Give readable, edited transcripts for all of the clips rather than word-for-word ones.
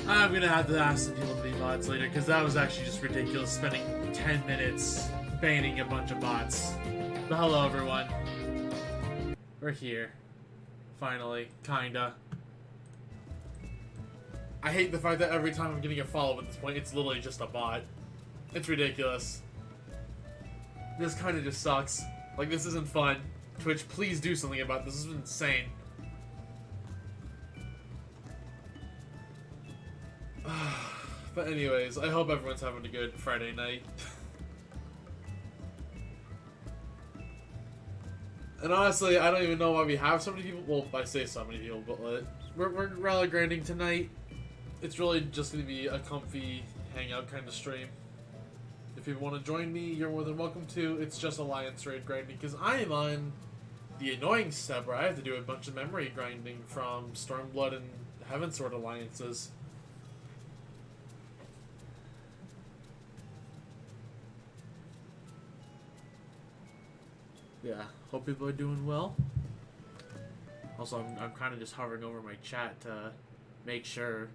I'm gonna have to ask some people to be mods later, because that was actually just ridiculous, spending 10 minutes banning a bunch of bots. But hello, everyone. We're here. Finally. Kinda. I hate the fact that every time I'm getting a follow-up at this point, it's literally just a bot. It's ridiculous. This kinda just sucks. Like, this isn't fun. Twitch, please do something about this. This is insane. But anyways, I hope everyone's having a good Friday night. And honestly, I don't even know why we have so many people. Well, I say so many people, but we're rally grinding tonight. It's really just going to be a comfy hangout kind of stream. If people want to join me, you're more than welcome to. It's just alliance raid grinding, because I am on the annoying step where I have to do a bunch of memory grinding from Stormblood and Heavensward alliances. Yeah, hope people are doing well. Also, I'm kind of just hovering over my chat to make sure.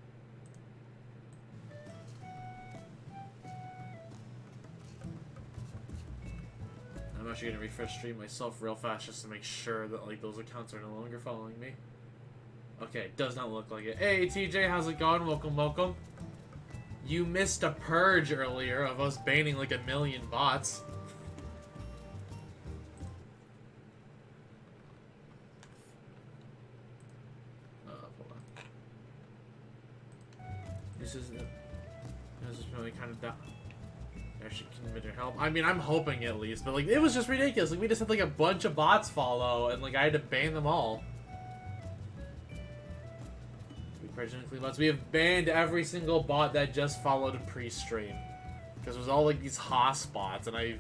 I'm actually gonna refresh stream myself real fast just to make sure that like those accounts are no longer following me. Okay, does not look like it. Hey TJ, how's it going? Welcome, welcome. You missed a purge earlier of us banning like 1 million bots. This is really kind of down. Actually, can better help. I mean, I'm hoping at least, but like, it was just ridiculous. Like, we just had like a bunch of bots follow, and like, I had to ban them all. We have banned every single bot that just followed pre-stream, because it was all like these Haas bots, and I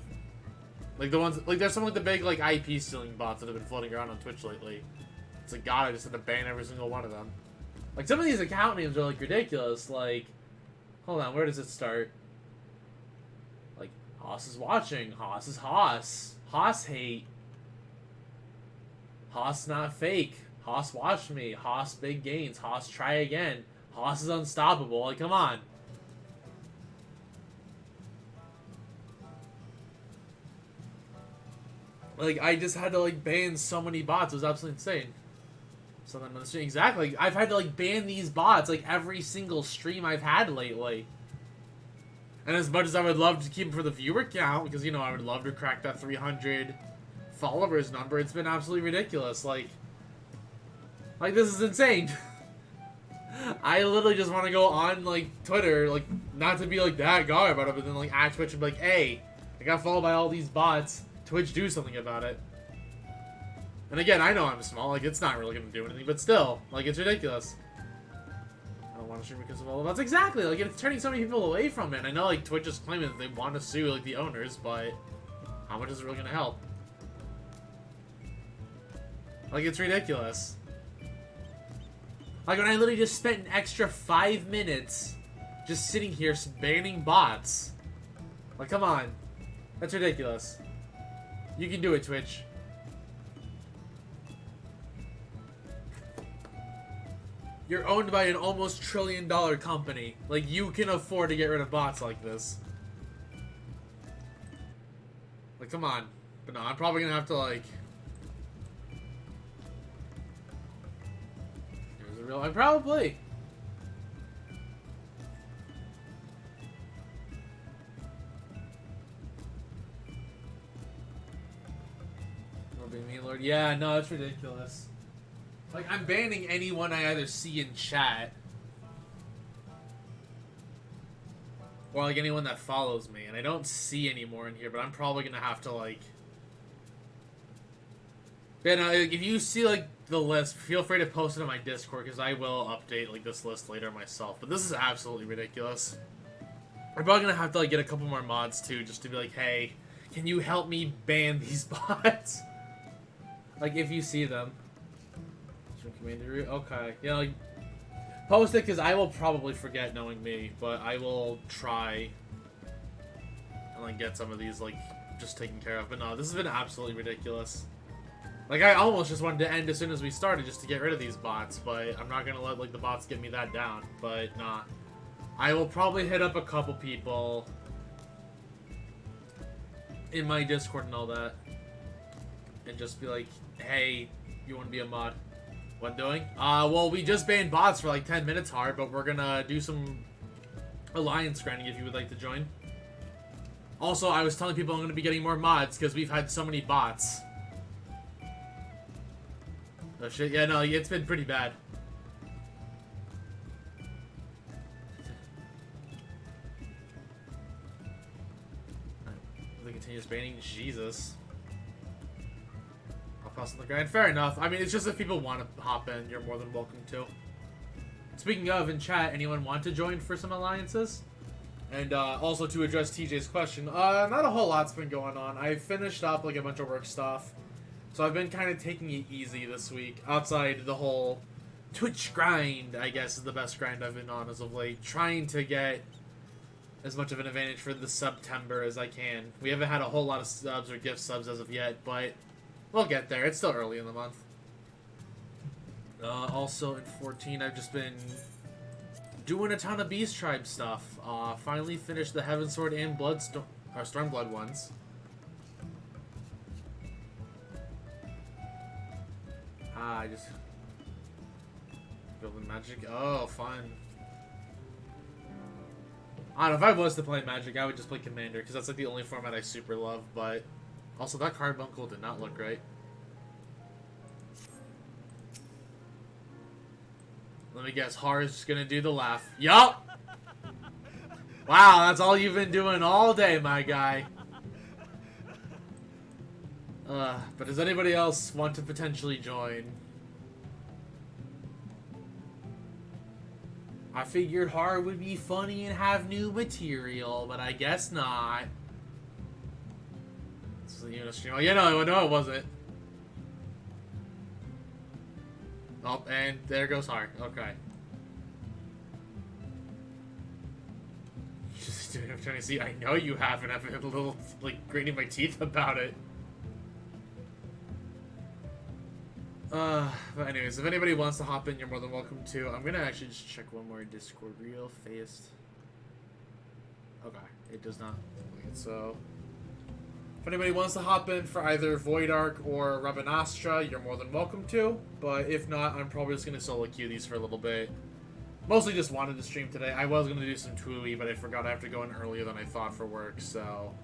like the ones like there's some like the big like IP stealing bots that have been floating around on Twitch lately. It's like God, I just had to ban every single one of them. Like, some of these account names are, like, ridiculous. Like, hold on, where does it start? Like, Haas is watching. Haas is Haas. Haas hate. Haas not fake. Haas watch me. Haas big gains. Haas try again. Haas is unstoppable. Like, come on. Like, I just had to, like, ban so many bots. It was absolutely insane. Something on the stream. Exactly. I've had to like ban these bots like every single stream I've had lately. And as much as I would love to keep them for the viewer count, because you know I would love to crack that 300 followers number, it's been absolutely ridiculous. Like this is insane. I literally just want to go on like Twitter, like not to be like that guy about it, but then like at Twitch and be like, hey, I got followed by all these bots. Twitch, do something about it. And again, I know I'm small, like, it's not really gonna do anything, but still, like, it's ridiculous. I don't want to stream because of all of that. Exactly, like, it's turning so many people away from it. And I know, like, Twitch is claiming that they want to sue, like, the owners, but how much is it really gonna help? Like, it's ridiculous. Like, when I literally just spent an extra 5 minutes just sitting here banning bots. Like, come on. That's ridiculous. You can do it, Twitch. You're owned by an almost $1 trillion company. Like, you can afford to get rid of bots like this. Like, come on. But no, I'm probably gonna have to, like... Here's a real... probably. It'll be me, Lord. Yeah, no, it's ridiculous. Like, I'm banning anyone I either see in chat. Or, like, anyone that follows me. And I don't see any more in here, but I'm probably gonna have to, like... Yeah, no, if you see, like, the list, feel free to post it on my Discord, because I will update, like, this list later myself. But this is absolutely ridiculous. I'm probably gonna have to, like, get a couple more mods, too, just to be like, hey, can you help me ban these bots? Like, if you see them. Okay, yeah, like, post it, because I will probably forget, knowing me, but I will try and, like, get some of these, like, just taken care of. But no, this has been absolutely ridiculous. Like, I almost just wanted to end as soon as we started just to get rid of these bots, but I'm not gonna let, like, the bots get me that down. But, nah. I will probably hit up a couple people in my Discord and all that, and just be like, hey, you want to be a mod? What doing? Well, we just banned bots for like 10 minutes hard, but we're gonna do some alliance grinding if you would like to join. Also, I was telling people I'm gonna be getting more mods because we've had so many bots. Oh shit, yeah, no, it's been pretty bad. The continuous banning, Jesus. I'll pass on the grind. Fair enough. I mean, it's just if people want to hop in, you're more than welcome to. Speaking of, in chat, anyone want to join for some alliances? And also to address TJ's question, not a whole lot's been going on. I finished up like a bunch of work stuff. So I've been kind of taking it easy this week. Outside the whole Twitch grind, I guess, is the best grind I've been on as of late. Trying to get as much of an advantage for the September as I can. We haven't had a whole lot of subs or gift subs as of yet, but we'll get there. It's still early in the month. Also in 14, I've just been doing a ton of Beast Tribe stuff. Finally finished the Heaven Sword and Stormblood ones. I just building Magic. Oh, fun. I don't know, if I was to play Magic, I would just play Commander, because that's like the only format I super love, but also that carbuncle did not look right. Let me guess, Har's just gonna do the laugh. Yup! Wow, that's all you've been doing all day, my guy. But does anybody else want to potentially join? I figured Har would be funny and have new material, but I guess not. This is a Unistream. Oh, yeah, no, it wasn't. Oh, and there goes Har. Okay. Just doing, I'm trying to see. I know you have, and I've been a little, like, grinding my teeth about it. But anyways, if anybody wants to hop in, you're more than welcome to. I'm gonna actually just check one more Discord real fast. Okay, it does not. So, if anybody wants to hop in for either Void Ark or Rabanastra, you're more than welcome to. But if not, I'm probably just gonna solo queue these for a little bit. Mostly just wanted to stream today. I was gonna do some Twooey, but I forgot I have to go in earlier than I thought for work, so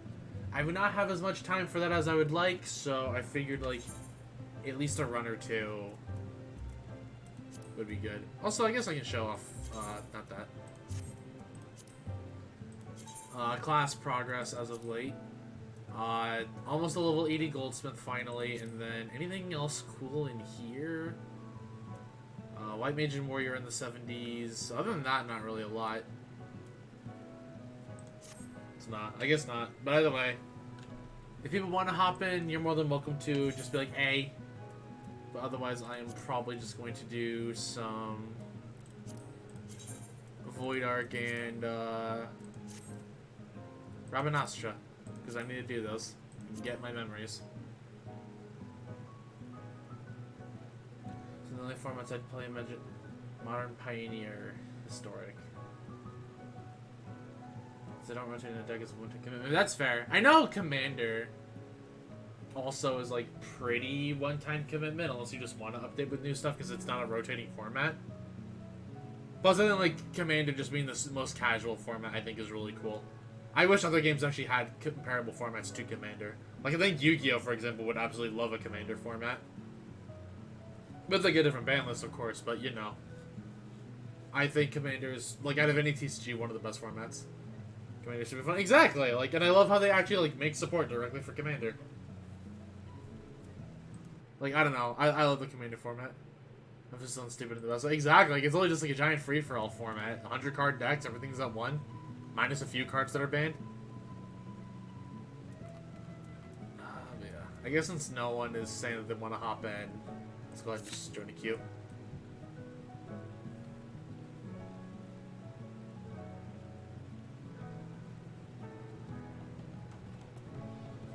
I would not have as much time for that as I would like. So I figured, like, at least a run or two would be good. Also, I guess I can show off, not that. Class progress as of late. Almost a level 80 goldsmith finally, and then anything else cool in here? White Mage and Warrior in the 70s. Other than that, not really a lot. It's not. I guess not. But either way, if people want to hop in, you're more than welcome to. Just be like, hey. But otherwise, I am probably just going to do some Void Ark and Rabanastra, because I need to do those and get my memories. So the only formats I'd play Magic, Modern, Pioneer, Historic. So I don't rotate in a deck as a one-time commitment. That's fair. I know Commander also is like pretty one-time commitment, unless you just want to update with new stuff because it's not a rotating format. Plus, I think like Commander just being the most casual format, I think is really cool. I wish other games actually had comparable formats to Commander. Like I think Yu-Gi-Oh, for example, would absolutely love a Commander format. With like a different ban list, of course, but you know. I think Commander is, like, out of any TCG, one of the best formats. Commander should be fun. Exactly! Like, and I love how they actually like make support directly for Commander. Like, I don't know. I love the Commander format. I'm just so stupid in the best way. Exactly. Like, it's only just like a giant free-for-all format. 100 card decks, everything's at one. Minus a few cards that are banned. Yeah. I guess since no one is saying that they want to hop in, let's go ahead and just join the queue.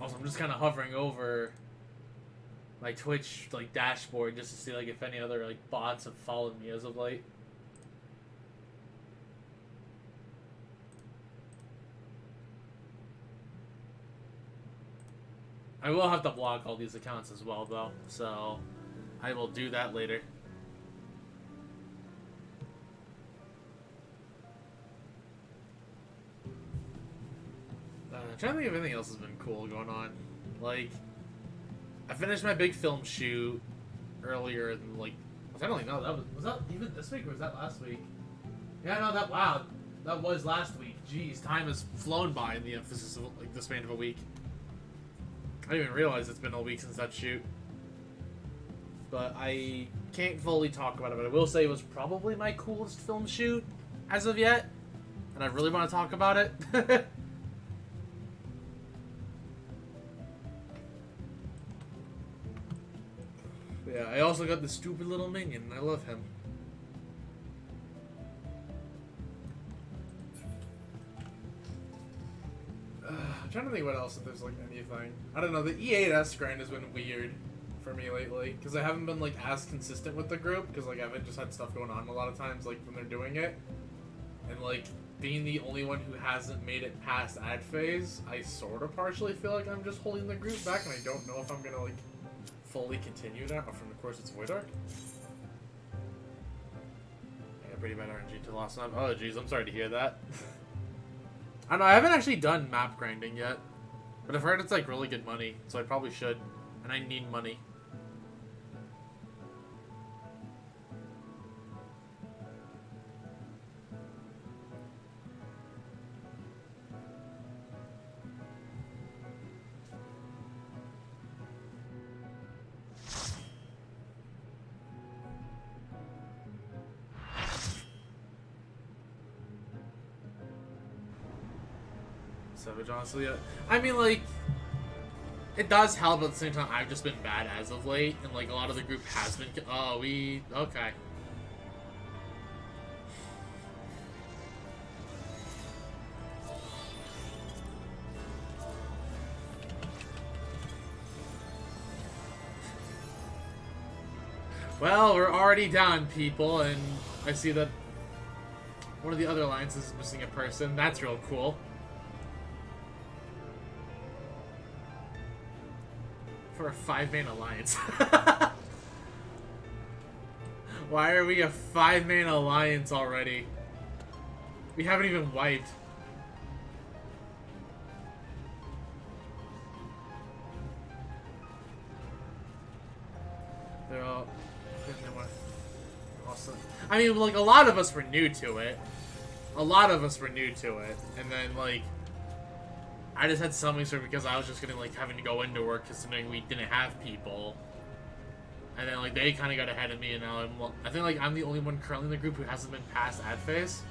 Also, I'm just kind of hovering over my Twitch like dashboard just to see like if any other like bots have followed me as of late. I will have to block all these accounts as well, though, so I will do that later. I'm trying to think if anything else has been cool going on. Like, I finished my big film shoot earlier, and like, I don't know, was that even this week or was that last week? Yeah, no, that was last week. Jeez, time has flown by in the emphasis of like the span of a week. I didn't even realize it's been a week since that shoot. But I can't fully talk about it, but I will say it was probably my coolest film shoot as of yet. And I really want to talk about it. Yeah, I also got the stupid little minion, and I love him. I'm trying to think what else if there's like anything. I don't know, the E8S grind has been weird for me lately, because I haven't been like as consistent with the group, because like I've just had stuff going on a lot of times like when they're doing it. And like, being the only one who hasn't made it past ad phase, I sort of partially feel like I'm just holding the group back, and I don't know if I'm gonna like fully continue that. Oh, from the course it's Void Arc. Yeah, pretty bad RNG to lost map. Oh jeez, I'm sorry to hear that. I don't know, I haven't actually done map grinding yet, but I've heard it's like really good money, so I probably should, and I need money. Savage, honestly. I mean, like, it does help, but at the same time, I've just been bad as of late, and, like, a lot of the group has been... Oh, okay. Well, we're already down, people, and I see that one of the other alliances is missing a person. That's real cool. For a 5-man alliance. Why are we a 5-man alliance already? We haven't even wiped. They're all... Awesome. I mean, like, a lot of us were new to it. And then, like... I just had something sort of because I was just gonna like having to go into work considering we didn't have people, and then like they kind of got ahead of me, and now I think like I'm the only one currently in the group who hasn't been past ad phase.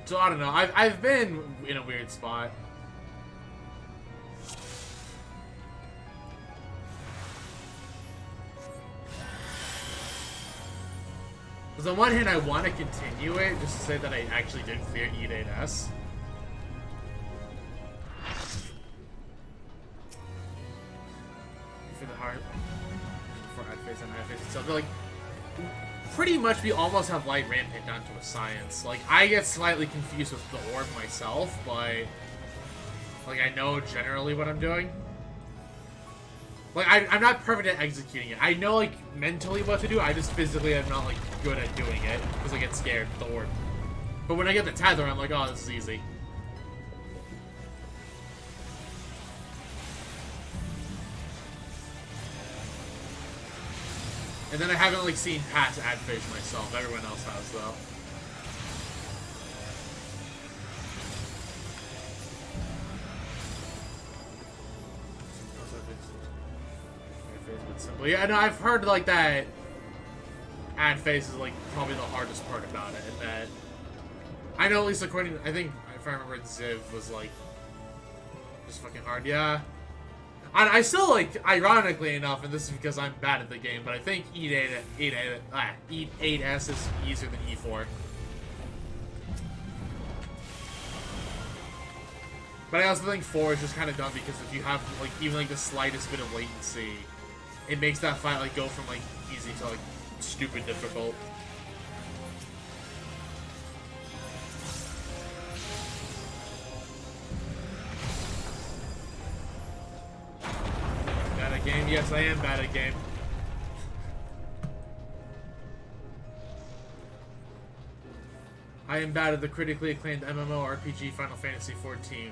So I don't know. I've been in a weird spot. Because on one hand, I want to continue it, just to say that I actually did clear E8S. For the heart. For ad phase and ad phase itself. But like, pretty much we almost have light rampant down to a science. Like, I get slightly confused with the orb myself, but... like, I know generally what I'm doing. Like, I'm not perfect at executing it. I know, like, mentally what to do. I just physically am not, like, good at doing it. Because I get scared with the orb. But when I get the tether, I'm like, oh, this is easy. And then I haven't, like, seen past ad phase myself. Everyone else has, though. Simple. Yeah, no, I've heard like that ad phase is like probably the hardest part about it, and that I know at least according to, I think if I remember XIV was like just fucking hard. Yeah, I still like, ironically enough, and this is because I'm bad at the game, but I think E8S is easier than E4. But I also think 4 is just kind of dumb because if you have like even like the slightest bit of latency, it makes that fight like go from like easy to like stupid difficult. Yes, I am bad at game. I am bad at the critically acclaimed MMORPG Final Fantasy XIV.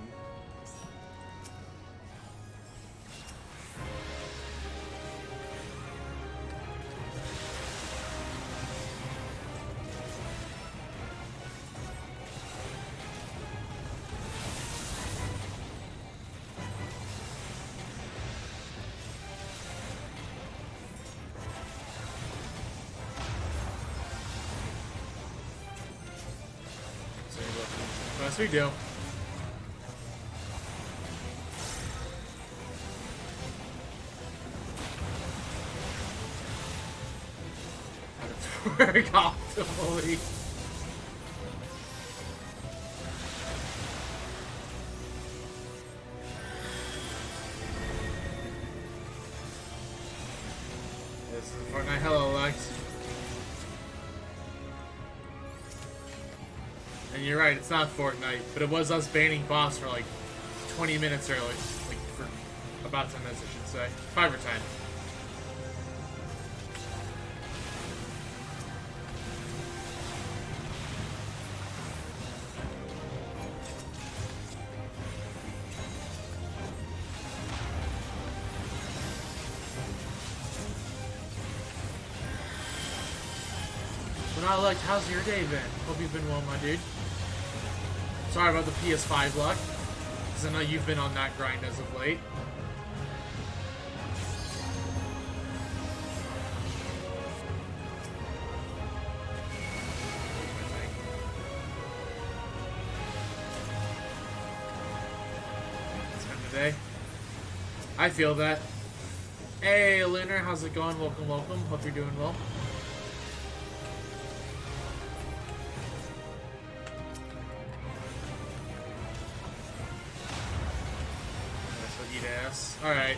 Yes, we do. Work optimally. This is Fortnite. Hello, Lex. And you're right, it's not Fortnite, but it was us banning boss for like 20 minutes early. Like, for about 10 minutes, I should say. 5 or 10. But I liked, how's your day been? Hope you've been well, my dude. Sorry about the PS5 luck, because I know you've been on that grind as of late. It's been the day. I feel that. Hey, Lunar, how's it going? Welcome, welcome. Hope you're doing well. Alright.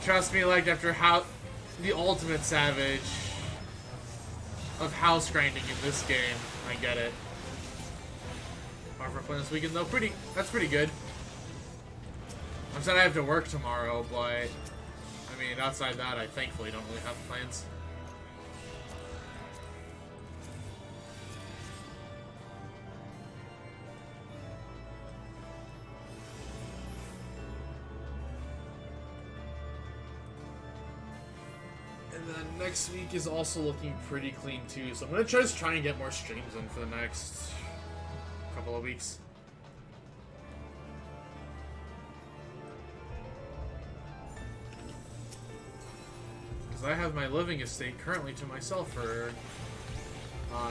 Trust me, like, after how the ultimate savage of house grinding in this game, I get it. Far for playing this weekend, though, that's pretty good. I'm sad I have to work tomorrow, but I mean, outside that, I thankfully don't really have plans. And then next week is also looking pretty clean too, so I'm gonna just try and get more streams in for the next couple of weeks. Because I have my living estate currently to myself for,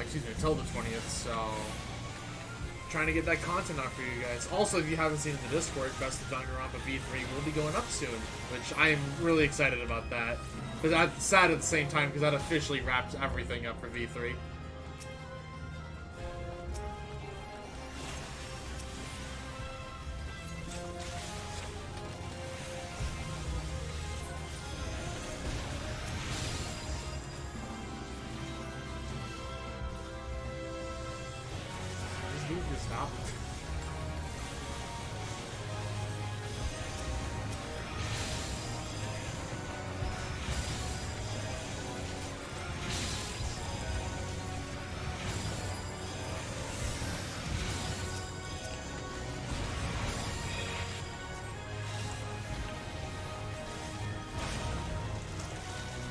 excuse me, until the 20th, so trying to get that content out for you guys. Also, if you haven't seen in the Discord, Best of Danganronpa V3 will be going up soon, which I am really excited about that. But that's sad at the same time, because that officially wraps everything up for V3. This dude just stopped.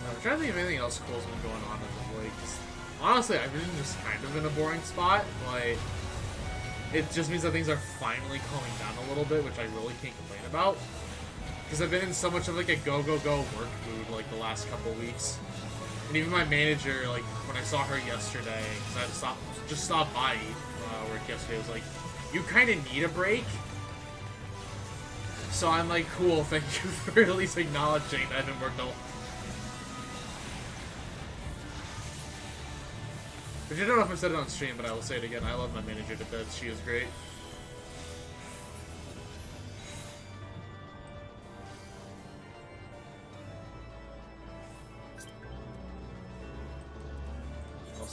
I'm trying to think if anything else cool has been going on as of late. Honestly, I've been just kind of in a boring spot. Like, it just means that things are finally calming down a little bit, which I really can't complain about. Because I've been in so much of like a go-go-go work mood like the last couple weeks. And even my manager, like, when I saw her yesterday, because I had just stopped by work yesterday, was like, you kind of need a break. So I'm like, cool, thank you for at least acknowledging that I haven't worked a lot. Which I don't know if I said it on stream, but I will say it again. I love my manager to bits. She is great.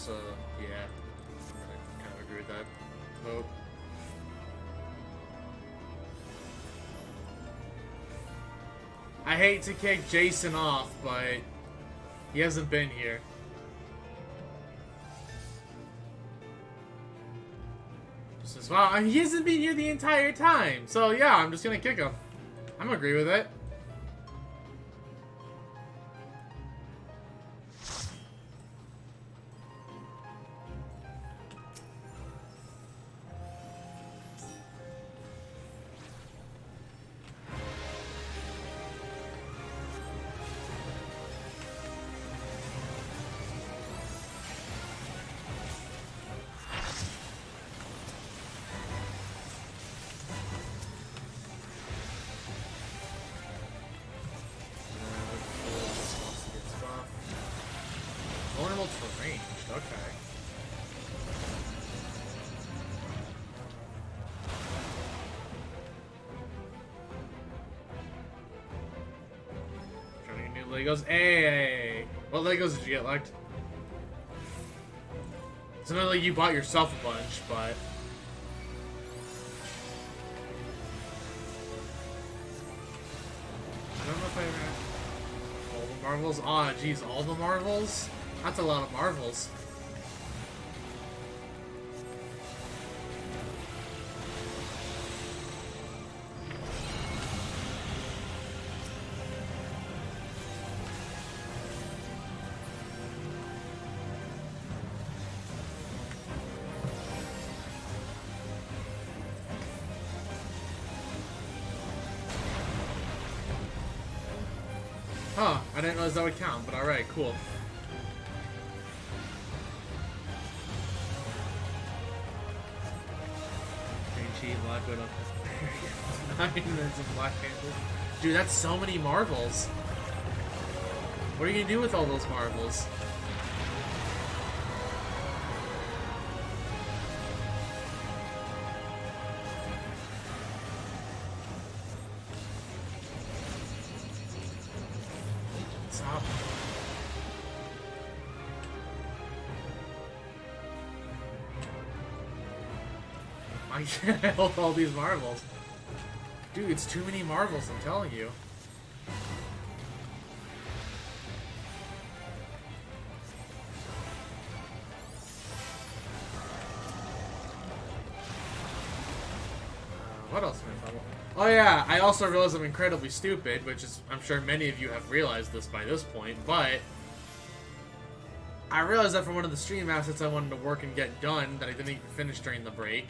So, yeah. I kind of agree with that vote. I hate to kick Jason off, but he hasn't been here. Just as well, he hasn't been here the entire time. So yeah, I'm just gonna kick him. I'm agree with it. Vulnerable to ranged, okay. Trying new Legos. Hey! What Legos did you get, Lect? It's not like you bought yourself a bunch, but... I don't know if I ever... All the Marvels? Aw, oh, geez, all the Marvels? That's a lot of Marvels. Huh, I didn't realize that would count, but alright, cool. Black Widow. 9 minutes of Black Panther. Dude, that's so many Marvels. What are you gonna do with all those Marvels? Stop. I can't hold all these Marvels. Dude, it's too many Marvels, I'm telling you. What else am I talking about? Oh yeah, I also realize I'm incredibly stupid, which is, I'm sure many of you have realized this by this point, but... I realized that for one of the stream assets I wanted to work and get done, that I didn't even finish during the break,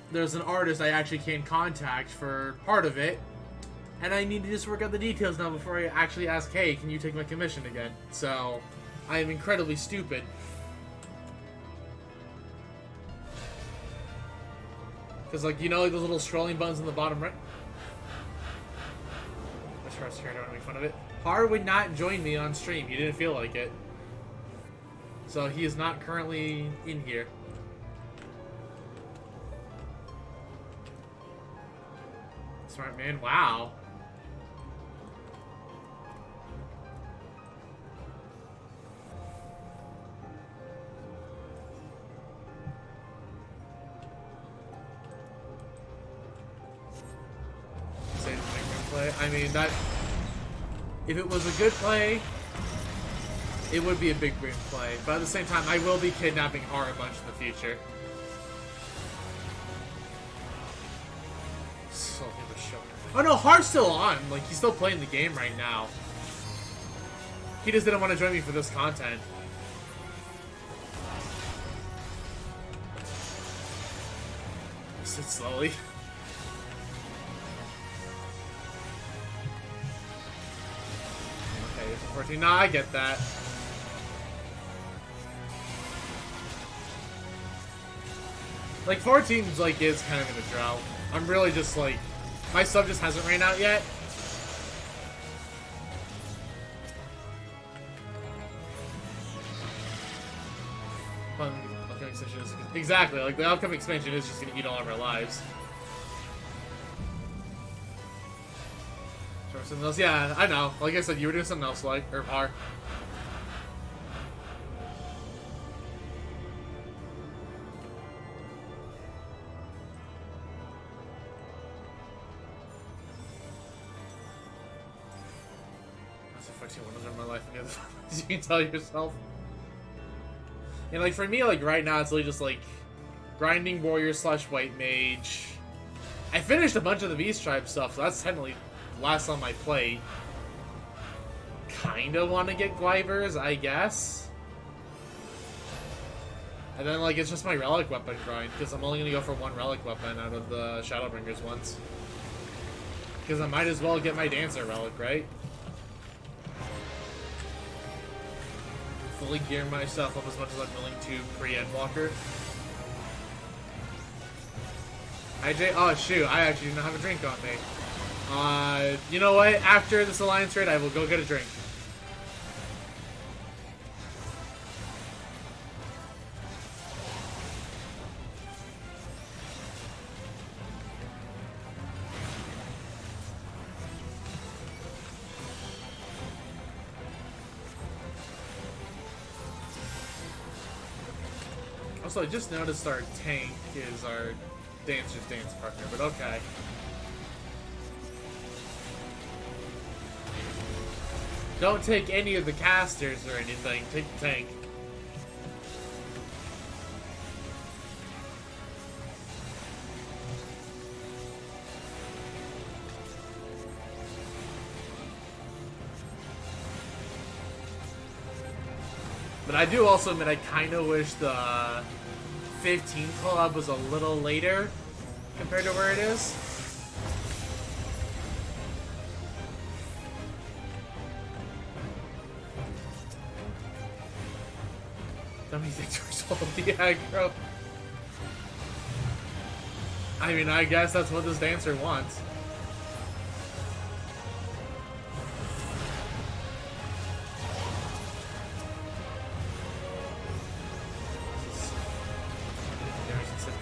there's an artist I actually can't contact for part of it, and I need to just work out the details now before I actually ask, hey, can you take my commission again? So, I am incredibly stupid. Because, like, you know, like those little scrolling buttons in the bottom right? Let's try to don't make fun of it. Har would not join me on stream. He didn't feel like it. So, he is not currently in here. Smart man, wow. Play. I mean, that if it was a good play, it would be a big brain play. But at the same time, I will be kidnapping Har a bunch in the future. Oh no, Har's still on. Like, he's still playing the game right now. He just didn't want to join me for this content. Sit slowly. Okay, 14. No, I get that. Like, 14's like is kind of in a drought. I'm really just like, my sub just hasn't ran out yet. Upcoming expansion is exactly like the upcoming expansion is just gonna eat all of our lives. Something else, yeah, I know. Like I said, you were doing something else, like or Har. 14 wonders in my life, and as you can tell yourself. And like for me, like right now, it's really just like grinding warrior slash white mage. I finished a bunch of the Beast Tribe stuff, so that's technically last on my plate. Kinda want to get Glivers, I guess. And then like it's just my relic weapon grind, because I'm only gonna go for one relic weapon out of the Shadowbringers ones. Because I might as well get my Dancer relic, right? Fully gear myself up as much as I'm willing to pre-Endwalker. Hi Jay. Oh shoot, I actually didn't have a drink on me. You know what? After this alliance raid, I will go get a drink. Also, I just noticed our tank is our Dancer's dance partner, but okay. Don't take any of the casters or anything, take the tank. But I do also admit I kind of wish the 15 club was a little later compared to where it is. Dummy thinks we're solving the aggro. I mean, I guess that's what this Dancer wants.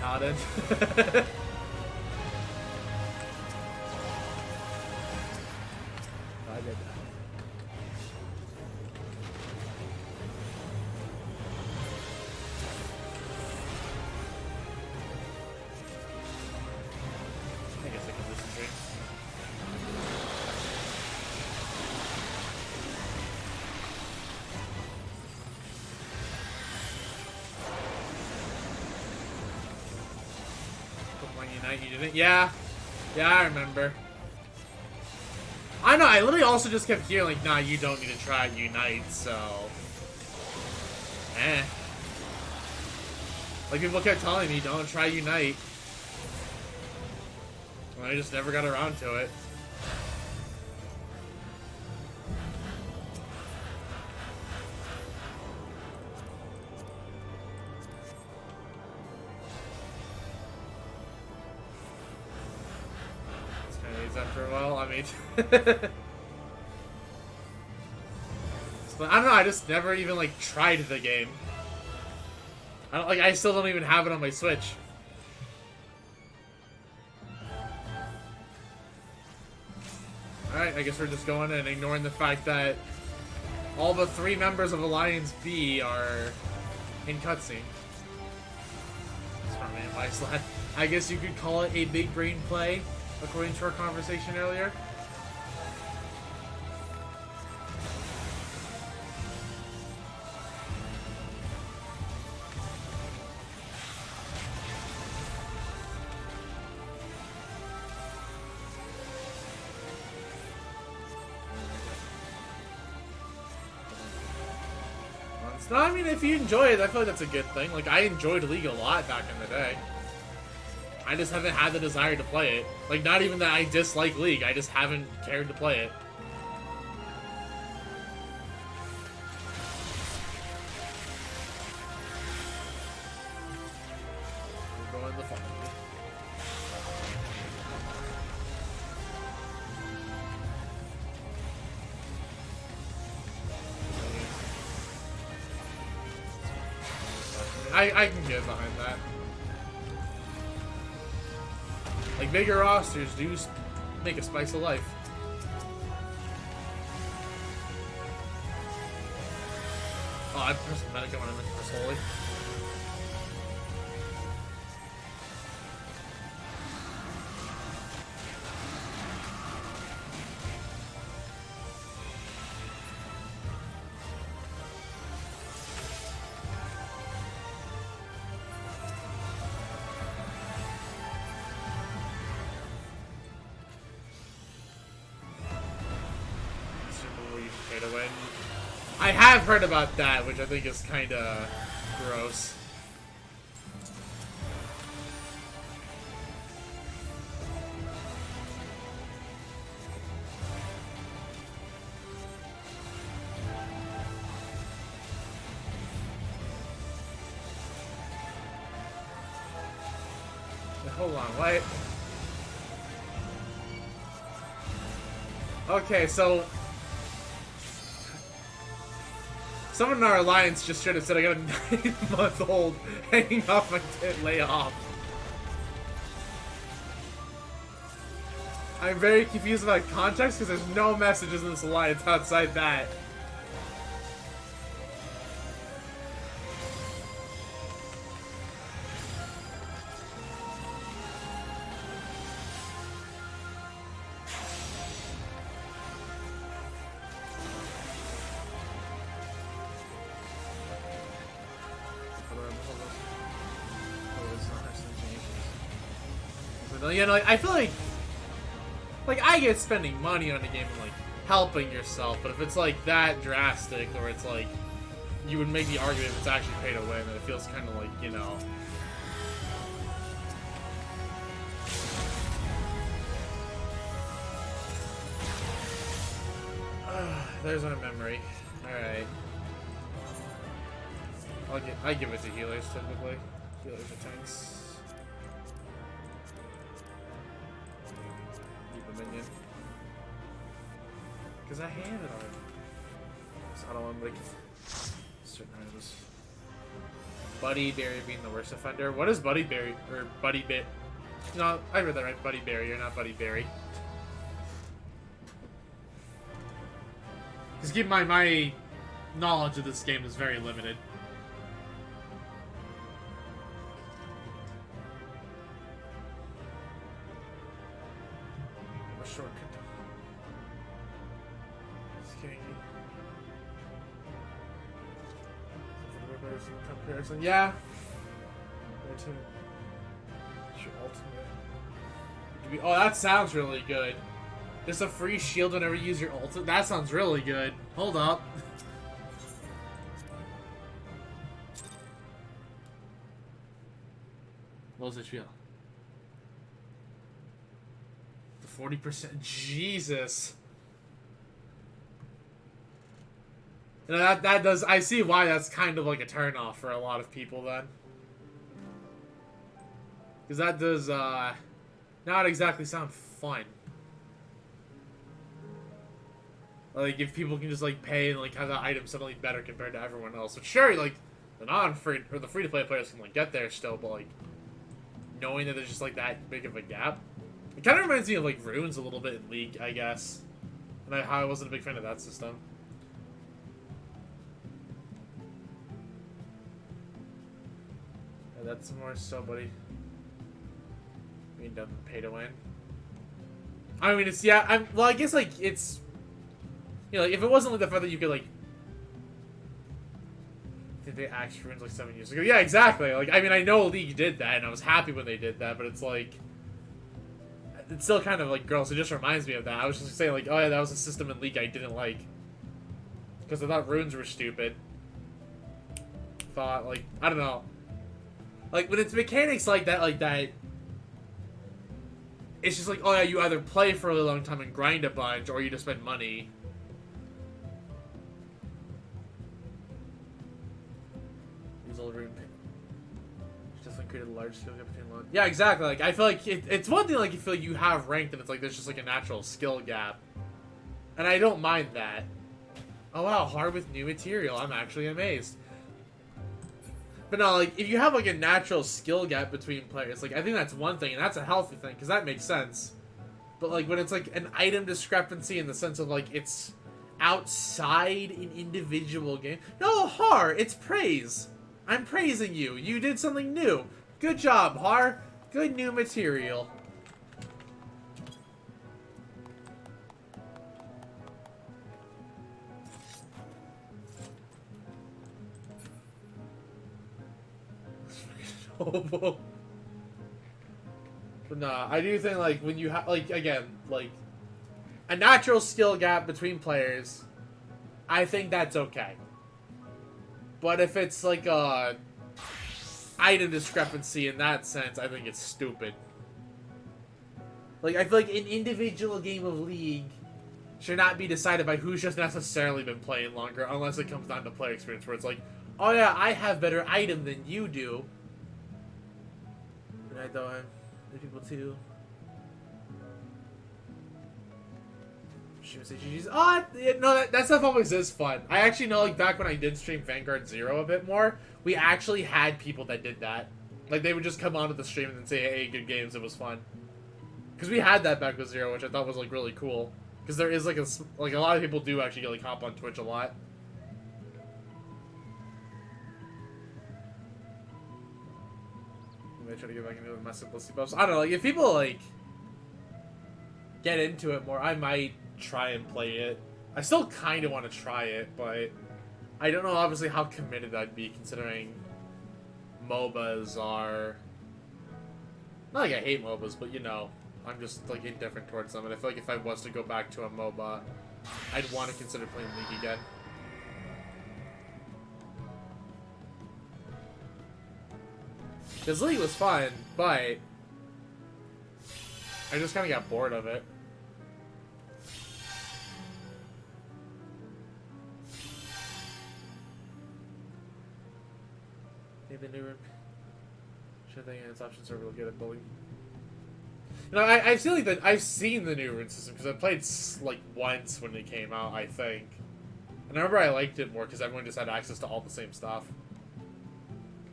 Paladin. I did that. I guess I can listen to it. Unite, you didn't? Yeah. Yeah, I remember. I know, I literally also just kept hearing, like, nah, you don't need to try Unite, so... Eh. Like, people kept telling me, don't try Unite. Well, I just never got around to it. After a while, I mean, but I don't know. I just never even like tried the game. I don't like. I still don't even have it on my Switch. All right, I guess we're just going and ignoring the fact that all but 3 members of Alliance B are in cutscene. That's from me, my slide. I guess you could call it a big brain play. According to our conversation earlier. No, I mean, if you enjoy it, I feel like that's a good thing. Like, I enjoyed League a lot back in the day. I just haven't had the desire to play it. Like, not even that I dislike League, I just haven't cared to play it. We're going the fuck. I can get behind that. Like, bigger rosters do make a spice of life. Oh, I pressed Medica when I meant to press Holy. to win. I have heard about that, which I think is kind of gross. Hold on, what? Okay, so someone in our alliance just should have said I got a 9-month-old hanging off my layoff. I'm very confused about context because there's no messages in this alliance outside that. You know, like, I feel like I get spending money on a game and like helping yourself, but if it's like that drastic, or it's like you would make the argument if it's actually pay to win, then it feels kind of like, you know. There's our memory. All right. I give it to healers typically. Healers are tanks. Minion. Because I handed on it. So I don't want to like certain items. Buddy Berry being the worst offender. What is Buddy Berry? Or Buddy Bit? No, I read that right. Buddy Berry. You're not Buddy Berry. Because keep in mind, my knowledge of this game is very limited. Shortcut. Just kidding. Comparison. Yeah. There too. Your ultimate. Oh, that sounds really good. Just a free shield whenever you use your ultimate. That sounds really good. Hold up. What was it feel? 40%. Jesus. You know, that does. I see why that's kind of like a turnoff for a lot of people then. Because that does not exactly sound fun. Like if people can just like pay and like have that item suddenly better compared to everyone else. But sure, like the non-free or the free-to-play players can like get there still, but like knowing that there's just like that big of a gap. It kind of reminds me of, like, Runes a little bit in League, I guess. And I wasn't a big fan of that system. Yeah, that's more so, buddy. Being done pay to win. I mean, it's, yeah, well, I guess, like, it's, you know, like, if it wasn't, like, the fact that you could, like, did they axe Runes, like, 7 years ago? Yeah, exactly. Like, I mean, I know League did that, and I was happy when they did that, but it's, like, it's still kind of like gross. It just reminds me of that. I was just saying like, oh yeah, that was a system in League I didn't like because I thought runes were stupid. Thought like I don't know, like when it's mechanics like that, it's just like, oh yeah, you either play for a really long time and grind a bunch, or you just spend money. Use all rune. Definitely created a large skill gap between one. Yeah, exactly. Like I feel like it's one thing like you feel like you have ranked and it's like there's just like a natural skill gap, and I don't mind that. Oh wow, hard with new material. I'm actually amazed. But no, like if you have like a natural skill gap between players, like I think that's one thing, and that's a healthy thing because that makes sense. But like when it's like an item discrepancy in the sense of like it's outside an individual game. No, Har, it's praise. I'm praising you. You did something new. Good job, Har. Good new material. But nah, I do think like when you have like again like a natural skill gap between players I think that's okay. But if it's like a item discrepancy in that sense, I think it's stupid. Like, I feel like an individual game of League should not be decided by who's just necessarily been playing longer, unless it comes down to player experience, where it's like, oh yeah, I have better item than you do. And I don't have other people too. She would say GG's. Oh, yeah, no, that stuff always is fun. I actually know, like, back when I did stream Vanguard Zero a bit more, we actually had people that did that. Like, they would just come onto the stream and then say, hey, good games, it was fun. Because we had that back with Zero, which I thought was, like, really cool. Because there is, like, a lot of people do actually, like, hop on Twitch a lot. I'm gonna try to get back into my simplicity buffs. I don't know, like, if people, like, get into it more, I might try and play it. I still kind of want to try it, but I don't know, obviously, how committed I'd be, considering MOBAs are... Not like I hate MOBAs, but, you know, I'm just, like, indifferent towards them, and I feel like if I was to go back to a MOBA, I'd want to consider playing League again. Because League was fun, but I just kind of got bored of it. Maybe the new room. Should think its options are real good at building. You know, I've seen the new rune system because I played like once when it came out, I think. And I remember I liked it more because everyone just had access to all the same stuff.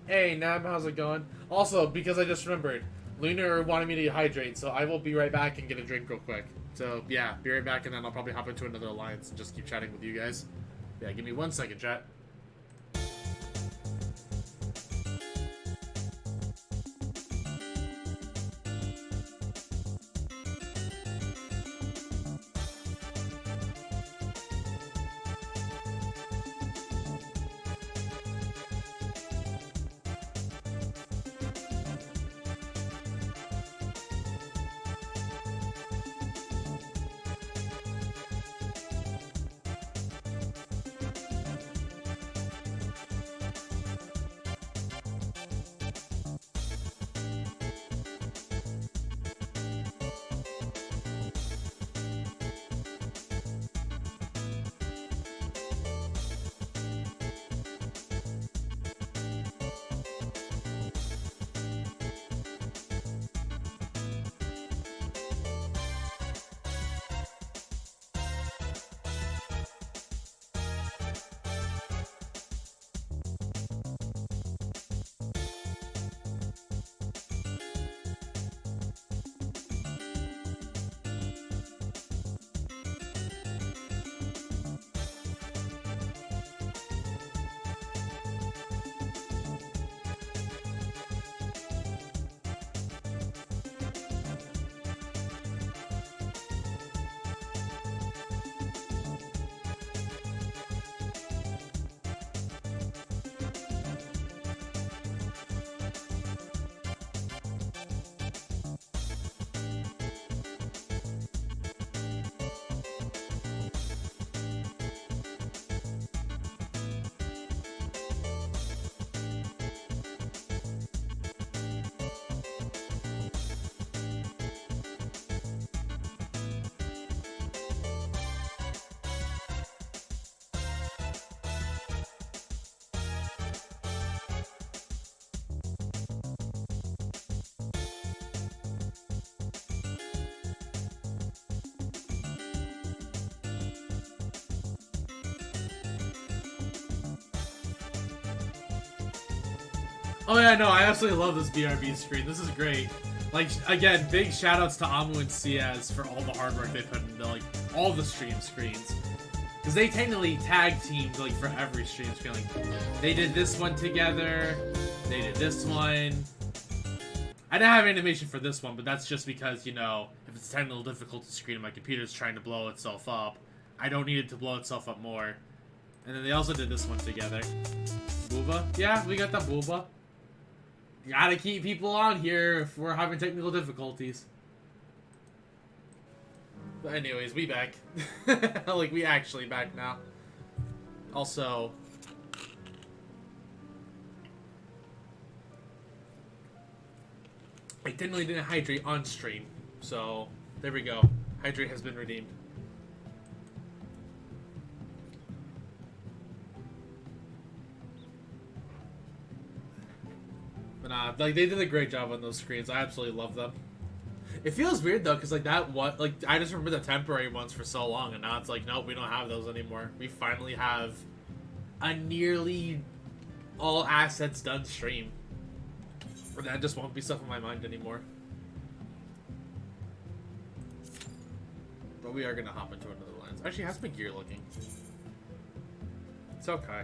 Hey, Nab, how's it going? Also, because I just remembered, Lunar wanted me to hydrate, so I will be right back and get a drink real quick. So, yeah, be right back, and then I'll probably hop into another alliance and just keep chatting with you guys. Yeah, give me 1 second, chat. Oh yeah, no, I absolutely love this BRB screen. This is great. Like, again, big shoutouts to Amu and Ciaz for all the hard work they put into, like, all the stream screens. Because they technically tag teamed, like, for every stream screen. Like, they did this one together, they did this one. I didn't have animation for this one, but that's just because, you know, if it's a technical difficulty screen and my computer's trying to blow itself up, I don't need it to blow itself up more. And then they also did this one together. Booba? Yeah, we got the Booba. You gotta keep people on here if we're having technical difficulties. But anyways, we back. Like, we actually back now. Also, I didn't hydrate on stream, so there we go. Hydrate has been redeemed. But nah, like they did a great job on those screens. I absolutely love them. It feels weird though, cause like I just remember the temporary ones for so long, and now it's like, nope, we don't have those anymore. We finally have a nearly all assets done stream. And that just won't be stuff in my mind anymore. But we are gonna hop into another lens. Actually, how's my gear looking? It's okay.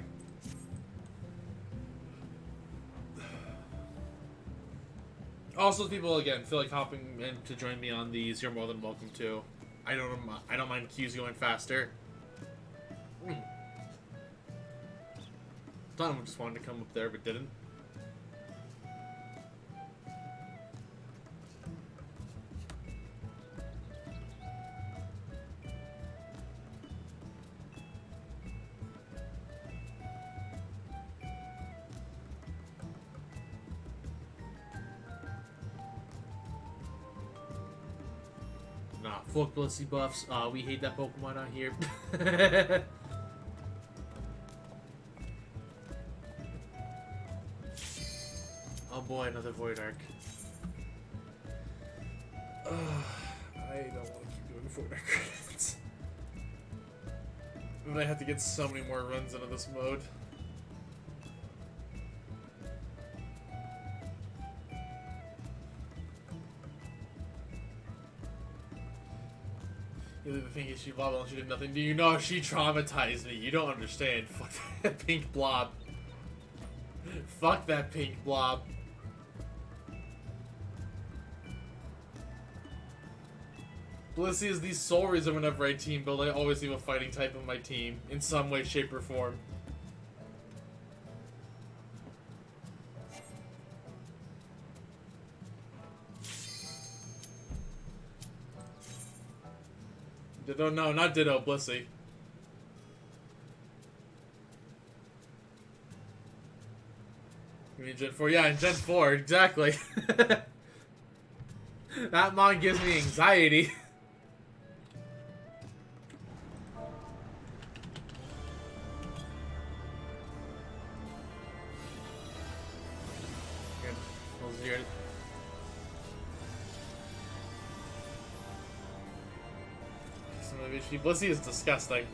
Also, people again feel like hopping in to join me on these. You're more than welcome to. I don't mind queues going faster. Thought I just wanted to come up there, but didn't. Nah, fuck Blissey buffs. We hate that Pokemon out here. Oh boy, another Void Arc. I don't want to keep doing Void Arc credits. But I have to get so many more runs into this mode. The thing is, she blobbed and she did nothing. Do you know she traumatized me? You don't understand. Fuck that pink blob. Fuck that pink blob. Blissey is the sole reason whenever I team build, I always leave a fighting type in my team. In some way, shape, or form. Ditto? No, not Ditto, Blissey. You mean Gen 4? Yeah, in Gen 4, exactly. That mon gives me anxiety. Blissey is disgusting.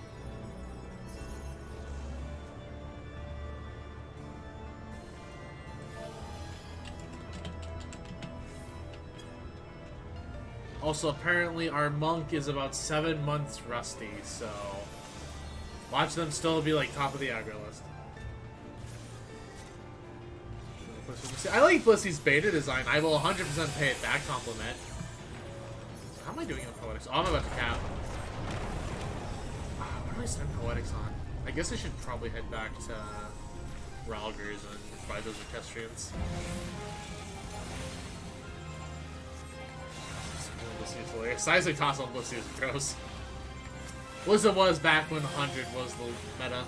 Also, apparently our monk is about 7 months rusty, so watch them still be like top of the aggro list. I like Blissey's beta design. I will 100% pay it back compliment. How am I doing in Poetics? Oh, I'm about to cap. What do I spend Poetics on? I guess I should probably head back to Ralgers and buy those Equestrians. Blissey is hilarious. Seismic Toss on Blissey is gross. Blizzard was back when 100 was the meta.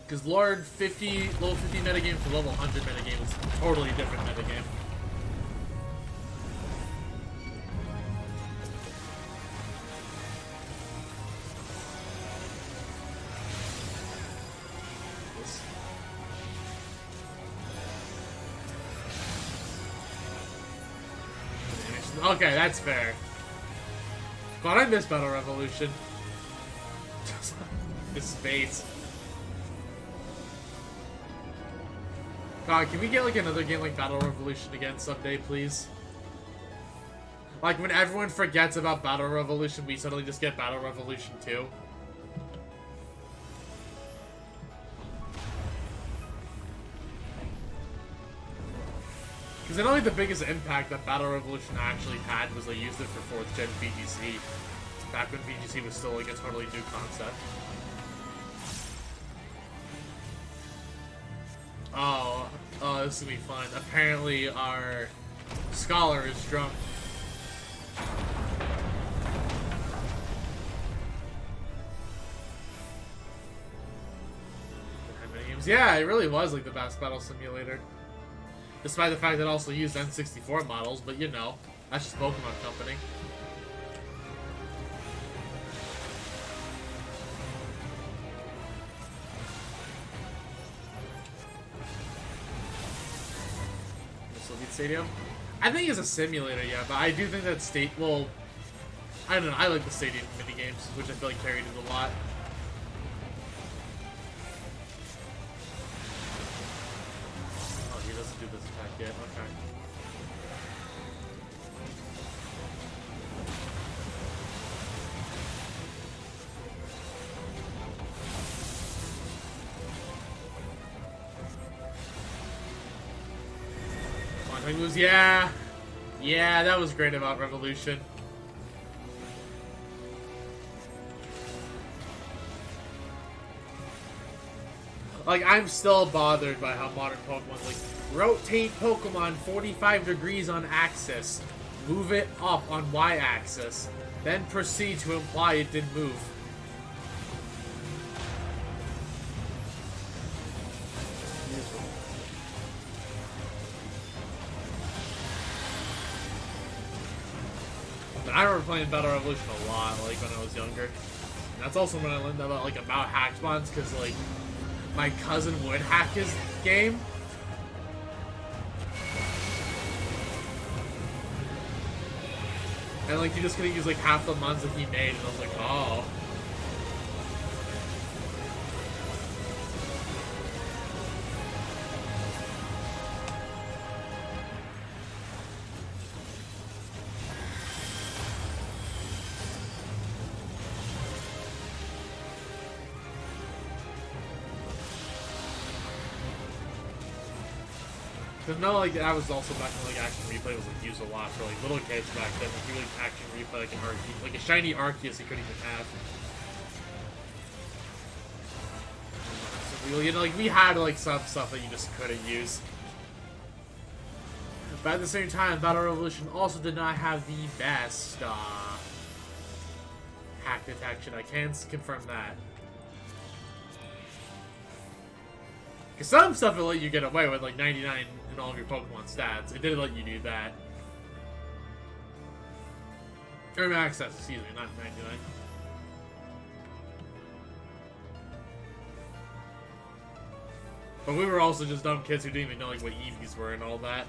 Because level 50 metagame to level 100 metagame is a totally different metagame. Okay, that's fair. God, I miss Battle Revolution. This space. God, can we get like another game like Battle Revolution again someday, please? Like when everyone forgets about Battle Revolution, we suddenly just get Battle Revolution 2. Because I know like the biggest impact that Battle Revolution actually had was they used it for 4th gen VGC. Back when VGC was still like a totally new concept. Oh, this is gonna be fun. Apparently our scholar is drunk. games. Yeah, it really was like the best battle simulator. Despite the fact that it also used N64 models, but you know, that's just Pokemon Company. Soviet Stadium? I think it's a simulator, yeah, but I do think that well, I don't know, I like the stadium minigames, which I feel like carried it a lot. Oh, he doesn't do this attack yet, okay. Moves, yeah. Yeah, that was great about Revolution. Like, I'm still bothered by how modern Pokemon, like, rotate Pokemon 45 degrees on axis, move it up on y-axis, then proceed to imply it didn't move. I remember playing Battle Revolution a lot, like, when I was younger. And that's also when I learned about hack spawns, because, like, my cousin would hack his game. And, like, he just couldn't use, like, half the mons that he made, and I was like, oh. No, like, that was also back when, like, Action Replay was, like, used a lot for, like, little kids back then. Like, you like Action Replay, like, an Arceus, like, a shiny Arceus you couldn't even have. So, you know, like, we had, like, some stuff that you just couldn't use. But at the same time, Battle Revolution also did not have the best, hack detection. I can confirm that. Because some stuff will let you get away with, like, 99 in all of your Pokemon stats. It did let you do that. Or max stats, excuse me, not 99. But we were also just dumb kids who didn't even know, like, what EVs were and all that.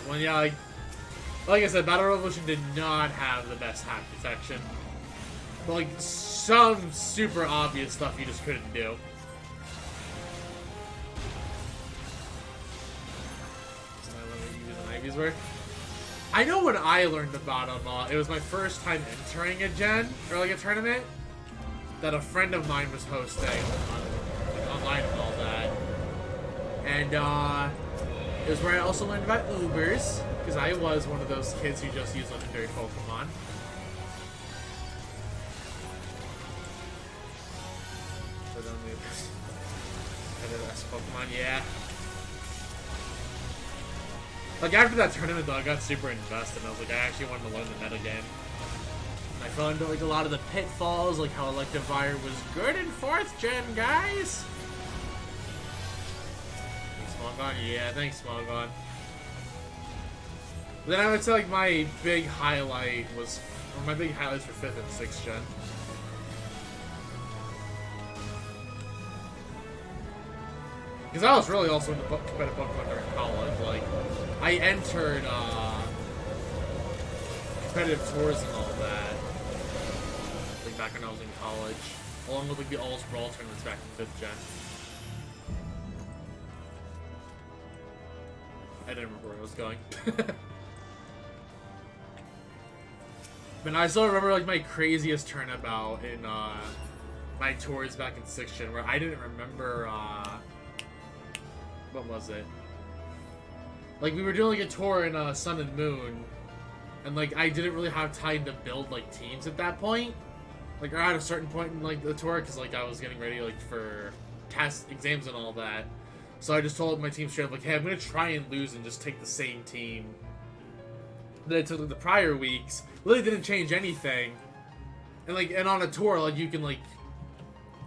Well, yeah, like I said, Battle Revolution did not have the best hack detection. But, like, some super obvious stuff you just couldn't do. Ivy's were. I know when I learned about them, it was my first time entering a gen, or like a tournament, that a friend of mine was hosting, like, online and all that. And, it was where I also learned about Ubers, because I was one of those kids who just used legendary Pokemon. So then we Pokemon, yeah. Like, after that tournament, though, I got super invested, and I was like, I actually wanted to learn the metagame. And I fell into, like, a lot of the pitfalls, like how Electivire was good in 4th gen, guys! Smogon? Yeah, thanks, Smogon. But then I would say, like, my big highlight was... Or my big highlights for 5th and 6th gen. Because I was really also into competitive Pokemon during college. Like, I entered, competitive tours and all that. Like, back when I was in college. Along with, like, the All-Sprawl tournaments back in 5th gen. I didn't remember where I was going. But I still remember, like, my craziest turnabout in, my tours back in 6th gen, where I didn't remember, what was it? Like, we were doing, like, a tour in, Sun and Moon, and, like, I didn't really have time to build, like, teams at that point. Like, or at a certain point in, like, the tour, because, like, I was getting ready, like, for test exams and all that. So I just told my team straight up, like, hey, I'm going to try and lose and just take the same team that I took the prior weeks. Really didn't change anything. And on a tour, like, you can, like,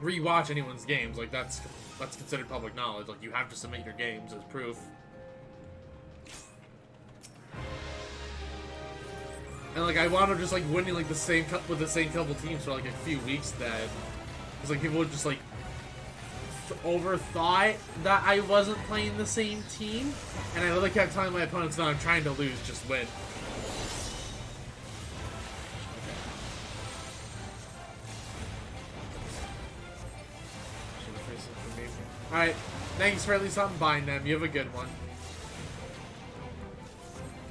rewatch anyone's games. Like, that's considered public knowledge. Like, you have to submit your games as proof. And, like, I wound up just, like, winning, like, with the same couple teams for, like, a few weeks then. Because, like, people would just, like, overthought that I wasn't playing the same team. And I literally kept telling my opponents, no, I'm trying to lose, just win. Alright, thanks for at least not buying them. You have a good one.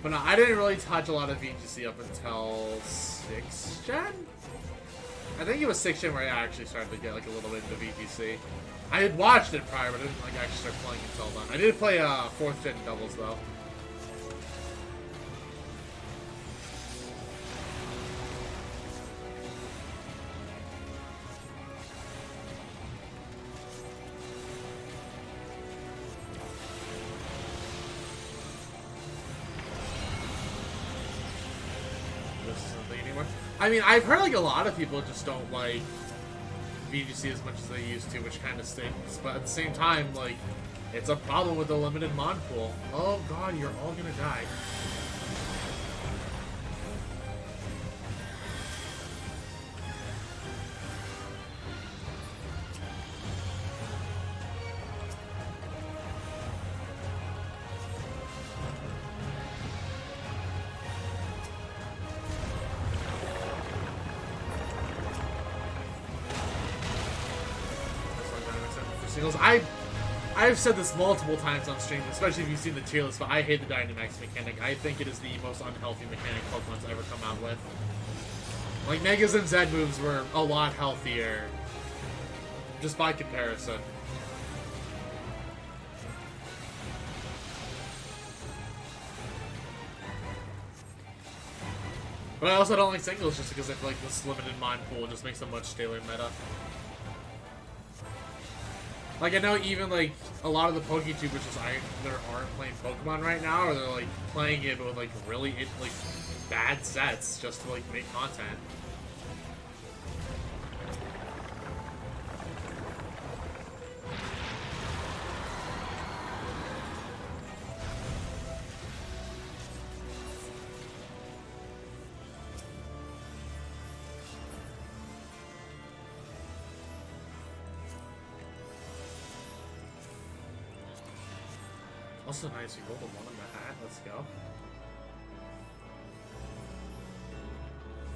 But no, I didn't really touch a lot of VGC up until 6th gen? I think it was 6th gen where I actually started to get like a little bit into VGC. I had watched it prior, but I didn't like actually start playing until then. I did play 4th gen doubles though. I mean, I've heard like a lot of people just don't like VGC as much as they used to, which kind of stinks. But at the same time, like, it's a problem with the limited mod pool. Oh god, you're all gonna die. I've said this multiple times on stream, especially if you've seen the tier list, but I hate the Dynamax mechanic. I think it is the most unhealthy mechanic Pokemon's ever come out with. Like, Megas and Z moves were a lot healthier, just by comparison. But I also don't like singles just because I feel like this limited mod pool just makes a much staler meta. Like, I know even, like, a lot of the PokeTubers just either aren't playing Pokemon right now, or they're, like, playing it with, like, really, like, bad sets just to, like, make content. Also nice, you rolled a 1 in the hat, let's go.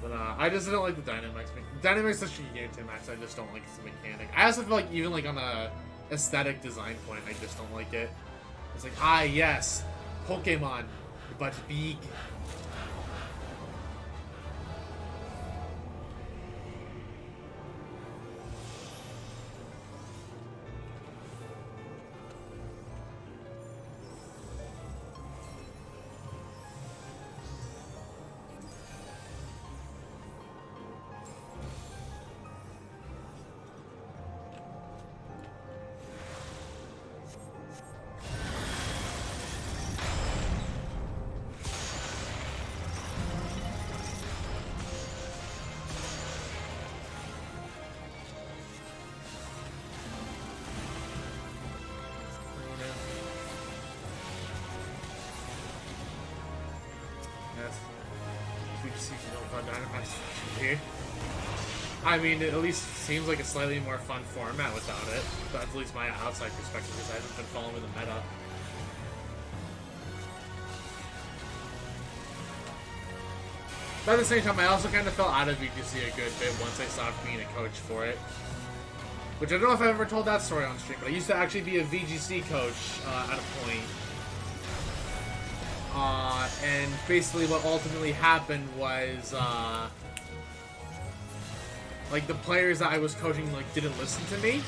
But I just don't like the Dynamax. Dynamax is such a game max, I just don't like its mechanic. I also feel like even like on a aesthetic design point, I just don't like it. It's like, ah yes, Pokemon, but big. I mean, it at least seems like a slightly more fun format without it. That's at least my outside perspective, because I haven't been following the meta. But at the same time, I also kind of fell out of VGC a good bit once I stopped being a coach for it. Which I don't know if I've ever told that story on stream, but I used to actually be a VGC coach at a point. And basically what ultimately happened was, like, the players that I was coaching, like, didn't listen to me.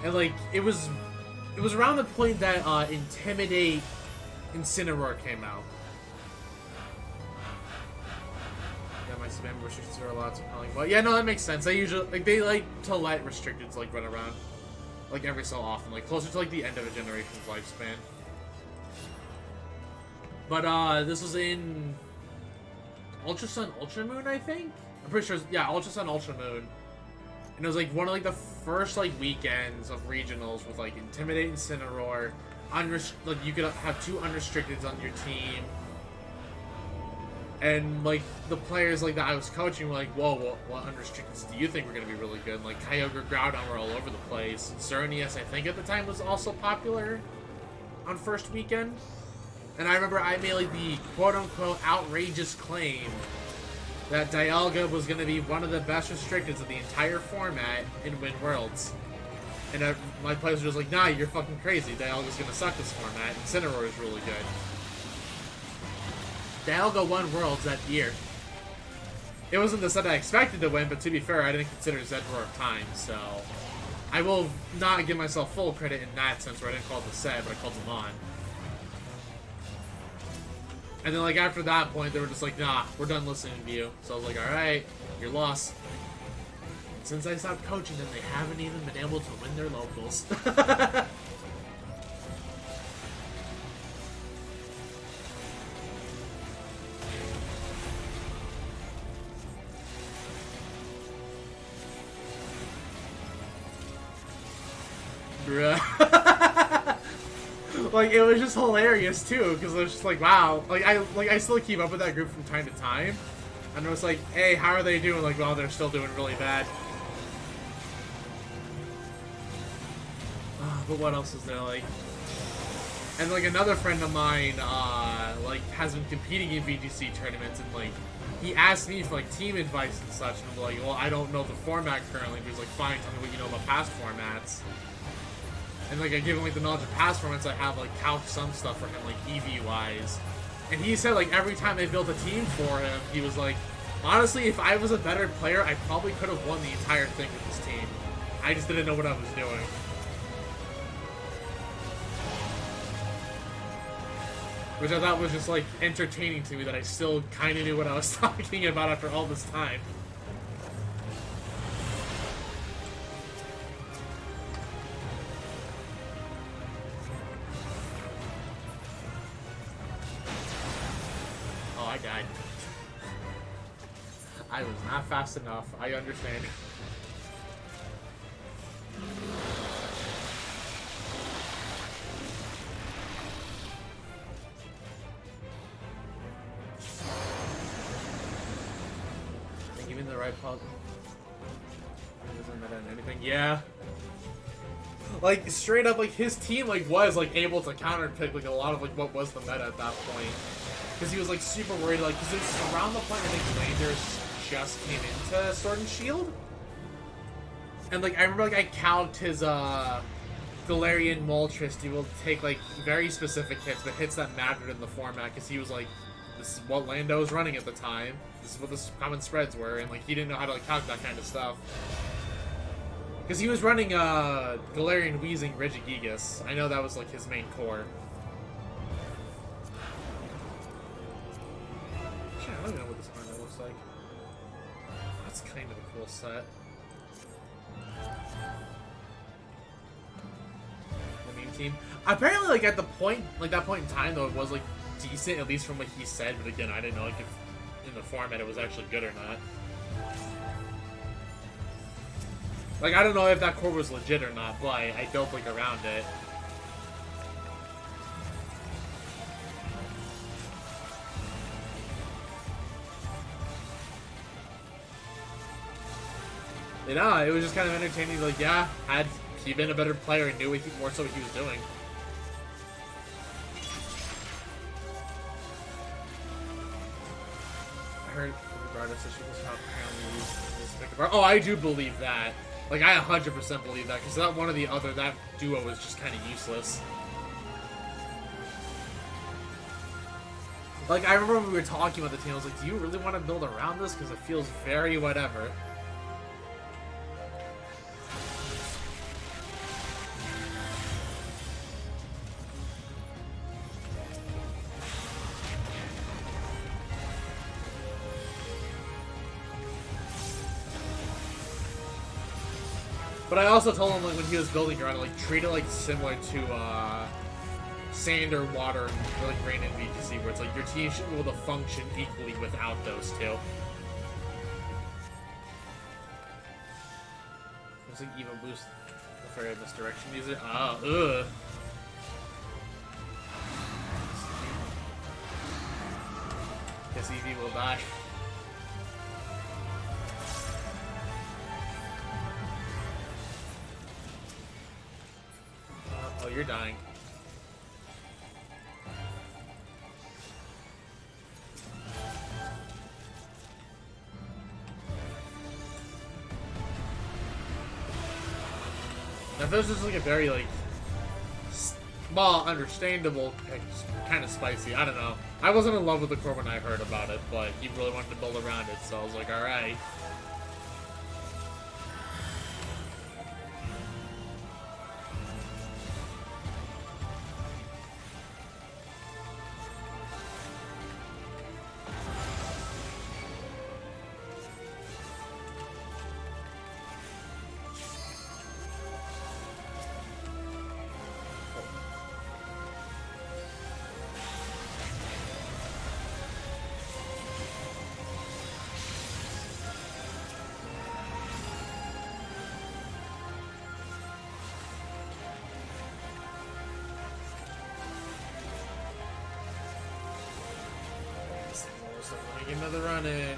And, like, it was around the point that, Intimidate Incineroar came out. Yeah, my spam restrictions are a lot, so probably, well, yeah, no, that makes sense. They usually, like, they like to let restricteds, like, run around. like every so often, like closer to like the end of a generation's lifespan. But this was in Ultra Sun, Ultra Moon, I think. I'm pretty sure. Yeah, Ultra Sun, Ultra Moon. And it was like one of like the first like weekends of regionals with like Intimidate and Incineroar. Like you could have 2 unrestricteds on your team. And like the players like that I was coaching were like, whoa, what unrestricteds do you think were gonna be really good? And, like Kyogre, Groudon were all over the place. Xerneas, I think at the time, was also popular on first weekend. And I remember I made like the quote-unquote outrageous claim that Dialga was going to be one of the best restricteds of the entire format in Win Worlds. And my players were just like, nah, you're fucking crazy. Dialga's going to suck this format. Incineroar is really good. Dialga won Worlds that year. It wasn't the set I expected to win, but to be fair, I didn't consider Zedroar time, so I will not give myself full credit in that sense where I didn't call it the set, but I called them on. And then, like, after that point, they were just like, nah, we're done listening to you. So I was like, alright, you're lost. And since I stopped coaching them, they haven't even been able to win their locals. Bruh. Like, it was just hilarious, too, because it was just like, wow. Like, I still keep up with that group from time to time. And it was like, hey, how are they doing? Like, well, they're still doing really bad. But what else is there, like... And, like, another friend of mine, like, has been competing in VGC tournaments, and, like, he asked me for, like, team advice and such, and I'm like, well, I don't know the format currently. But he's like, fine, tell me what you know about past formats. And, like, I give him, like, the knowledge of past formats. I have, like, couched some stuff for him, like, EV-wise. And he said, like, every time I built a team for him, he was like, honestly, if I was a better player, I probably could have won the entire thing with this team. I just didn't know what I was doing. Which I thought was just, like, entertaining to me, that I still kind of knew what I was talking about after all this time. I died. I was not fast enough. I understand. Are you in the right puzzle? Doesn't matter anything. Yeah. Like, straight up, like, his team, like, was, like, able to counterpick, like, a lot of, like, what was the meta at that point. Because he was, like, super worried, like, because it was around the point I think Landers just came into Sword and Shield. And, like, I remember, like, I calced his, Galarian Moltres to be able to take, like, very specific hits, but hits that mattered in the format, because he was, like, this is what Lando was running at the time. This is what the common spreads were, and, like, he didn't know how to, like, calc that kind of stuff. Because he was running, Galarian Weezing Regigigas. I know that was, like, his main core. I don't even know what this armor looks like. That's kind of a cool set. The meme team. Apparently, like, at the point, like, that point in time, though, it was, like, decent, at least from what he said, but again, I didn't know, like, if in the format it was actually good or not. Like, I don't know if that core was legit or not, but I built, like, around it. You know, it was just kind of entertaining. Like, yeah, had he been a better player and knew what more so what he was doing. I heard Roberta said she was not apparently used this pick apart. Oh, I do believe that. Like, I 100% believe that, because that one or the other, that duo was just kind of useless. Like, I remember when we were talking about the team, I was like, do you really want to build around this? Because it feels very whatever. But I also told him, like, when he was building around, like, treat it, like, similar to, sand or water and, like, rain and VGC, where it's like, your team should be able to function equally without those two. Looks like even boost the fairy misdirection user. Oh, ugh. Guess EV will die. Oh, you're dying. Now, this is like a very, like, small, understandable, kind of spicy. I don't know. I wasn't in love with the core when I heard about it, but he really wanted to build around it, so I was like, alright. Get another run in.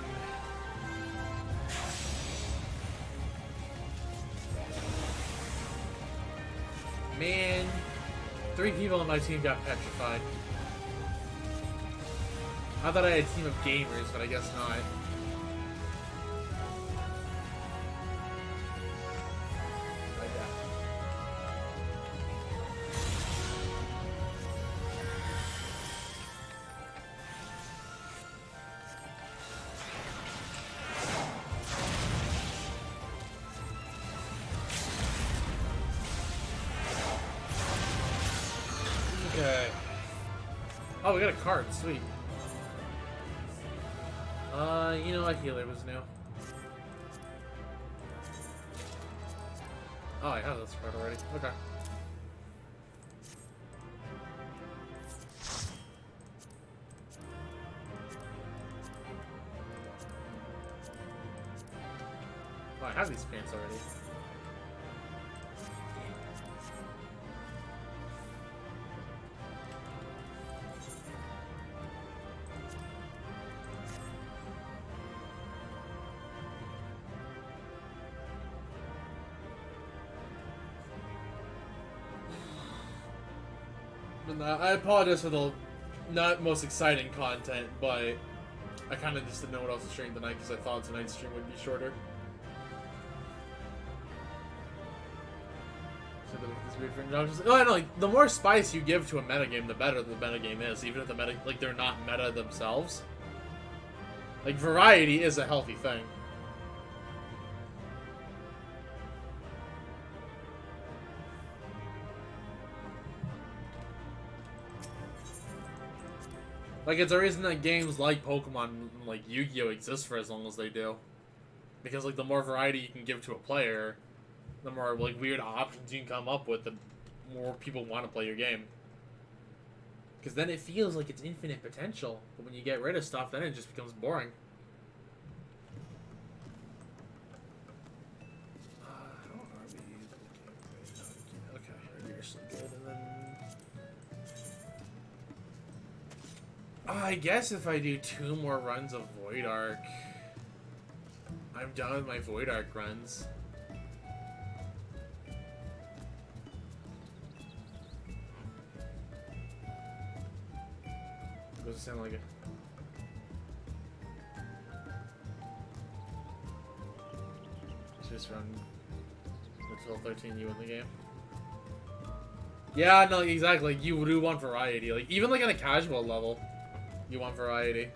Man, 3 people on my team got petrified. I thought I had a team of gamers, but I guess not. Okay. Oh, we got a card. Sweet. You know what? Healer was new. Oh, I have this card already. Okay. Oh, I have these pants already. I apologize for the not most exciting content, but I kind of just didn't know what else to stream tonight because I thought tonight's stream would be shorter. So this weird thing. Oh, I know. Like, the more spice you give to a metagame, the better the metagame is. Even if the meta, like, they're not meta themselves. Like, variety is a healthy thing. Like, it's a reason that games like Pokemon, like Yu-Gi-Oh! Exist for as long as they do. Because, like, the more variety you can give to a player, the more, like, weird options you can come up with, the more people want to play your game. Because then it feels like it's infinite potential. But when you get rid of stuff, then it just becomes boring. How are we? Okay, you're so good, and then... I guess if I do 2 more runs of Void Arc, I'm done with my Void Arc runs. Doesn't sound like it. Just run until 13 you win the game. Yeah, no, exactly. You do want variety. Like, even like on a casual level. You want variety.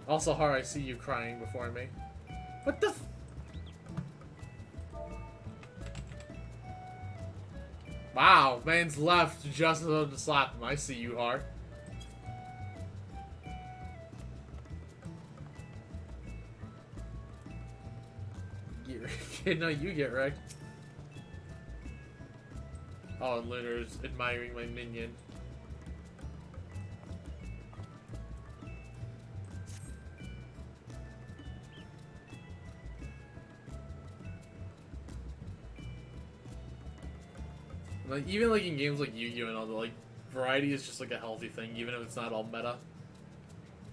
Also, Har, I see you crying before me. What the f- Wow, man's left just about to slap him. I see you, Har. Get wrecked. No, you get wrecked. Oh, and Lunar's admiring my minion. Like, even like in games like Yu-Gi-Oh! And all the like variety is just like a healthy thing, even if it's not all meta.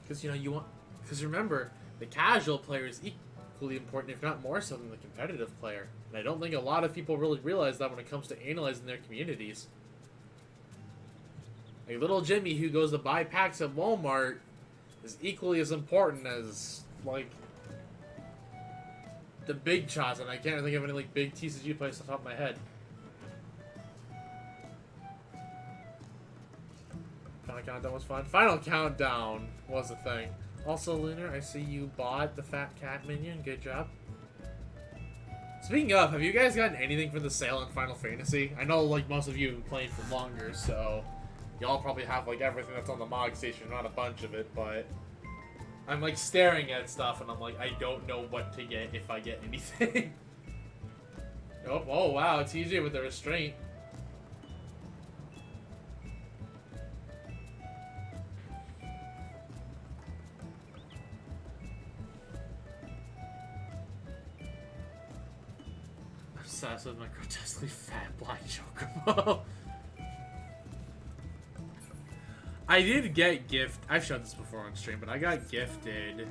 Because you want, because remember, the casual player is equally important, if not more so, than the competitive player. And I don't think a lot of people really realize that when it comes to analyzing their communities. Like little Jimmy who goes to buy packs at Walmart is equally as important as like the big shots, and I can't think of any like big TCG plays off the top of my head. Final Countdown was fun. Final Countdown was a thing. Also, Lunar, I see you bought the Fat Cat minion. Good job. Speaking of, have you guys gotten anything for the sale in Final Fantasy? I know, like, most of you have been playing for longer, so y'all probably have, like, everything that's on the Mog Station, not a bunch of it, but I'm, like, staring at stuff, and I'm like, I don't know what to get if I get anything. Nope. Oh, wow. TJ with the restraint. Obsessed with my grotesquely fat black chocobo. I did get I've shown this before on stream, but I got gifted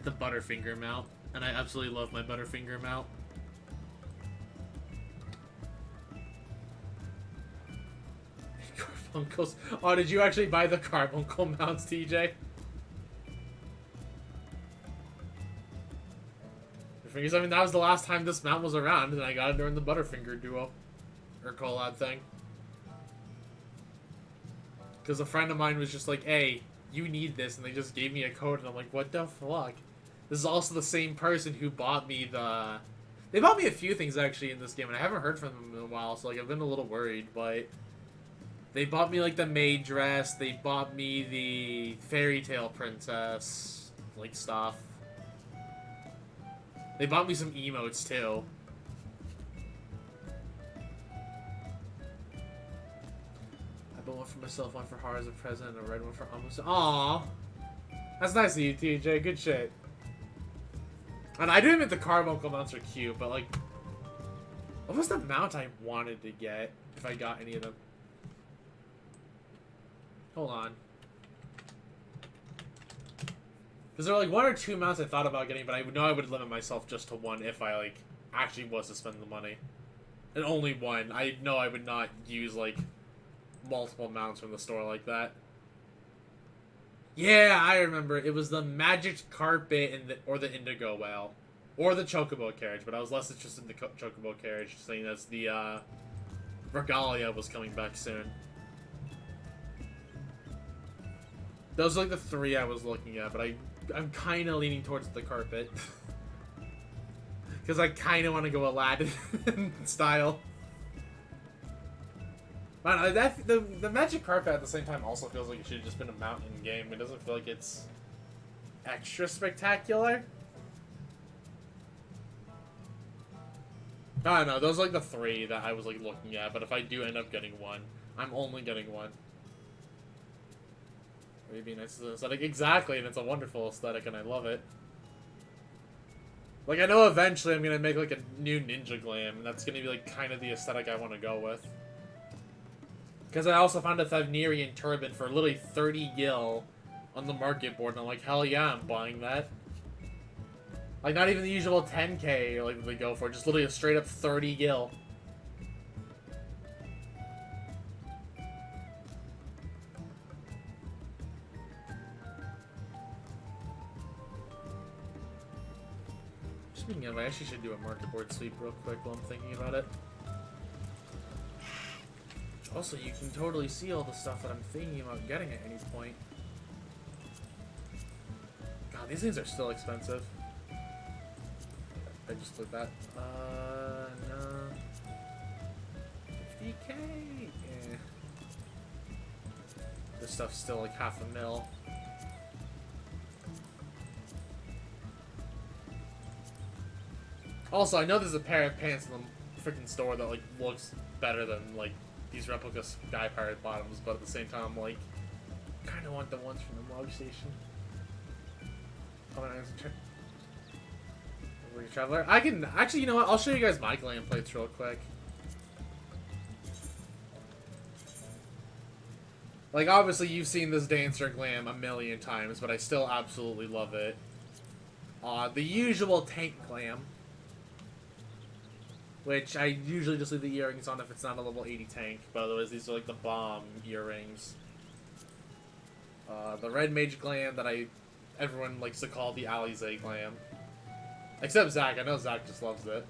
the Butterfinger mount, and I absolutely love my Butterfinger mount. Carbuncles. Oh, did you actually buy the Carbuncle mounts, TJ? Because, I mean, that was the last time this mount was around, and I got it during the Butterfinger duo. Or collab thing. Because a friend of mine was just like, hey, you need this, and they just gave me a code, and I'm like, what the fuck? This is also the same person who bought me the... They bought me a few things, actually, in this game, and I haven't heard from them in a while, so, like, I've been a little worried, but... They bought me, like, the maid dress, they bought me the fairy tale princess, like, stuff. They bought me some emotes, too. I bought one for myself, one for Har as a present, and a red one for almost. Aww! That's nice of you, TJ. Good shit. And I do admit the Carbuncle mounts are cute, but, like... What was the mount I wanted to get, if I got any of them? Hold on. Because there were, like, one or two mounts I thought about getting, but I know I would limit myself just to one if I, like, actually was to spend the money. And only one. I know I would not use, like, multiple mounts from the store like that. Yeah, I remember. It was the Magic Carpet and or the Indigo Whale. Or the Chocobo Carriage, but I was less interested in the Chocobo Carriage, saying that the, Regalia was coming back soon. Those are, like, the three I was looking at, but I'm kind of leaning towards the carpet. Because I kind of want to go Aladdin style. Man, the Magic Carpet at the same time also feels like it should have just been a mount in game. It doesn't feel like it's extra spectacular. I don't know. Those are like the three that I was like looking at. But if I do end up getting one, I'm only getting one. Maybe nice aesthetic. Exactly, and it's a wonderful aesthetic, and I love it. Like, I know eventually I'm gonna make, like, a new Ninja Glam, and that's gonna be, like, kind of the aesthetic I want to go with. Because I also found a Thavnerian turban for literally 30 gil on the market board, and I'm like, hell yeah, I'm buying that. Like, not even the usual 10k, like, they go for, just literally a straight up 30 gil. Speaking of, I actually should do a market board sweep real quick while I'm thinking about it. Also, you can totally see all the stuff that I'm thinking about getting at any point. God, these things are still expensive. I just looked at that. No. 50k? Yeah. This stuff's still like half a mil. Also, I know there's a pair of pants in the freaking store that like looks better than like these replica Sky Pirate bottoms, but at the same time, I'm like, kind of want the ones from the log station. Traveler. I can actually, you know what? I'll show you guys my glam plates real quick. Like, obviously, you've seen this Dancer glam a million times, but I still absolutely love it. The usual tank glam, which I usually just leave the earrings on if it's not a level 80 tank, but otherwise these are like the bomb earrings. The red mage glam that everyone likes to call the Alizé glam. Except Zach, I know Zach just loves it.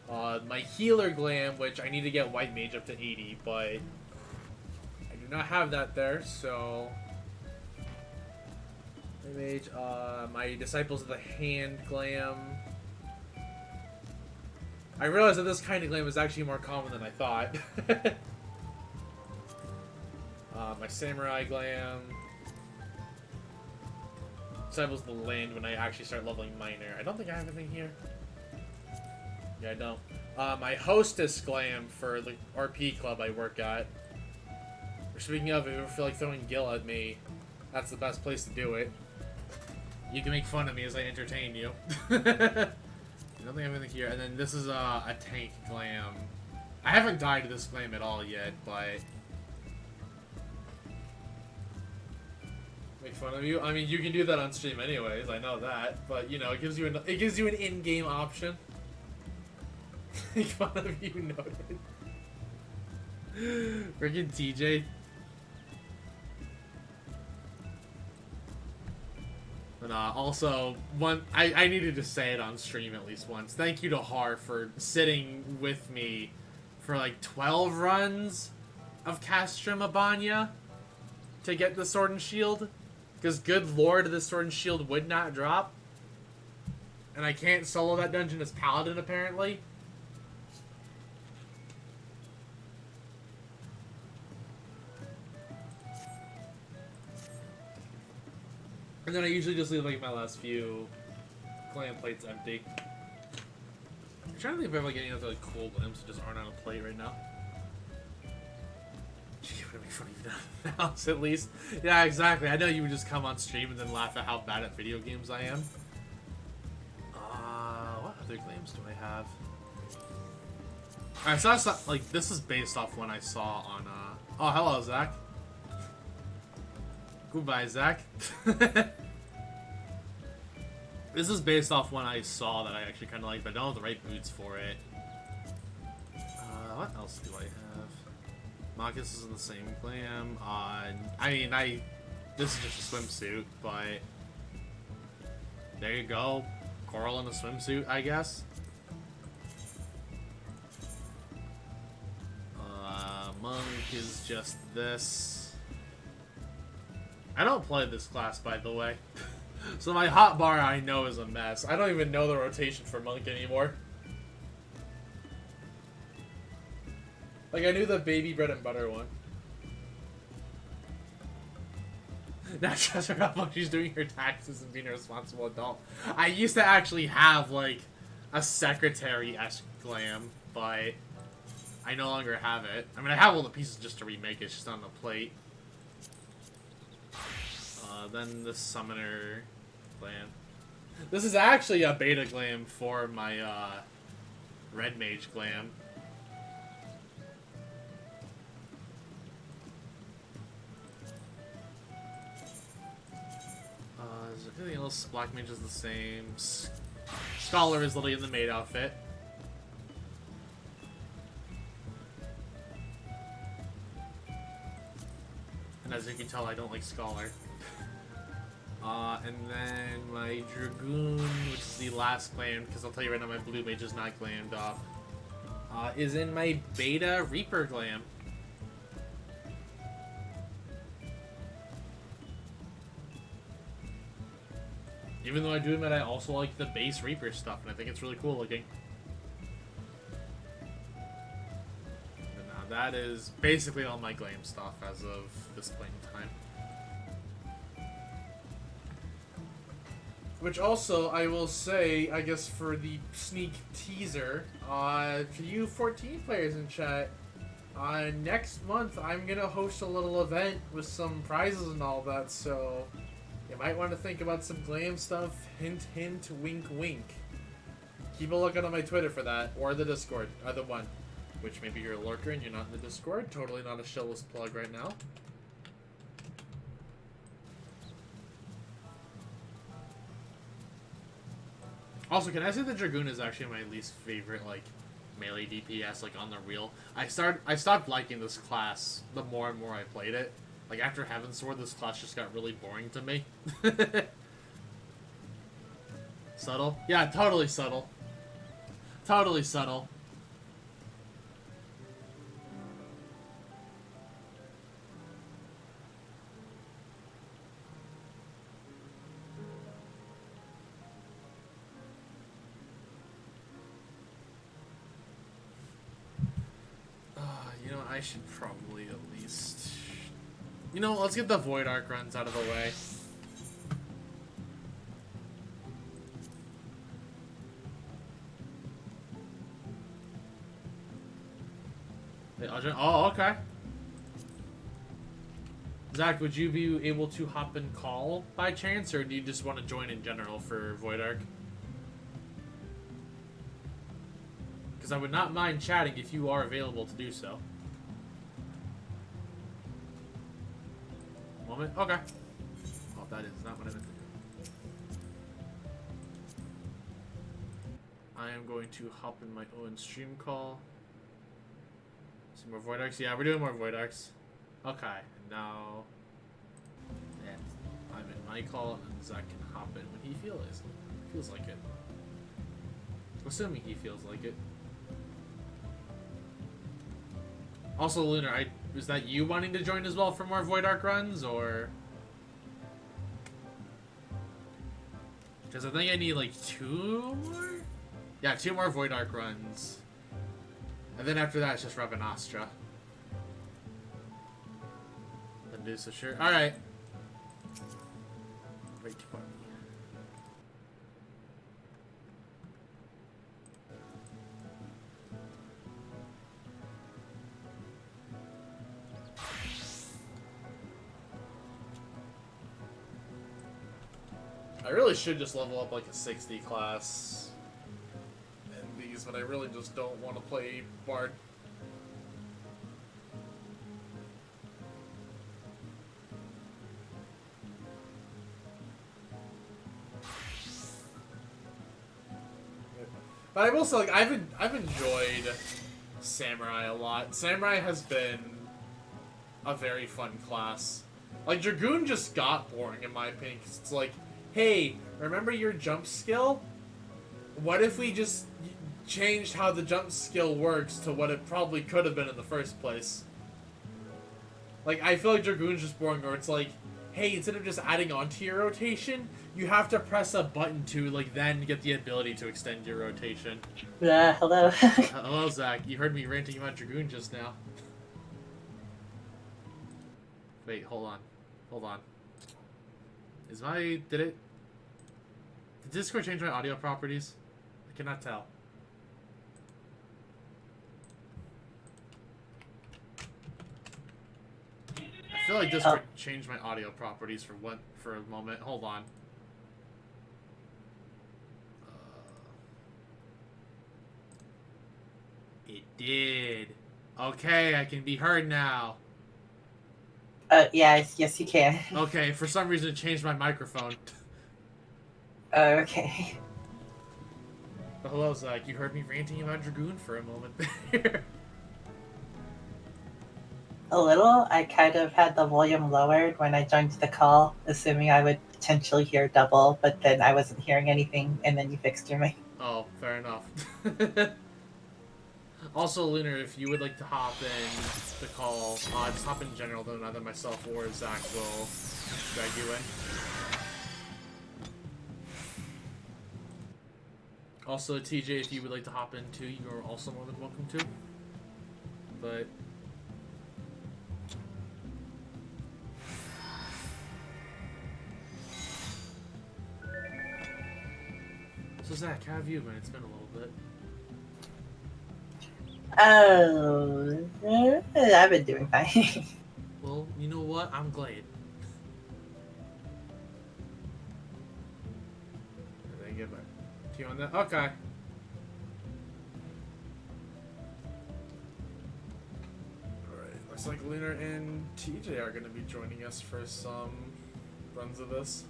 My healer glam, which I need to get white mage up to 80, but I do not have that there, so... Mage, my Disciples of the Hand glam. I realized that this kind of glam is actually more common than I thought. My Samurai glam. Disciples of the Land when I actually start leveling Minor. I don't think I have anything here. Yeah, I don't. My Hostess glam for the RP club I work at. Speaking of, if you ever feel like throwing Gil at me, that's the best place to do it. You can make fun of me as I entertain you. I don't think I have anything here. And then this is a tank glam. I haven't died to this glam at all yet, but... Make fun of you? I mean, you can do that on stream anyways, I know that. But, you know, it gives you an in-game option. Make fun of you, noted. Freaking TJ. And also, I needed to say it on stream at least once. Thank you to Har for sitting with me for like 12 runs of Castrum Abanya to get the Sword and Shield. Because good lord, this Sword and Shield would not drop. And I can't solo that dungeon as Paladin, apparently. And then I usually just leave like my last few glam plates empty. I'm trying to think if I'm like any other like cool glams that just aren't on a plate right now. Gee, would it be funny if that else at least? Yeah, exactly. I know you would just come on stream and then laugh at how bad at video games I am. What other glams do I have? Alright, so I saw, like, this is based off one I saw on, oh, hello, Zach. Goodbye, Zach. This is based off one I saw that I actually kind of like, but I don't have the right boots for it. What else do I have? Marcus is in the same glam. I mean, this is just a swimsuit, but there you go. Coral in a swimsuit, I guess. Monk is just this. I don't play this class, by the way. So my hotbar I know is a mess. I don't even know the rotation for Monk anymore. Like, I knew the baby bread and butter one. Now trust her how much she's doing her taxes and being a responsible adult. I used to actually have, like, a secretary-esque glam, but I no longer have it. I mean, I have all the pieces just to remake it, it's just on the plate. Then the summoner glam. This is actually a beta glam for my red mage glam. Is there anything else? Black mage is the same. Scholar is literally in the maid outfit. And as you can tell, I don't like Scholar. And then my Dragoon, which is the last glam, because I'll tell you right now, my blue mage is not glammed up, is in my beta Reaper glam. Even though I do admit I also like the base Reaper stuff, and I think it's really cool looking. But now that is basically all my glam stuff as of this point in time. Which also, I will say, I guess for the sneak teaser, for you 14 players in chat, next month I'm going to host a little event with some prizes and all that, so you might want to think about some glam stuff. Hint, hint, wink, wink. Keep a lookout on my Twitter for that, or the Discord, either one. Which maybe you're a lurker and you're not in the Discord. Totally not a shillless plug right now. Also, can I say the Dragoon is actually my least favorite, like, melee DPS, like, on the real? I stopped liking this class the more and more I played it. Like, after Heaven's Sword, this class just got really boring to me. Subtle? Yeah, totally subtle. Totally subtle. You know, I should probably at least... You know, let's get the Void Arc runs out of the way. Oh, okay. Zach, would you be able to hop and call by chance, or do you just want to join in general for Void Arc? Because I would not mind chatting if you are available to do so. Moment? Okay. Oh, that is not what I meant to do. I am going to hop in my own stream call. Some more Void Arcs? Yeah, we're doing more Void Arcs. Okay, now... Yeah, I'm in my call, and Zach can hop in when he feels like it. Assuming he feels like it. Also, Lunar, is that you wanting to join as well for more Void Arc runs, or...? Because I think I need, like, 2 more? Yeah, 2 more Void Arc runs. And then after that, it's just Ravenastra. Then do so sure. Alright. Wait, party. I really should just level up like a 60 class in these, but I really just don't want to play Bard. But I will say, like, I've enjoyed Samurai a lot. Samurai has been a very fun class. Like, Dragoon just got boring in my opinion, 'cause it's like, hey, remember your jump skill? What if we just changed how the jump skill works to what it probably could have been in the first place? Like, I feel like Dragoon's just boring, or it's like, hey, instead of just adding onto your rotation, you have to press a button to, like, then get the ability to extend your rotation. Hello. Hello, Zach. You heard me ranting about Dragoon just now. Wait, hold on. Hold on. Did Discord change my audio properties? I cannot tell. I feel like Discord changed my audio properties for a moment. Hold on. It did. Okay, I can be heard now. Yeah, yes you can. Okay, for some reason it changed my microphone. Okay. But hello, Zach. You heard me ranting about Dragoon for a moment there. A little. I kind of had the volume lowered when I joined the call, assuming I would potentially hear double, but then I wasn't hearing anything, and then you fixed your mic. Oh, fair enough. Also, Lunar, if you would like to hop in the call, just hop in general, then either myself or Zach will drag you in. Also, TJ, if you would like to hop in too, you're also more than welcome to. But... Zach, how have you been? It's been a little bit. Oh, I've been doing fine. Well, you know what? I'm glad. Did I get my you on that? Okay. Alright, looks like Lunar and TJ are going to be joining us for some runs of this.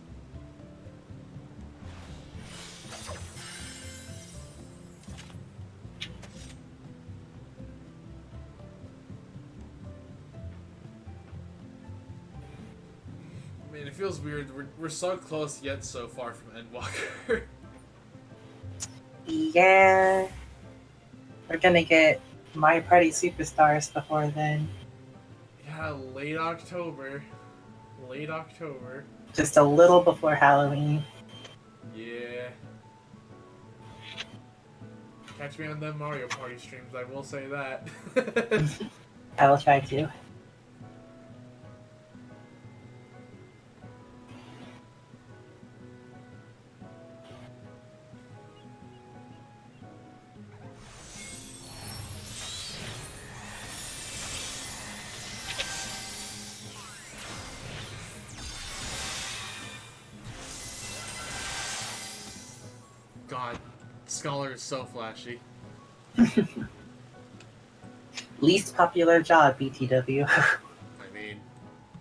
I mean, it feels weird. We're so close yet so far from Endwalker. Yeah. We're gonna get My Party Superstars before then. Yeah, late October. Late October. Just a little before Halloween. Yeah. Catch me on them Mario Party streams, I will say that. I will try to. God, Scholar is so flashy. Least popular job, BTW. I mean,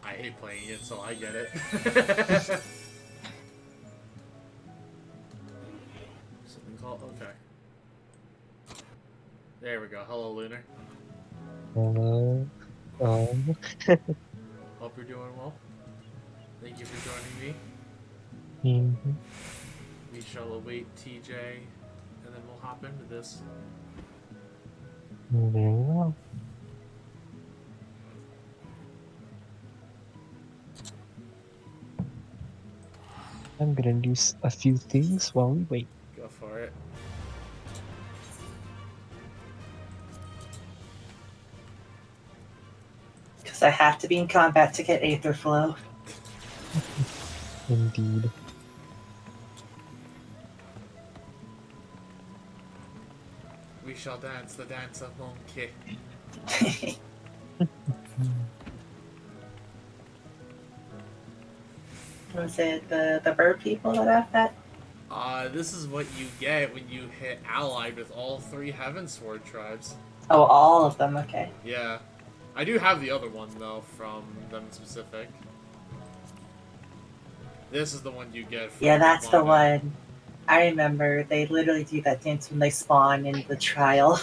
I hate playing it, so I get it. Something called... Okay. There we go. Hello, Lunar. Hello. Hope you're doing well. Thank you for joining me. Mhm. We shall await TJ, and then we'll hop into this. Very well. I'm gonna do a few things while we wait. Go for it. Because I have to be in combat to get Aether Flow. Indeed. We shall dance the dance of Monkey. Was it the bird people that have that? This is what you get when you hit allied with all 3 Heavensward tribes. Oh, all of them, okay. Yeah. I do have the other one, though, from them specific. This is the one you get from Yeah, that's the Mono. one. I remember they literally do that dance when they spawn in the trial.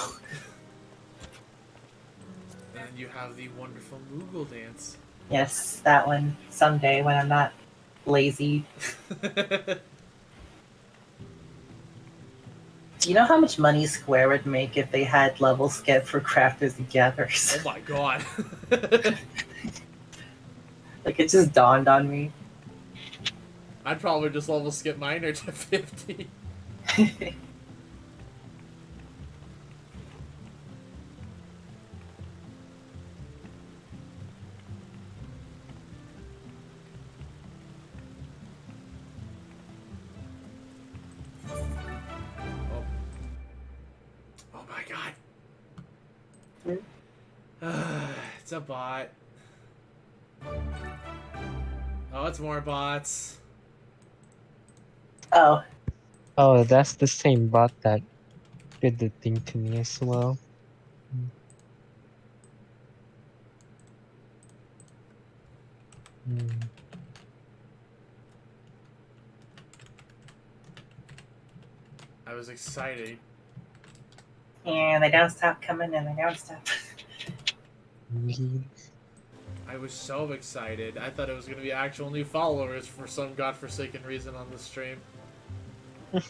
And then you have the wonderful Moogle dance. Yes, that one. Someday when I'm not lazy. Do you know how much money Square would make if they had level skip for crafters and gatherers? Oh my god. Like, it just dawned on me. I'd probably just level skip Miner to 50. Oh my god. It's a bot. Oh, it's more bots. Oh, Oh, that's the same bot that did the thing to me as well. Mm. I was excited. and they don't stop coming and they don't stop. Indeed. I was so excited. I thought it was going to be actual new followers for some godforsaken reason on the stream. I'm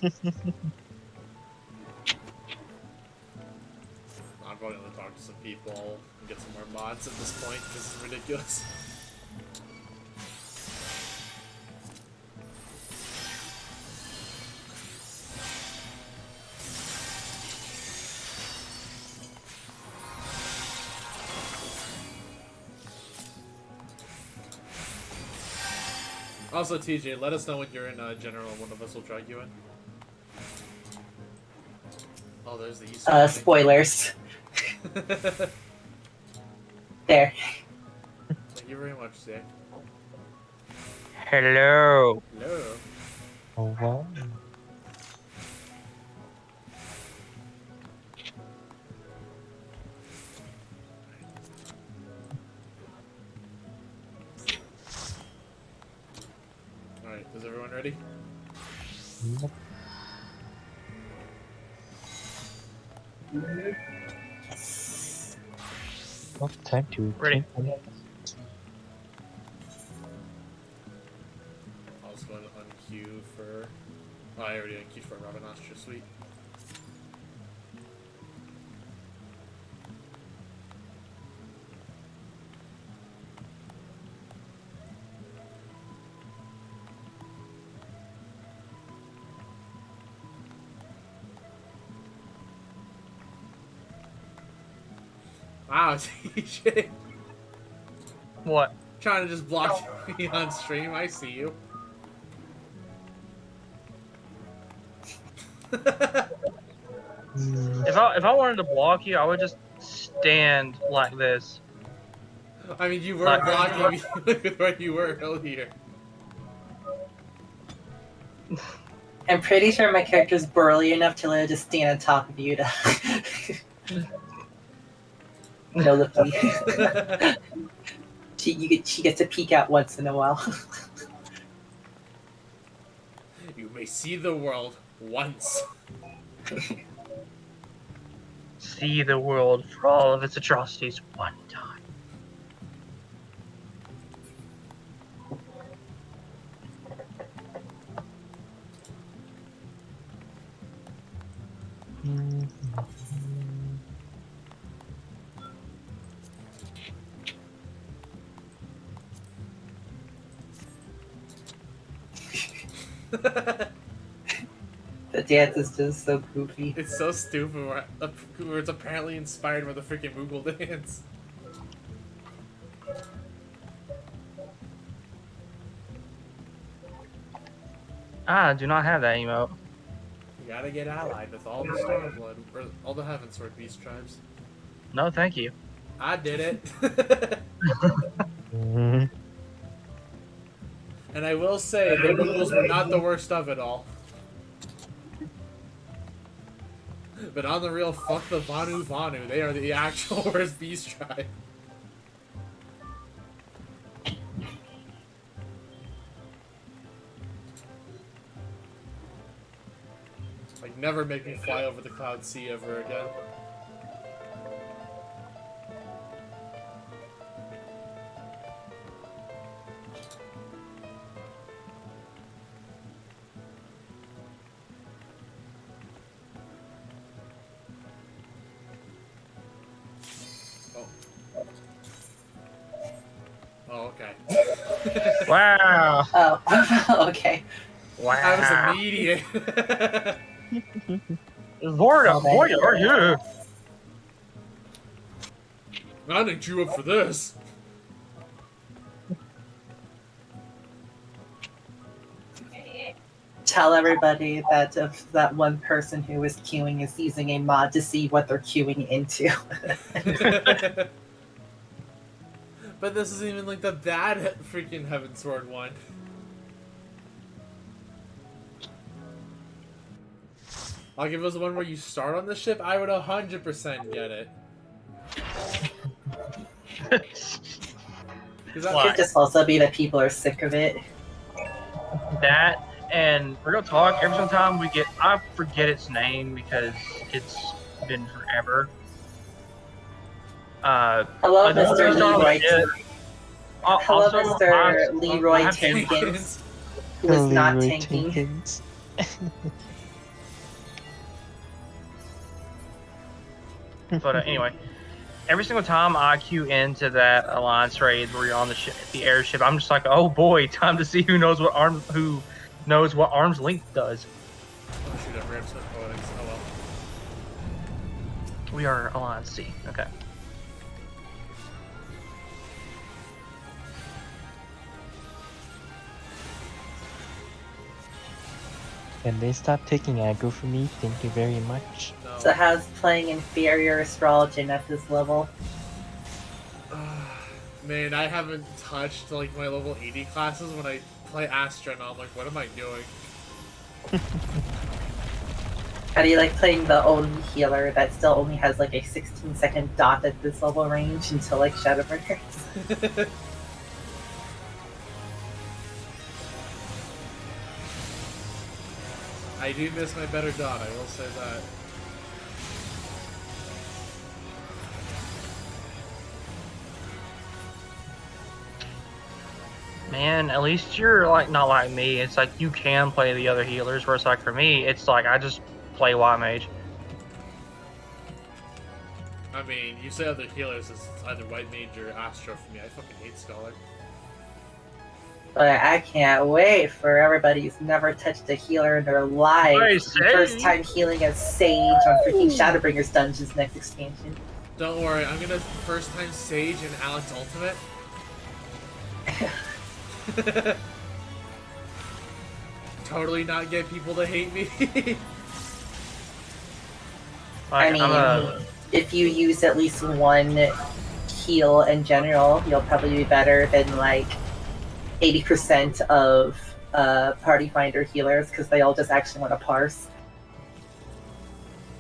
probably going to talk to some people and get some more mods at this point because it's ridiculous. Also, TJ, let us know when you're in general. One of us will drag you in. Oh, there's the Easter egg. Spoilers. There. Thank you very much, Zach. Hello. Hello. Oh wow. Alright, is everyone ready? Yep. Well, time to Ready. think. I was going to unqueue for... Oh, I already unqueued for Robin Astra Suite. Wow, TJ. What? Trying to just block me on stream. I see you. If I wanted to block you, I would just stand like this. I mean, you were Like- blocking me with where you were earlier. I'm pretty sure my character's burly enough to let her just stand on top of you to. No looking. She gets to peek out once in a while. You may see the world once. See the world for all of its atrocities one time. The dance is just so goofy. It's so stupid where it's apparently inspired by the freaking Moogle dance. I do not have that emote. You gotta get allied with all the Stormblood, or all the Heavensward Beast tribes. No, thank you. I did it. Mhm. And I will say, the Moogles were not the worst of it all. But on the real, fuck the Vanu Vanu. They are the actual worst beast tribe. Like, never make me fly over the Cloud Sea ever again. Oh, okay. Wow. Oh, okay. Wow. That was immediate. Void, yeah. I didn't you up for this. Tell everybody that if that one person who is queuing is using a mod to see what they're queuing into. But this isn't even like the bad freaking Heavensward one. Like, if it was the one where you start on the ship, I would 100% get it. Why? Could just also be that people are sick of it. That and real talk. Every single time we get, I forget its name because it's been forever. Hello, Like, the Mr. one we started Leroy. with, Hello, also, Mr. Leroy have to- Tankins, who is not Leroy tanking. Jenkins. But anyway, every single time I queue into that alliance raid where you're on the ship, the airship, I'm just like, oh boy, time to see who knows what arm's length does. Oh shoot, I forgot to start poetics. Oh well. We are alliance C. Okay. Can they stop taking aggro from me? Thank you very much. No, So how's playing inferior astrology at this level? Man, I haven't touched like my level 80 classes when I play Astra, and I'm like, what am I doing? How do you like playing the only healer that still only has like a 16-second dot at this level range until like Shadowbringers? I do miss my better dot, I will say that. Man, at least you're like not like me. It's like you can play the other healers, where it's like for me, it's like I just play White Mage. I mean, you say other healers, it's either White Mage or Astra for me. I fucking hate Scholar. But I can't wait for everybody who's never touched a healer in their life. First time healing as Sage on freaking Shadowbringers dungeons next expansion. Don't worry, I'm gonna first time Sage and Alex Ultimate. Totally not get people to hate me. I mean, if you use at least one heal in general, you'll probably be better than like 80% of Party Finder healers because they all just actually want to parse.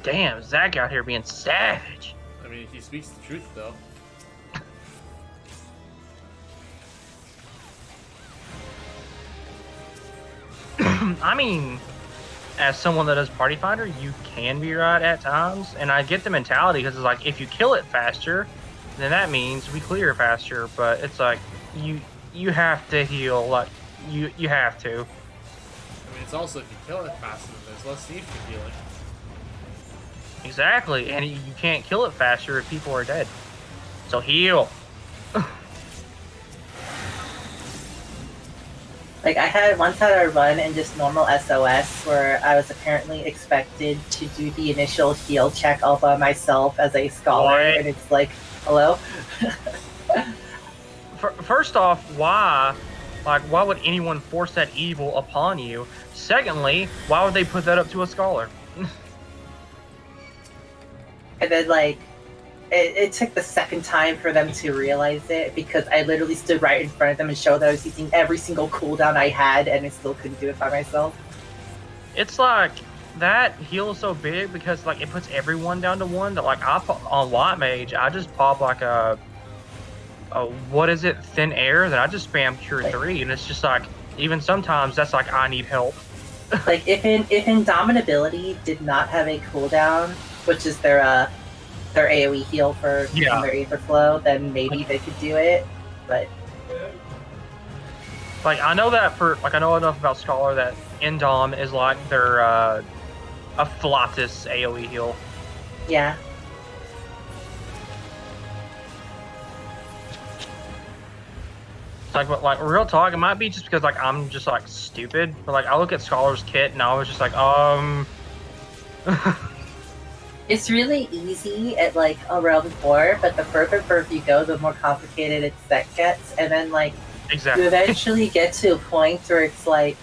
Damn, Zach out here being savage. I mean, he speaks the truth though. I mean, as someone that does Party Finder, you can be right at times, and I get the mentality because it's like if you kill it faster, then that means we clear faster. But it's like you have to heal, like you have to. I mean, it's also if you kill it faster, then there's less need for healing. Exactly, and you can't kill it faster if people are dead. So heal. Like, I once had a run in just normal SOS where I was apparently expected to do the initial heal check all by myself as a scholar, and it's like, hello? First off, why? Like, why would anyone force that evil upon you? Secondly, why would they put that up to a scholar? And then, like, it took the second time for them to realize it because I literally stood right in front of them and showed that I was using every single cooldown I had and I still couldn't do it by myself. It's like, that heal is so big because, like, it puts everyone down to one that, like, on White Mage, I just pop, like, what is it, Thin Air, that I just spam Cure 3, and it's just like, even sometimes that's like, I need help. Like, if Indomitability did not have a cooldown, which is their AoE heal for their Aetherflow, then maybe they could do it, but... Like, I know that I know enough about Scholar that Indom is like their, a Flotus AoE heal. Yeah. Like, but like real talk, it might be just because like I'm just like stupid, but like I look at Scholar's kit and I was just like, It's really easy at like around 4, but the further you go, the more complicated its set gets, and then like exactly. You eventually get to a point where it's like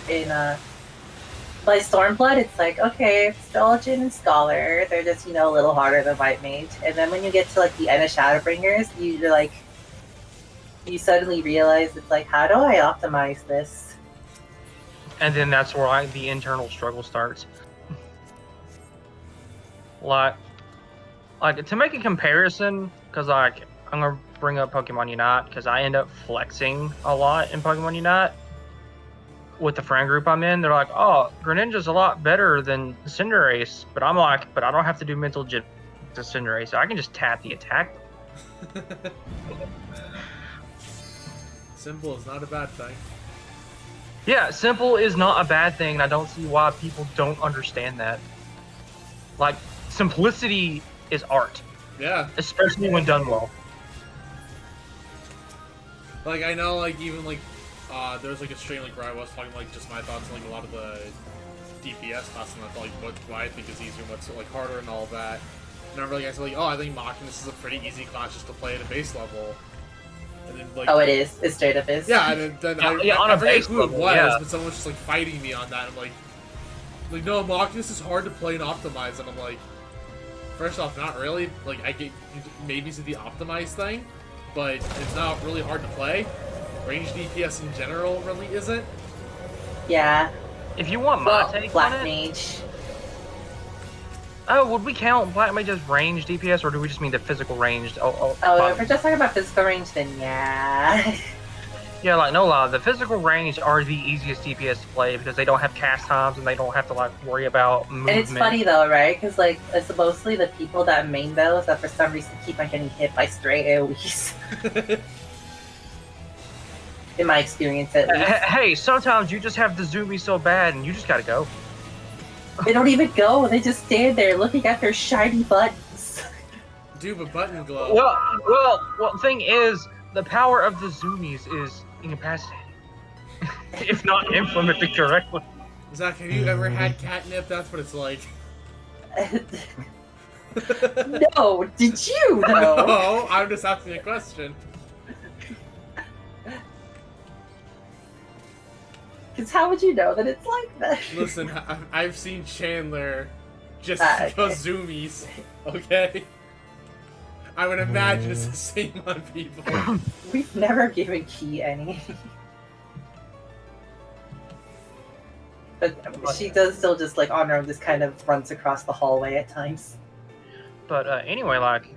in by Stormblood, it's like okay, Stelgin and Scholar, they're just a little harder than White Mage, and then when you get to like the end of Shadowbringers, you're like. You suddenly realize it's like, how do I optimize this? And then that's where the internal struggle starts. Like to make a comparison, because like I'm gonna bring up Pokemon Unite because I end up flexing a lot in Pokemon Unite with the friend group I'm in. They're like, "Oh, Greninja's a lot better than Cinderace," but I'm like, "But I don't have to do mental gym to Cinderace. I can just tap the attack." Simple is not a bad thing. Yeah, simple is not a bad thing, and I don't see why people don't understand that. Like, simplicity is art. Yeah. Especially when done well. Like, I know, like, even, like, there was, like, a stream, like, where I was talking, like, just my thoughts on, like, a lot of the DPS classes, and I thought, like, what I think is easier, what's, like, harder and all that. And I remember, like, I said, like, I think Mockiness is a pretty easy class just to play at a base level. And then, like, it is. It straight up is. Yeah, and then on I a forget base who level, it was, yeah. but someone was just like fighting me on that. I'm like, no, Mockiness is hard to play and optimize, and I'm like, First off, not really. Like, I get maybe see the optimized thing, but it's not really hard to play. Range DPS in general really isn't. Yeah. If you want my take Black on it, Mage. oh, would we count Black Mage as range DPS, or do we just mean the physical ranged? Oh, if we're just talking about physical range, then yeah. Yeah, like no lie, the physical range are the easiest DPS to play because they don't have cast times and they don't have to like worry about movement. And it's funny though, right? Because like it's mostly the people that main those that for some reason keep on getting hit by stray AoEs. In my experience, at least. Hey, sometimes you just have the zoomies so bad and you just gotta go. They don't even go. They just stand there looking at their shiny buttons. Dude, but button glow. Well, thing is, the power of the zoomies is incapacitating. If not implemented correctly. Zach, have you ever had catnip? That's what it's like. No, did you though? No, I'm just asking a question. Because how would you know that it's like that? Listen, I've seen Chandler just Okay. go zoomies, okay? I would imagine it's the same on people. We've never given Key any. But she does still just like on her own just kind of runs across the hallway at times. But anyway, like,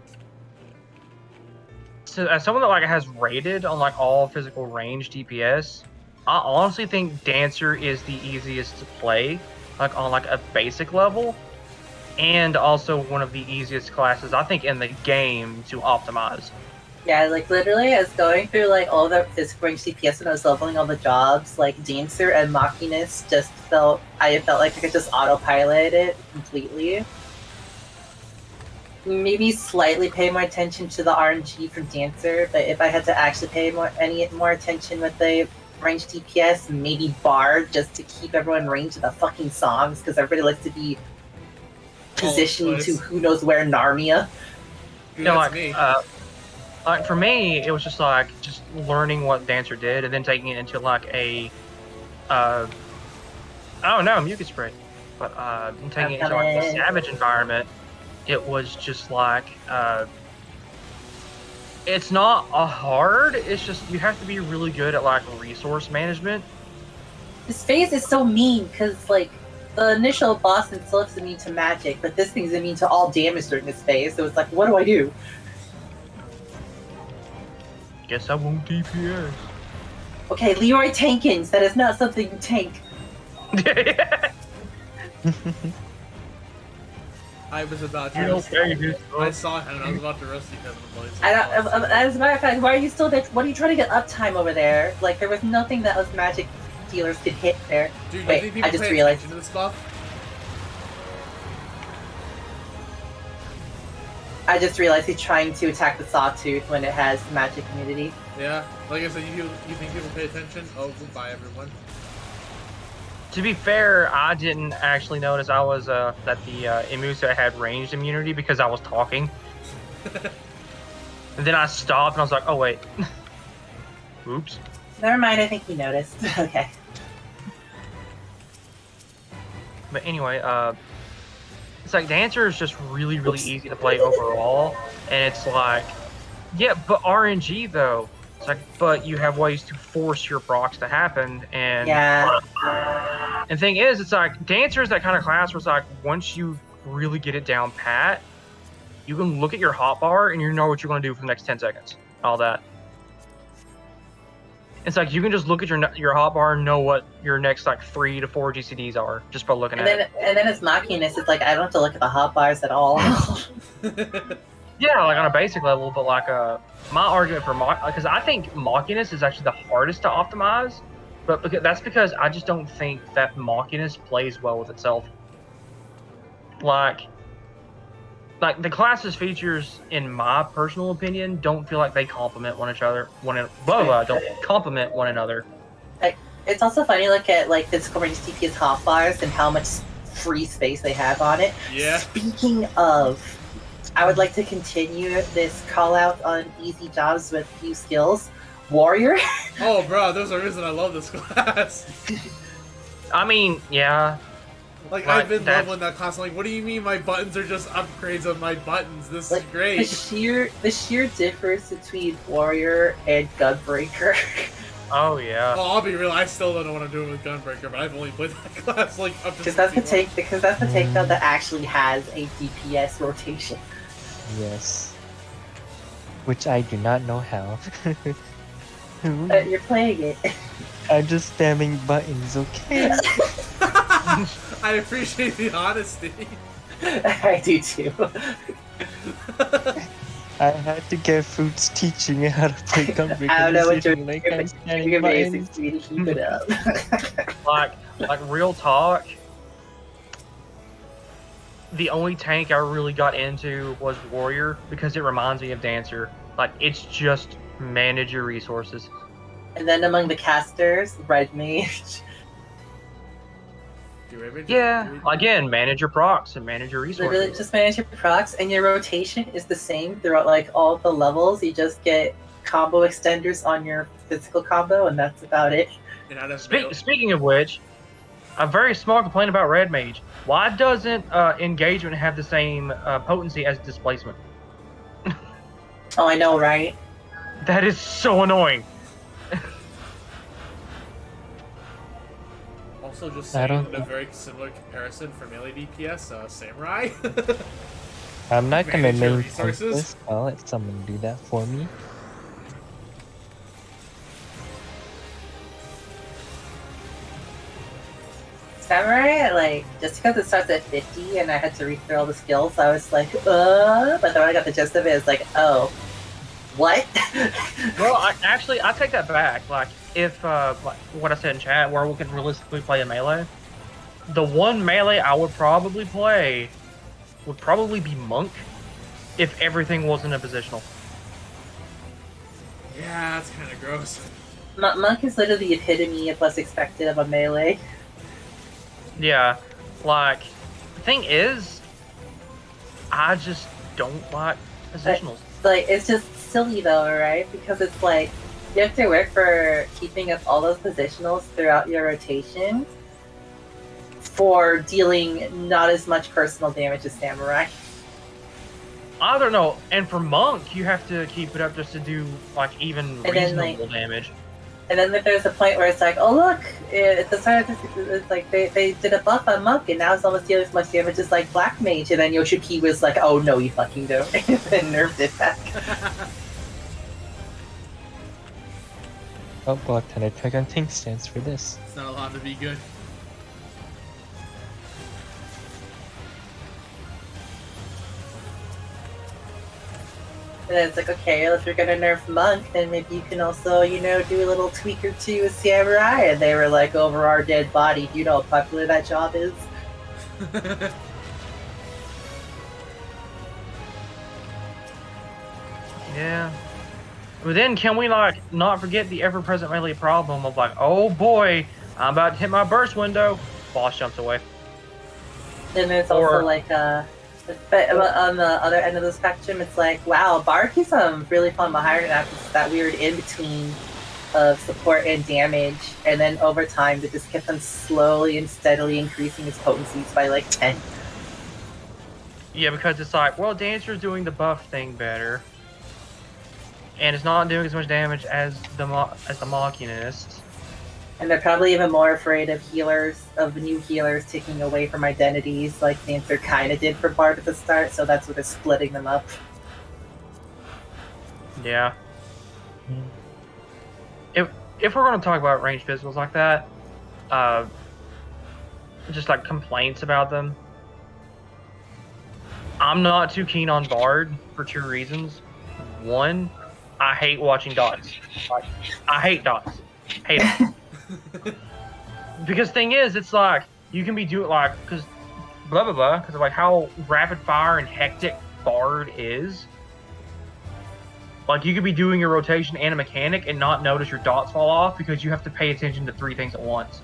so as someone that like has rated on like all physical range DPS, I honestly think Dancer is the easiest to play, like on like a basic level, and also one of the easiest classes I think in the game to optimize. Yeah, like literally, I was going through like all the physical range DPS when I was leveling all the jobs. Like Dancer and Machinist just I felt like I could just autopilot it completely. Maybe slightly pay more attention to the RNG from Dancer, but if I had to actually pay any more attention with the range DPS, maybe Bard just to keep everyone in range of the fucking songs because everybody likes to be positioned to who knows where in Narnia. Dude, You know, that's like, me. Like for me, it was just like just learning what Dancer did and then taking it into like a, I don't know, mucus spray, but taking it into like a Savage environment, it was just like, it's not a hard. It's just you have to be really good at like resource management. This phase is so mean because like the initial boss itself is immune to magic, but this thing's immune to all damage during this phase. So it's like, what do I do? Guess I won't DPS. Okay, Leroy Tankins. That is not something you tank. I was about You to. don't carry this, I saw him and I was about to roast you because of the place. I don't. As a matter of fact, why are you still there? What are you trying to get uptime over there? Like there was nothing that was magic dealers could hit there. Dude, you Wait, think people I just pay realized. attention to this stuff? I just realized he's trying to attack the Sawtooth when it has magic immunity. Yeah. Like I said, you think people pay attention? Oh, goodbye, everyone. To be fair, I didn't actually notice I was that the Imusa had ranged immunity because I was talking. And then I stopped and I was like, oh wait. Oops. Never mind. I think he noticed. Okay. But anyway, it's like Dancer is just really easy to play overall, and it's like, yeah, but RNG though. It's like, but you have ways to force your procs to happen, and Yeah. And thing is, it's like Dancer is that kind of class where it's like once you really get it down pat, you can look at your hotbar and you know what you're going to do for the next 10 seconds. All that. It's like you can just look at your hotbar and know what your next like 3 to 4 GCDs are just by looking at it. And then as Machinist, it's like I don't have to look at the hotbars at all. Yeah, like on a basic level, but like my argument for because I think Machinist is actually the hardest to optimize, but that's because I just don't think that Machinist plays well with itself. Like the class's features, in my personal opinion, don't feel like they complement one another. Don't complement one another. It's also funny to look at like physical range DPS hotbars and how much free space they have on it. Yeah. Speaking of, I would like to continue this call out on easy jobs with few skills. Warrior. Oh, bro, there's a reason I love this class. I mean, yeah. Like, Right, I've been that's- leveling that class. I'm like, what do you mean my buttons are just upgrades of my buttons? This Like is the great. sheer difference between warrior and gunbreaker. Oh yeah. Well, I'll be real. I still don't know what I'm doing with Gunbreaker, but I've only played that class like up to. Because that's the 61. takedown that actually has a DPS rotation. Yes. Which I do not know how. But you're playing it. I'm just spamming buttons, okay? I appreciate the honesty. I do too. I had to get Fruits teaching me how to play Gunbreaker. I don't know what you're like doing, I'm but spamming you're buttons. basically to keep it up. Like real talk. The only tank I really got into was Warrior because it reminds me of Dancer. Like it's just manage your resources. And then among the casters, Red Mage. Yeah. Again, manage your procs and manage your resources. Literally just manage your procs, and your rotation is the same throughout like all the levels. You just get combo extenders on your physical combo, and that's about it. Speaking of which, a very small complaint about Red Mage. Why doesn't engagement have the same potency as displacement? Oh, I know, right? That is so annoying. Also, just I saying don't a think- very similar comparison for melee DPS, Samurai. I'm not gonna Manage your main resources. this. I'll let someone do that for me. Samurai, like, just because it starts at 50 and I had to read through all the skills, I was like, but then when I got the gist of it, it's like, oh, what? Well, I take that back. Like, if like what I said in chat, where we can realistically play a melee, the one melee I would probably play would probably be Monk, if everything wasn't a positional. Yeah, that's kind of gross. Monk is literally the epitome of what's expected of a melee. Yeah, like the thing is, I just don't like positionals. Like, it's just silly though, right? Because it's like, you have to work for keeping up all those positionals throughout your rotation for dealing not as much personal damage as Samurai. I don't know. And for Monk, you have to keep it up just to do like even And then, reasonable damage. And then there's a point where it's like, oh look, at the start of this, it's like they did a buff on Monk, and now it's almost dealing as much damage as like Black Mage. And then Yoshiki was like, oh no, you fucking don't, and then nerfed it back. Oh, well, can I check on tank stance for this? It's not allowed to be good. And then it's like, okay, if you're gonna nerf Monk, then maybe you can also, do a little tweak or two with Samurai. And they were like, over our dead body, do you know how popular that job is? Yeah. But then can we like not forget the ever-present melee problem of like, oh boy, I'm about to hit my burst window. Boss jumps away. Then there's Or- also like but on the other end of the spectrum, it's like, wow, Bard is really fun behind that. It's that weird in between of support and damage, and then over time, it just kept on slowly and steadily increasing its potencies by like 10. Yeah, because it's like, well, Dancer's doing the buff thing better, and it's not doing as much damage as the Machinist. And they're probably even more afraid of new healers taking away from identities, like Dancer kind of did for Bard at the start. So that's what is splitting them up. Yeah. If we're going to talk about ranged physicals like that, just like complaints about them, I'm not too keen on Bard for two reasons. One, I hate watching dots. Like, I hate dots. Hate them. Because thing is, it's like you can be doing like because blah blah blah because of like how rapid fire and hectic Bard is. Like you could be doing your rotation and a mechanic and not notice your dots fall off because you have to pay attention to three things at once.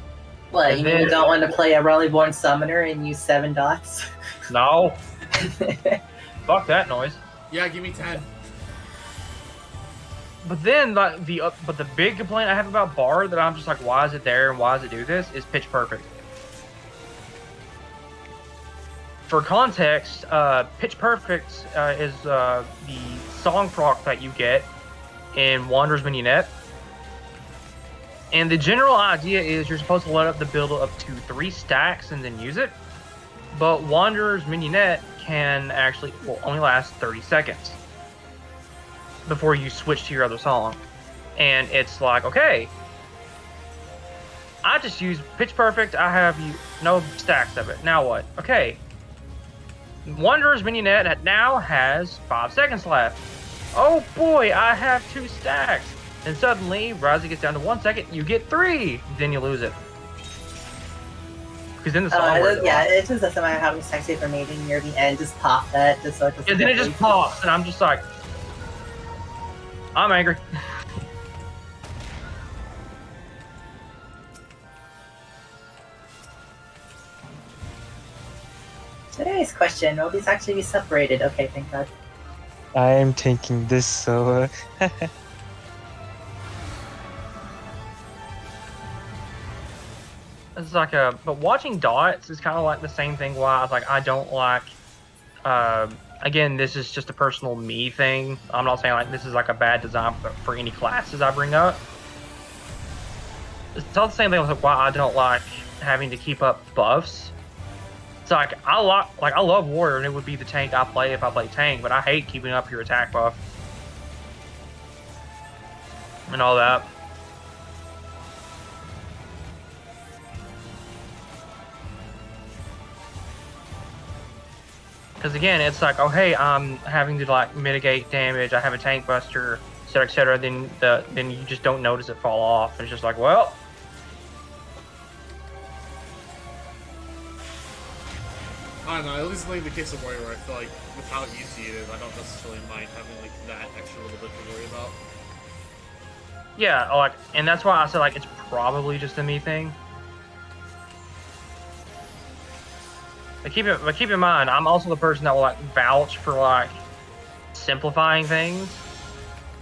What, And you mean you then- don't want to play a Raleigh-born summoner and use 7 dots? No, fuck that noise. Yeah, give me 10. But then like the big complaint I have about Bard that I'm just like, why is it there and why does it do this? Is pitch perfect. For context, Pitch Perfect is the song proc that you get in Wanderer's Mignonette. And the general idea is you're supposed to let up the build up to 3 stacks and then use it. But Wanderer's Mignonette can actually only last 30 seconds before you switch to your other song. And it's like, okay, I just use Pitch Perfect. I have no stacks of it. Now what? Okay. Wanderer's Mignonette now has 5 seconds left. Oh boy, I have 2 stacks. And suddenly, Rousey gets down to 1 second. You get 3. Then you lose it. Because then the song. It just doesn't matter how many stacks you have remaining near the end. Just pop that, just so it doesn't. And then it just pops, and I'm just like, I'm angry. Today's question: will these actually be separated? Okay, thank God. I am taking this, so It's like but watching dots is kind of like the same thing. Why I was like, I don't like. Again, this is just a personal me thing. I'm not saying like this is like a bad design for any classes I bring up. It's all the same thing with like, why I don't like having to keep up buffs. It's like I love warrior, and it would be the tank I play if I play tank, but I hate keeping up your attack buff and all that. Because again, it's like, oh hey, I'm having to like mitigate damage. I have a tank buster, etc., etc. Then you just don't notice it fall off. It's just like, well. I don't know, at least like the case of Warrior, where I feel like with how easy it is, I don't necessarily mind having like that extra little bit to worry about. Yeah, like, and that's why I said like it's probably just a me thing. But keep in mind, I'm also the person that will like vouch for like simplifying things,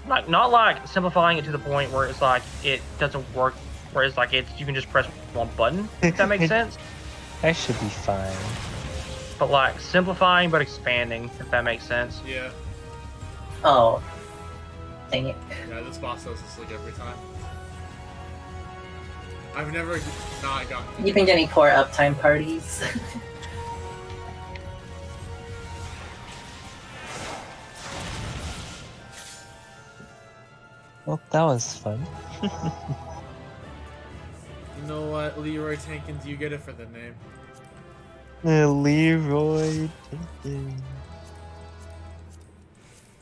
like not like simplifying it to the point where it's like it doesn't work, where it's like you can just press one button. If that makes sense. I should be fine. But like simplifying but expanding, if that makes sense. Yeah. Oh, dang it! Yeah, this boss does this like every time. I've never not gotten. You've been getting poor uptime parties. Well, that was fun. You know what, Leroy Tankin, do you get it for the name? Leroy Jenkins.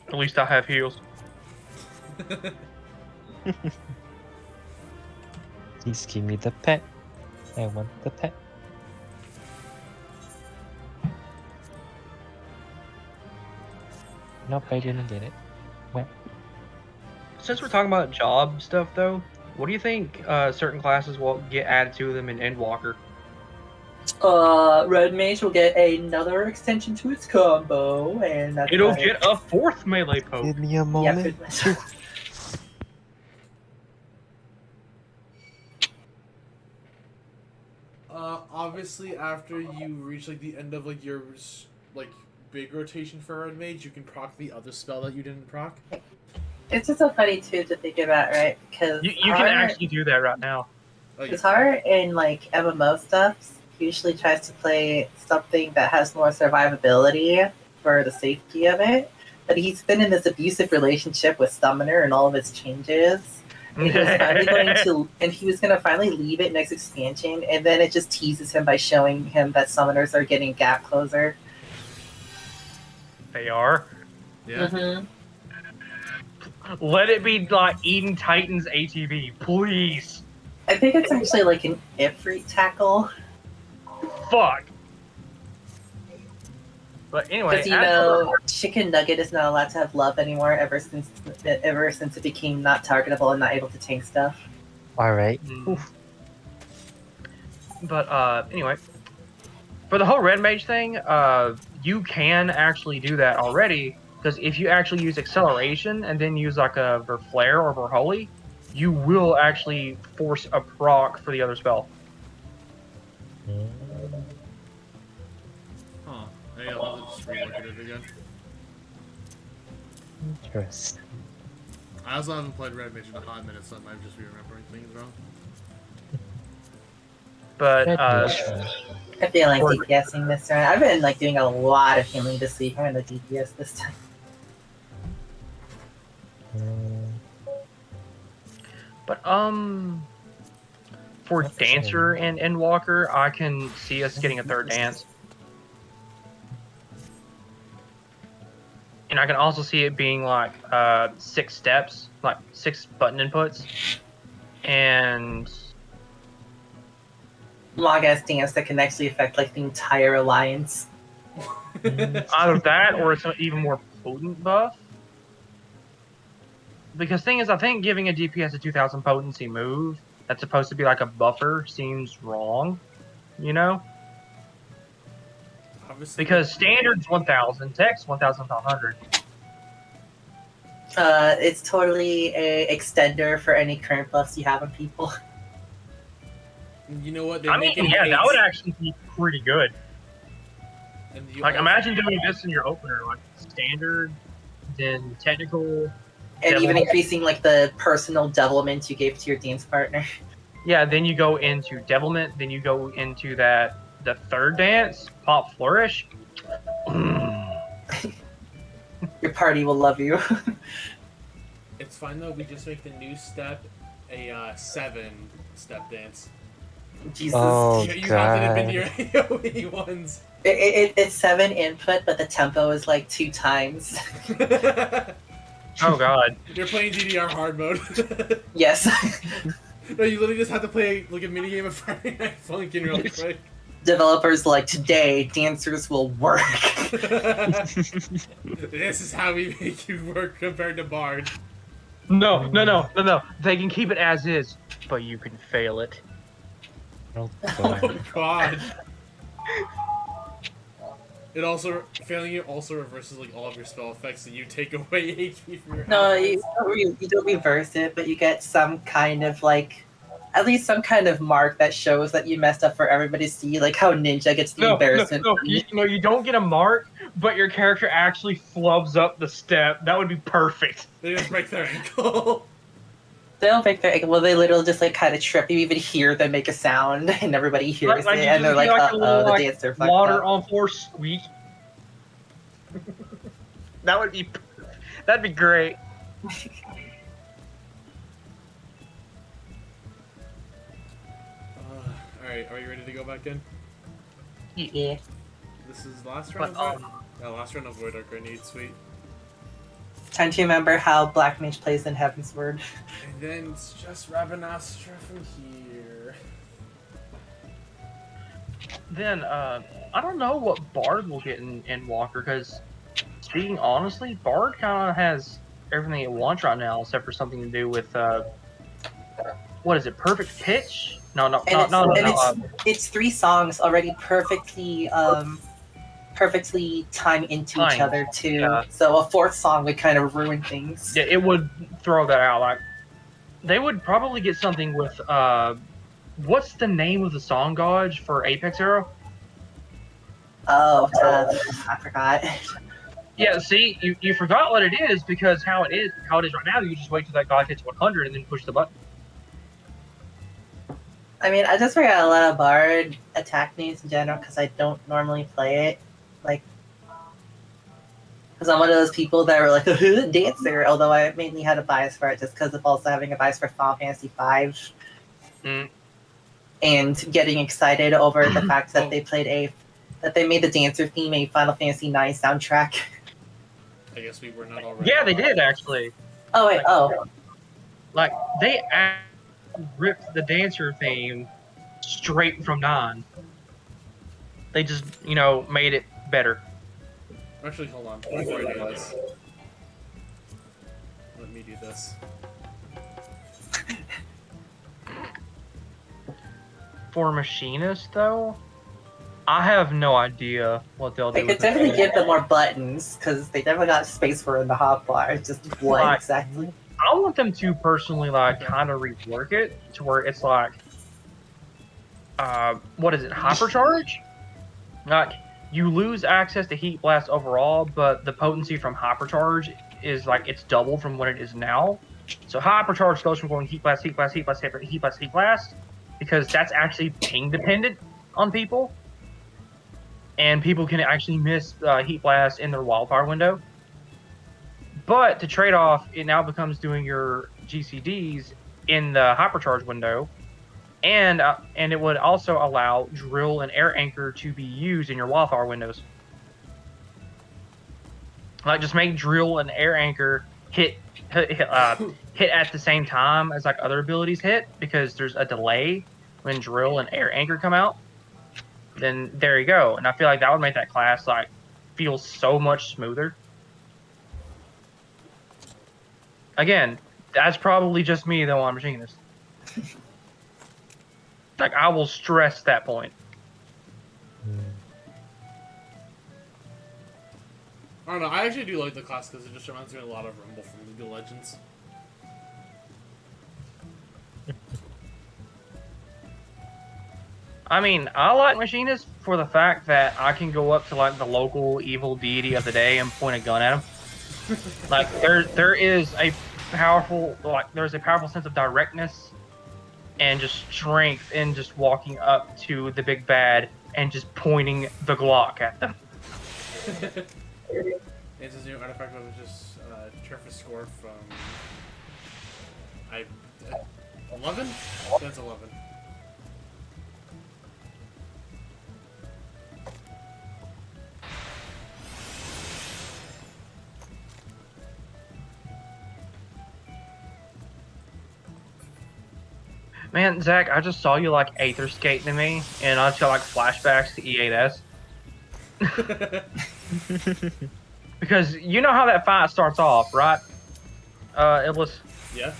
At least I have heals. Please give me the pet. I want the pet. Nope, I didn't get it. Well, Since we're talking about job stuff, though, what do you think certain classes will get added to them in Endwalker? Red Mage will get another extension to its combo, and that's It'll about it. get a 4th melee poke. give me a Yeah, moment. pretty much. Obviously, after you reach like the end of like your like big rotation for Red Mage, you can proc the other spell that you didn't proc. It's just so funny too to think about, right? Because You can actually do that right now. Oh, yeah. Guitar in like MMO stuff usually tries to play something that has more survivability for the safety of it. But he's been in this abusive relationship with Summoner and all of its changes. And he was finally going to finally leave it next expansion, and then it just teases him by showing him that summoners are getting gap closer. They are. Yeah. Mm-hmm. Let it be like Eden Titan's ATV, please. I think it's actually like an Ifrit tackle. Fuck. But anyway, Because, you know, Chicken Nugget is not allowed to have love anymore ever since it became not targetable and not able to tank stuff. Alright. But anyway, for the whole Red Mage thing, you can actually do that already, because if you actually use acceleration and then use like a Verflare or Verholy, you will actually force a proc for the other spell. Huh. just reworking it again. Interesting. I also haven't played Red Mage in a hot minute, so I might just be remembering things wrong. But I feel like DPSing this round. I've been like doing a lot of healing this week. I'm gonna DPS this time. But for Dancer and Endwalker, I can see us getting a third dance. And I can also see it being like 6 steps, like 6 button inputs. And Long ass dance that can actually affect like the entire alliance. either that or it's an even more potent buff. Because thing is, I think giving a DPS a 2000 potency move that's supposed to be like a buffer seems wrong, you know? Obviously, Because standard's 1000, text 1500. It's totally a extender for any current buffs you have on people. you know what? They I make mean, it yeah, that eight, would actually be pretty good. and you Like, also- imagine doing this in your opener, like standard, then technical. And even Devil- increasing like the personal devilment you gave to your dance partner. Yeah, then you go into devilment, then you go into the third dance, pop flourish. Your party will love you. It's fine though. We just make the new step a 7-step dance. Jesus. Oh, You have to admit God. your AOE ones. It's 7 input, but the tempo is like 2 times. Oh god. You're playing DDR hard mode. Yes. No, you literally just have to play like a minigame of Friday Night Funkin' really quick. Developers like today, dancers will work. This is how we make you work compared to Bard. No. They can keep it as is, but you can fail it. Oh, Oh God. god. It also failing it also reverses like all of your spell effects, and you take away HP from your. No, allies. you don't reverse it, but you get some kind of like, at least some kind of mark that shows that you messed up for everybody to see, like how Ninja gets the embarrassment. You don't get a mark, but your character actually flubs up the step. That would be perfect. They just break their ankle. They don't make their well, they literally just like kind of trip. You even hear them make a sound, and everybody hears Like, it, you and they're just like, hear, like, a little, the like, dancer fucked Water up. on floor squeak. That'd be great. Alright, are you ready to go back in? Yeah. This is last round But, of Void? Last round of Void Arc Grenade, sweet. Time to remember how Black Mage plays in Heaven's Word. And then it's just Rabanastra from here. Then, I don't know what Bard will get in Walker, because, speaking honestly, Bard kind of has everything it wants right now, except for something to do with, what is it, Perfect Pitch? No. It's 3 songs already perfectly time into each Timed, other too. yeah. So a 4th song would kind of ruin things. Yeah, it would throw that out. Like, they would probably get something with, what's the name of the song gauge for Apex Arrow? Oh, I forgot. Yeah, see, you forgot what it is, because how it is right now, you just wait till that gauge hits 100 and then push the button. I mean, I just forgot a lot of Bard attack names in general because I don't normally play it. Like, because I'm one of those people that were like, dancer, although I mainly had a bias for it just because of also having a bias for Final Fantasy V. Mm. And getting excited over the fact that they made the dancer theme a Final Fantasy IX soundtrack. I guess we were not already. Yeah, they did, actually. Oh, wait, Like, they ripped the dancer theme straight from 9. They just, made it better. Actually, hold on. Before I do this. Let me do this. For Machinist, though, I have no idea what they'll do. They could definitely give them more buttons because they never got space for in the hotbar. It's just what Like, exactly? I want them to personally, like, kind of rework it to where it's like, what is it, hypercharge? Like, you lose access to Heat Blast overall, but the potency from Hypercharge is like it's doubled from what it is now. So Hypercharge goes from going Heat Blast, Heat Blast, Heat Blast, Heat Blast, Heat Blast, because that's actually ping dependent on people, and people can actually miss Heat Blast in their Wildfire window. But to trade off, it now becomes doing your GCDs in the Hypercharge window, and it would also allow Drill and Air Anchor to be used in your Wildfire windows. Like just make Drill and Air Anchor hit at the same time as like other abilities hit, because there's a delay when Drill and Air Anchor come out. Then there you go, and I feel like that would make that class like feel so much smoother. Again, that's probably just me though on Machinist. Like I will stress that point. I don't know. I actually do like the class because it just reminds me a lot of Rumble from League of Legends. I mean, I like Machinist for the fact that I can go up to like the local evil deity of the day and point a gun at him. Like there is a powerful sense of directness and just strength in just walking up to the big bad and just pointing the Glock at them. It's his new artifact was just Turfus score from 11? That's 11. Man, Zach, I just saw you like Aether Skate to me, and I just got like flashbacks to E8S. Because you know how that fight starts off, right? It was. Yeah.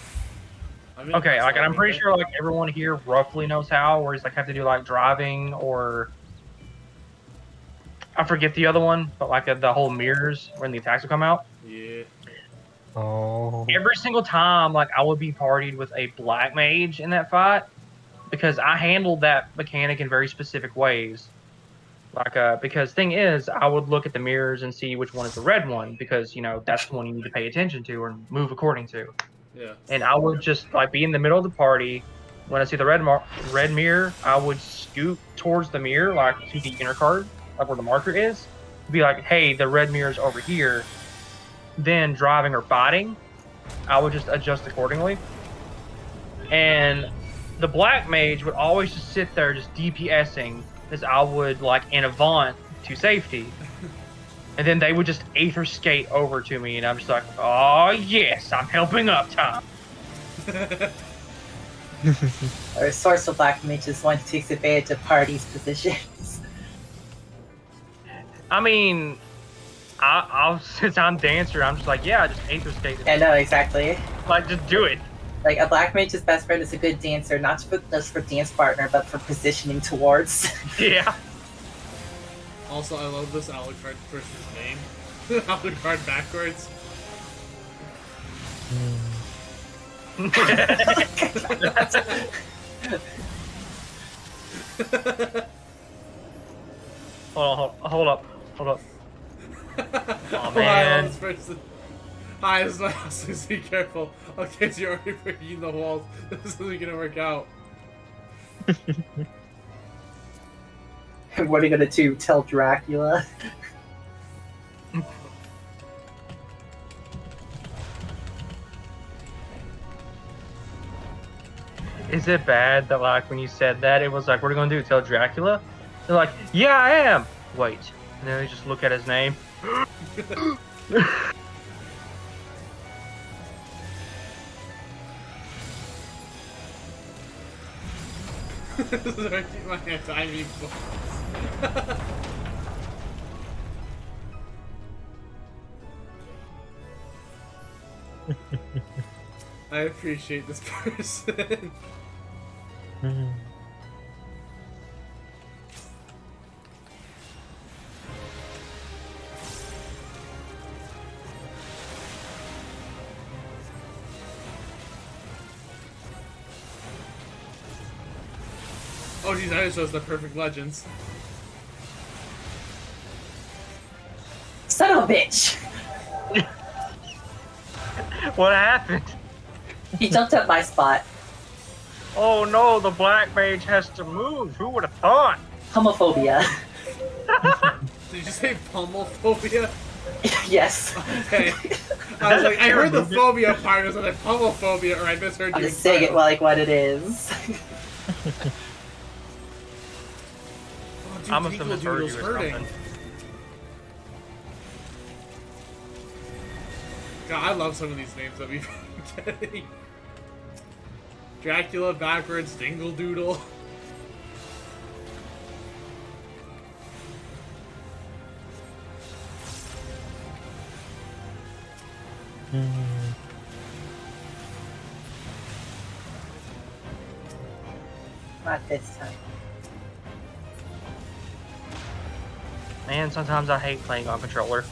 I mean, Okay, like, and I'm pretty sure like everyone here roughly knows how, where he's like have to do like driving or I forget the other one, but like the whole mirrors when the attacks will come out. Yeah. Oh. Every single time, like I would be partied with a black mage in that fight because I handled that mechanic in very specific ways. Like, because thing is, I would look at the mirrors and see which one is the red one because you know that's the one you need to pay attention to or move according to. Yeah. And I would just like be in the middle of the party. When I see the red mirror, I would scoot towards the mirror, like to the inner card, like where the marker is. Be like, hey, the red mirror's over here. Then driving or fighting, I would just adjust accordingly. And the black mage would always just sit there just DPSing as I would like an Avant to safety. And then they would just Aether Skate over to me and I'm just like, oh yes, I'm helping up, Tom. Or Source of Black Mage is one who takes advantage of parties' positions. I mean, I'll since I'm dancer, I'm just like, yeah, just Aether Skate. I know, exactly. Like, just do it. Like, a Black Mage's best friend is a good dancer, not just for dance partner, but for positioning towards. Yeah. Also, I love this Alucard person's name. Alucard backwards. Hold up. Oh man. This person. Hi, this is my house. Please be careful. Okay, so you're already breaking the walls. This isn't gonna work out. What are you gonna do? Tell Dracula? Is it bad that like when you said that it was like, what are you gonna do? Tell Dracula? They're like, yeah, I am. Wait, and then they just look at his name. This is where I keep my anti-meme balls. I appreciate this person. Oh geez, I just chose the perfect legends. Son of a bitch! What happened? He jumped up my spot. Oh no, the black mage has to move. Who would have thought? Homophobia. Did you say pummelphobia? Yes. Okay. I was like, I heard the phobia part. I was like, pummelphobia, or I misheard I'm you. just saying it like what it is. Oh, dude, I must have Tinkle misheard you Doodle's or hurting. something. God, I love some of these names that we've been getting. Dracula backwards, Dingle Doodle. Not this time. Man, sometimes I hate playing on controller.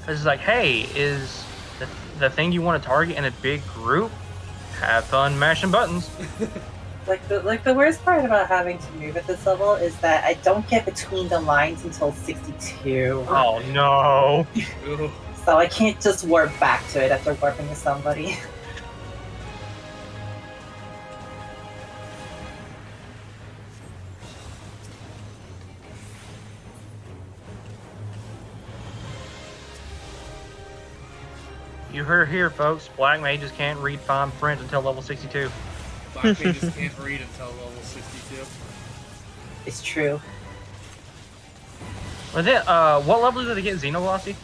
It's like, hey, is the thing you want to target in a big group? Have fun mashing buttons. Like the worst part about having to move at this level is that I don't get between the lines until 62. Oh no. Ugh. So I can't just warp back to it after warping with somebody. You heard here, folks. Black mages can't read fine print until level 62. Black mages can't read until level 62. It's true. But then, what level did they get Xenovelocity?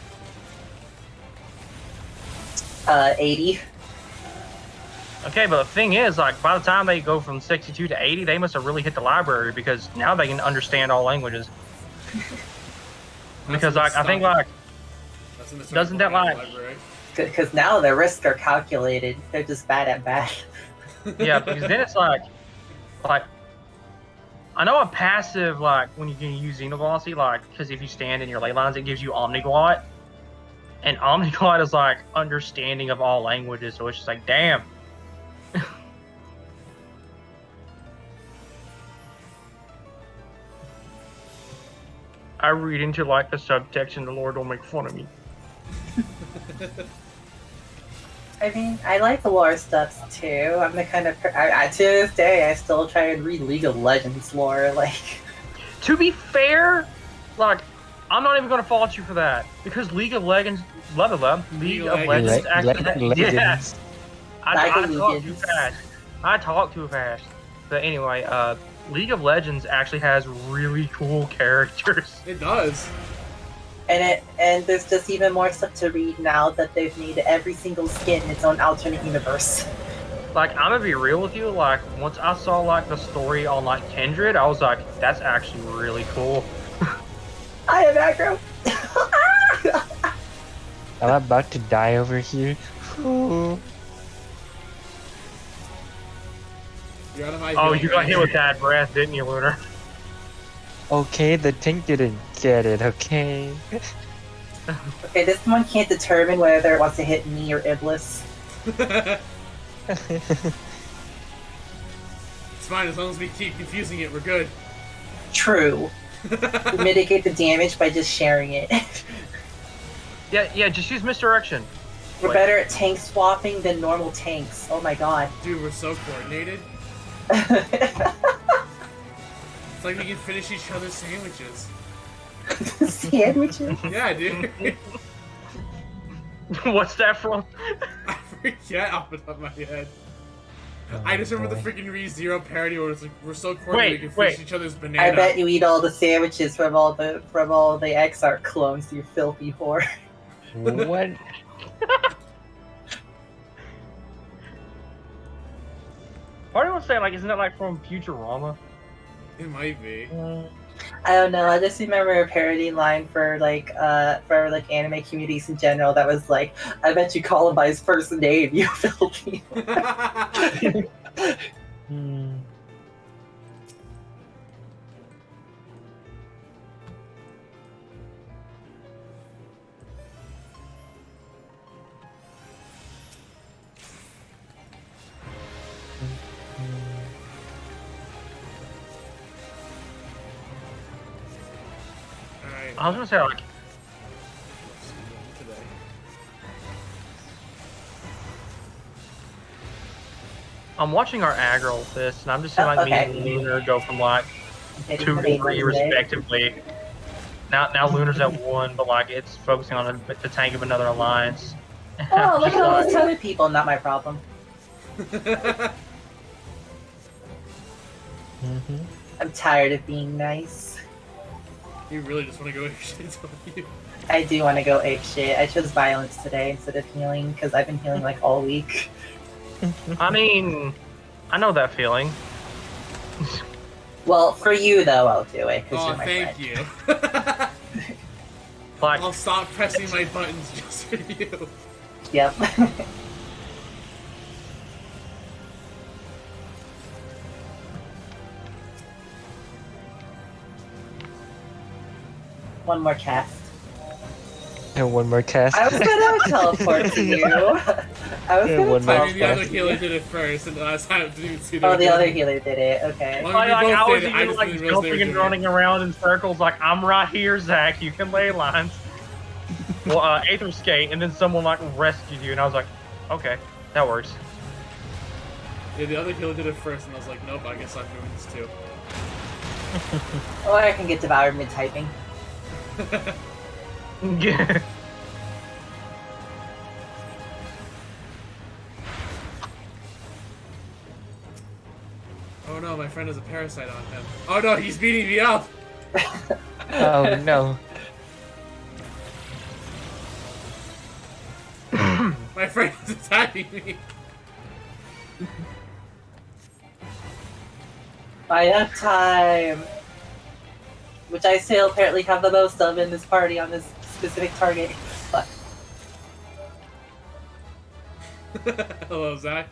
80. Okay, but the thing is, like, by the time they go from 62 to 80, they must have really hit the library because now they can understand all languages. Because, like, I think, like, doesn't that, like, Because now the risks are calculated. They're just bad at math. yeah, because then it's like, I know a passive, like, when you can use Xenovelocity, like, because if you stand in your ley lines, it gives you Omniglot. And Omniglot is, like, understanding of all languages, so it's just like, damn. I read into, like, the subtext and the Lord will make fun of me. I mean, I like the lore stuff too. I'm the kind of to this day, I still try and read League of Legends lore. Like, To be fair, like, I'm not even gonna fault you for that because League of Legends, League of Legends actually, yeah. I talk too fast. I talk too fast. But anyway, League of Legends actually has really cool characters. It does. and there's just even more stuff to read now that they've made every single skin its own alternate universe. Like, I'm gonna be real with you. Like, once I saw like the story on like Kindred, I was like, that's actually really cool. I am aggro. I'm about to die over here. Ooh. You're out of my Oh, heal you got range. hit with that breath, didn't you, Lunar? Okay, the tank didn't get it, okay? Okay, this one can't determine whether it wants to hit me or Iblis. It's fine, as long as we keep confusing it, we're good. True. We mitigate the damage by just sharing it. Yeah, just use misdirection. We're better at tank swapping than normal tanks. Oh my god. Dude, we're so coordinated. It's like we can finish each other's sandwiches. Sandwiches? Yeah, dude. What's that from? I forget off the top of my head. Oh, I just remember boy. the freaking ReZero parody where it's like we're so coordinated we can Wait. finish each other's banana. I bet you eat all the sandwiches from all the XR clones, you filthy whore. What? Part of me was saying, like, isn't that like from Futurama? It might be. I don't know. I just remember a parody line for anime communities in general that was like, "I bet you call him by his first name, you filthy." Hmm. I was gonna say like Today. I'm watching our aggro list, and I'm just seeing Oh, like okay. me and Lunar go from like Hitting 2 the to main 3 one today. respectively. Now Lunar's at 1, but like it's focusing on the tank of another alliance. Oh, look Just at all like- those other people. Not my problem. Mm-hmm. I'm tired of being nice. You really just want to go ape shit, don't you? I do want to go ape shit. I chose violence today instead of healing because I've been healing like all week. I mean, I know that feeling. Well, for you though, I'll do it because Oh, you're my thank friend. you. Like, I'll stop pressing my buttons just for you. Yep. One more cast. And one more cast. I was gonna teleport to you. I was Yeah, gonna one more I mean, the other cast. healer did it first, and the last time I didn't even see Oh, the doing other it. healer did it. Okay. Well, like, you both I was did it, I even just like didn't realize they were jumping and doing running around in circles, like I'm right here, Zach. You can lay lines. Well, Aether skate, and then someone like rescued you, and I was like, okay, that works. Yeah, the other healer did it first, and I was like, nope, I guess I'm doing this too. Or I can get devoured mid typing. Oh no, my friend has a parasite on him. Oh no, he's beating me up! Oh no. My friend is attacking me! I have time. Which I still apparently have the most of in this party on this specific target. But Hello, Zach.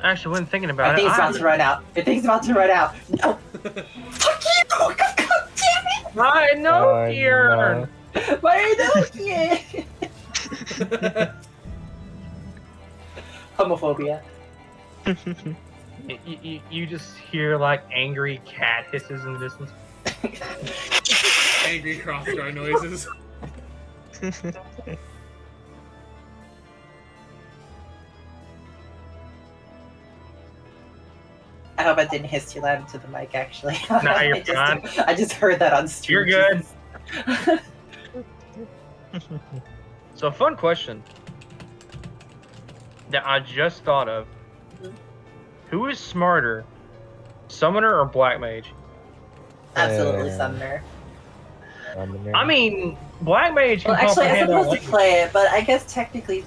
Actually, when thinking I about think it, it's about to run out. I think it's about to run out. No! Fuck you! God damn it! I know Oh, here. Why are you doing it? Homophobia. You just hear like angry cat hisses in the distance. Angry cross-draw noises. I hope I didn't hiss too loud into the mic, actually. Nah, you're I just heard that on stream. You're good. Jesus. So, fun question that I just thought of: who is smarter, Summoner or Black Mage? Absolutely, Summoner. I mean, Black Mage can Well, actually, I'm comprehend all supposed to play it, but I guess technically...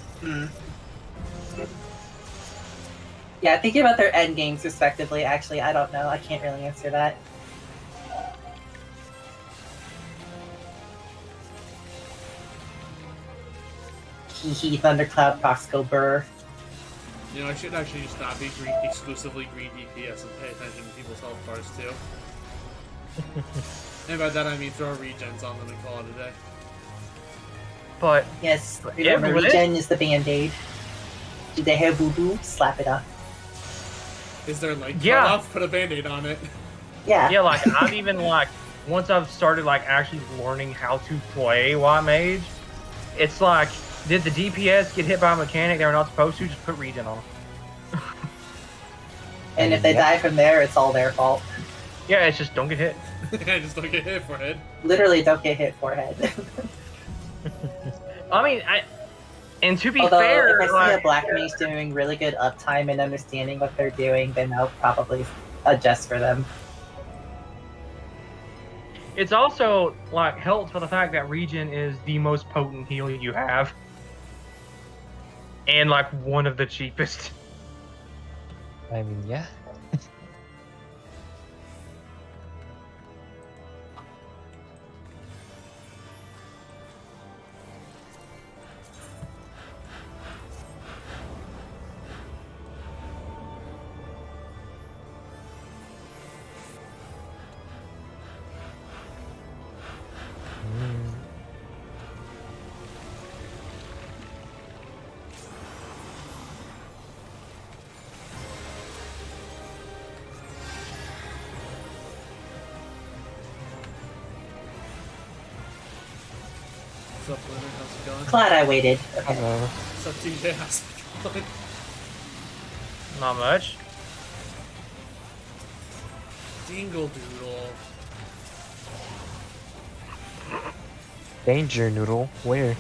Yeah, thinking about their end games respectively, actually, I don't know. I can't really answer that. Hee Thundercloud, Proxco Burr. You know, I should actually just not be exclusively green DPS and pay attention to people's health bars too. And by that I mean throw regens on them and call it a day. But Yes, Yeah, remember, but regen is the band-aid. Do they have boo-boo? Slap it up. Is there like Yeah. cut off? Put a band-aid on it. Yeah. yeah, like I've even like once I've started like actually learning how to play White Mage, it's like, did the DPS get hit by a mechanic they were not supposed to? Just put regen on them. And if they die from there, it's all their fault. Yeah, it's just don't get hit. I just don't get hit forehead. Literally, don't get hit forehead. I mean, and to be Although, fair, if I see like, a black mage doing really good uptime and understanding what they're doing, then I'll probably adjust for them. it's also like helps with the fact that regen is the most potent heal you have, and like one of the cheapest. I mean, yeah. What's up, Lunar? How's it going? Glad I waited. Okay. Hello. What's up, TJ? How's it going? Not much. Dingle Doodle. Danger Noodle. Where?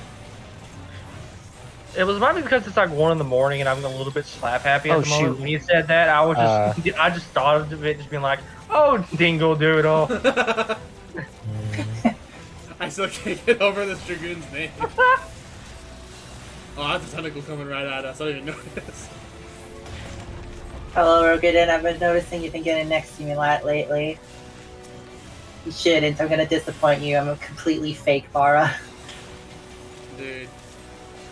It was probably because it's like 1 in the morning and I'm a little bit slap happy at Oh, the moment. shoot. When you said that, I was just I just thought of it just being like, oh, dingle doodle. I still can't get over this Dragoon's name. Oh, that's a tentacle coming right at us. I didn't even notice. Hello, Rogan. I've been noticing you've been getting next to me a lot lately. You shouldn't. I'm gonna disappoint you. I'm a completely fake Bara. Dude,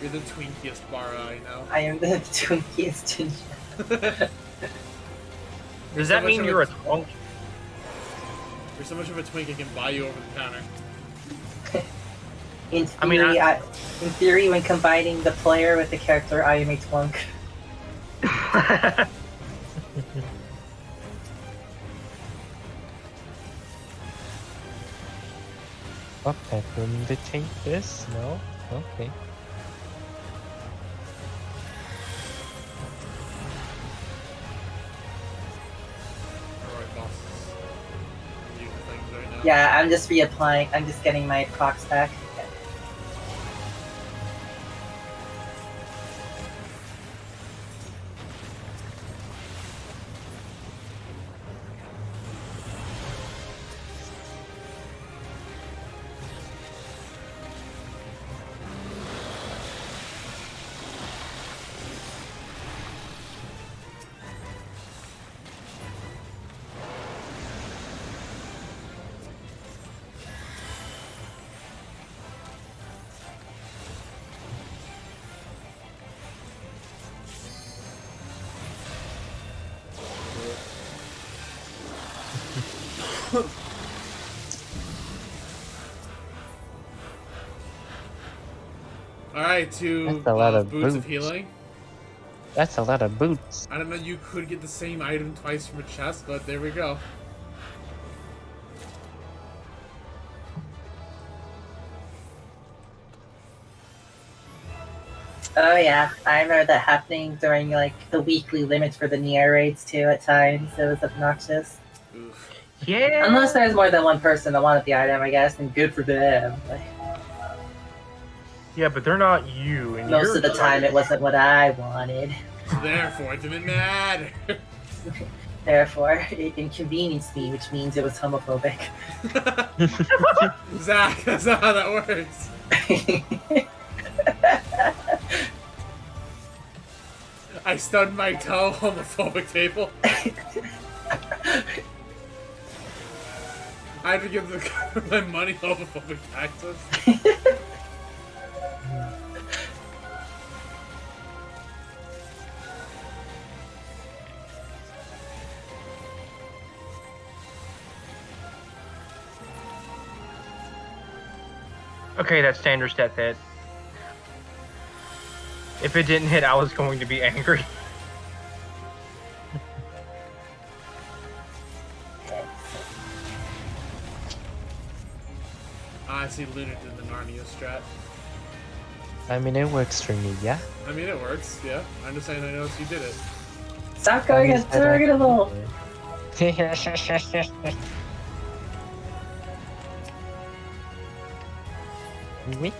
you're the twinkiest Bara I know. I am the twinkiest ginger. Does that mean you're a twunk? You're so much of a twink I can buy you over the counter. In theory, when combining the player with the character, I am a twunk. What bedroom to take this? No? Okay. Alright, boss. I'm using things right now. Yeah, I'm just reapplying. I'm just getting my procs back. Alright, two That's a lot of boots of boots. healing. That's a lot of boots. I don't know, you could get the same item twice from a chest, but there we go. Oh yeah, I remember that happening during like the weekly limits for the Nier raids too. At times, it was obnoxious. Oof. Yeah. Unless there's more than one person that wanted the item, I guess, and good for them. Like, Yeah, but they're not you. And most you're of the time, it wasn't what I wanted. Therefore, it didn't matter. Therefore, it inconvenienced me, which means it was homophobic. Zach, that's not how that works. I stubbed my toe, homophobic table. I had to give the government my money, homophobic taxes. Okay, that standard step hit. If it didn't hit, I was going to be angry. I see Lunar did the Narnia strat. I mean, it works for me, yeah? I mean, it works, yeah. I'm just saying I noticed you did it. Stop going That at means that I target a little. Wee.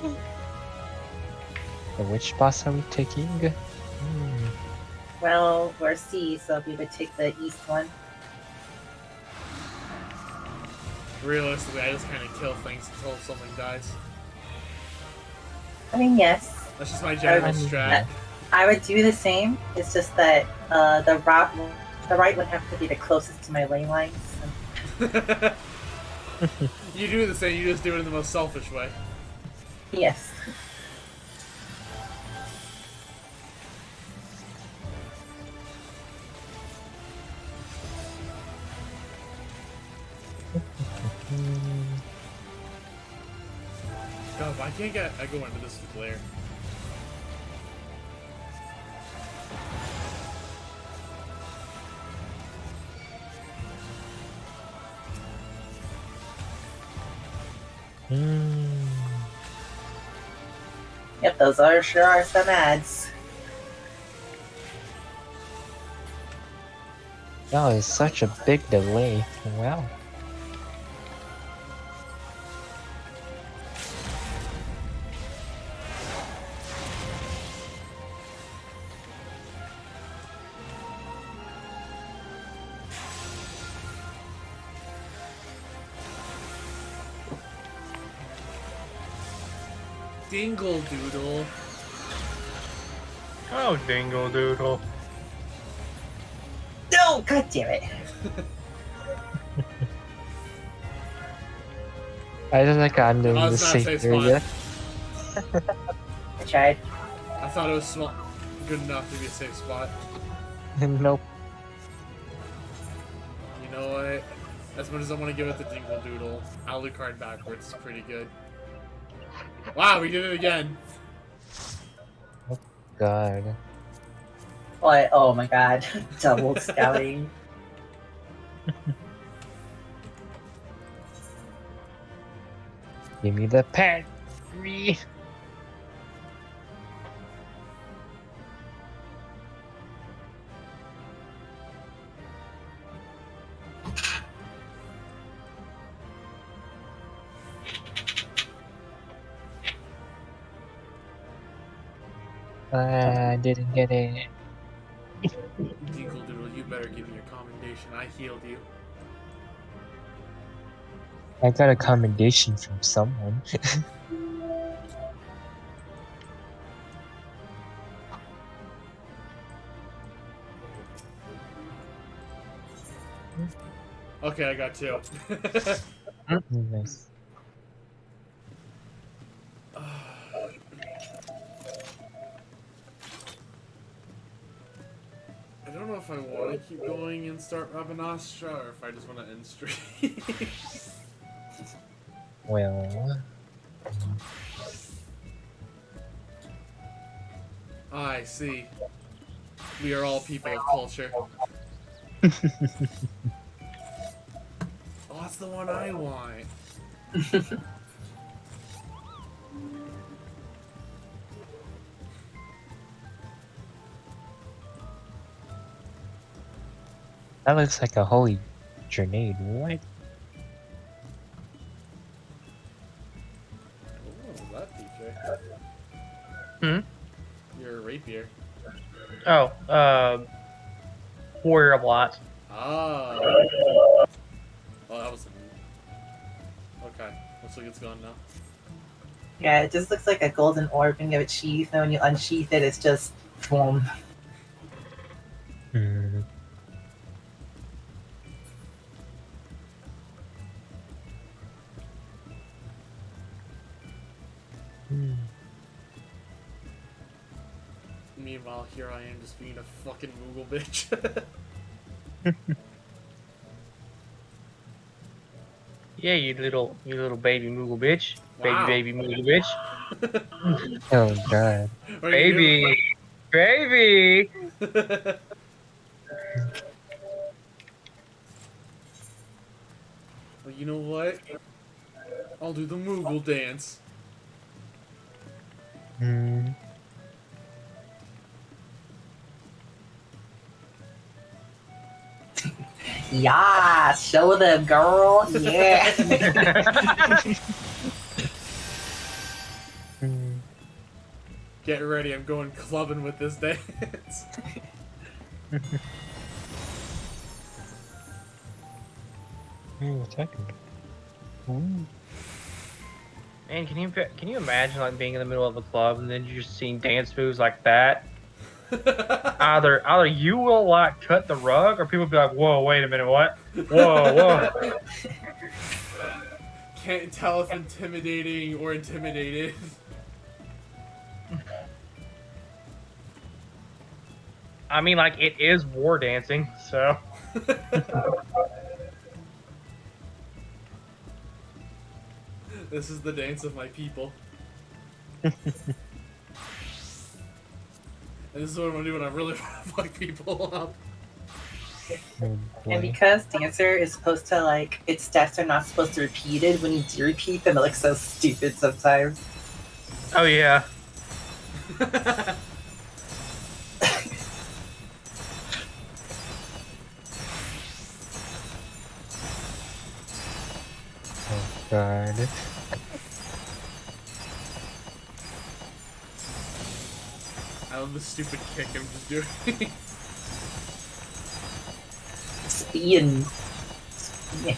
Which boss are we taking? Well, we're C, so we would take the east one. Realistically, I just kind of kill things until something dies. I mean, yes, That's just my general I mean, strat. I would do the same. It's just that the right would have to be the closest to my ley lines. You do the same, you just do it in the most selfish way. Yes. God, why can't I go into this glare? Yep, those are sure are some ads. That was such a big delay. Wow. Dingle doodle. Oh, dingle doodle. No, god damn it. I don't think I'm doing I the was about to safe say area. I tried. I thought it was small, good enough to be a safe spot. Nope. You know what? As much as I want to give it the Dingle Doodle, Alucard backwards is pretty good. Wow, we did it again. God. What? Oh my god. Double scouting. Give me the pet. Me. I didn't get it. Dingle Doodle, you better give me your commendation. I healed you. I got a commendation from someone. Okay, I got two. Nice. I don't know if I want to keep going and start Rabanastra or if I just want to end stream. Well, I see. We are all people of culture. Oh, that's the one I want. that looks like a holy grenade. What? What was that, DJ? Hmm? Your rapier. Oh, Warrior of Light. Oh. Oh, that was neat. Okay, looks like it's gone now. Yeah, it just looks like a golden orb when you have it sheathed, and when you unsheath it, it's just boom. Hmm. Meanwhile, here I am just being a fucking Moogle bitch. Yeah, you little baby Moogle bitch. Wow. Baby Moogle bitch. Oh god. What are you Baby. Baby. doing? Well, you know what? I'll do the Moogle dance. Hmm. Yeah, show them, girl. Yeah. Hmm. Get ready, I'm going clubbing with this dance. Ooh, attacking. Ooh. Man, can you imagine like being in the middle of a club and then you're just seeing dance moves like that? Either you will like cut the rug, or people will be like, "Whoa, wait a minute, what? Whoa, whoa." Can't tell if intimidating or intimidated. I mean, like it is war dancing, so. This is the dance of my people. And this is what I'm gonna do when I really want to fuck people up. Oh, And boy. because Dancer is supposed to, like, its steps are not supposed to be repeated, when you do repeat them, it looks so stupid sometimes. Oh yeah. Oh god. I love the stupid kick I'm just doing. Ian. Yeah.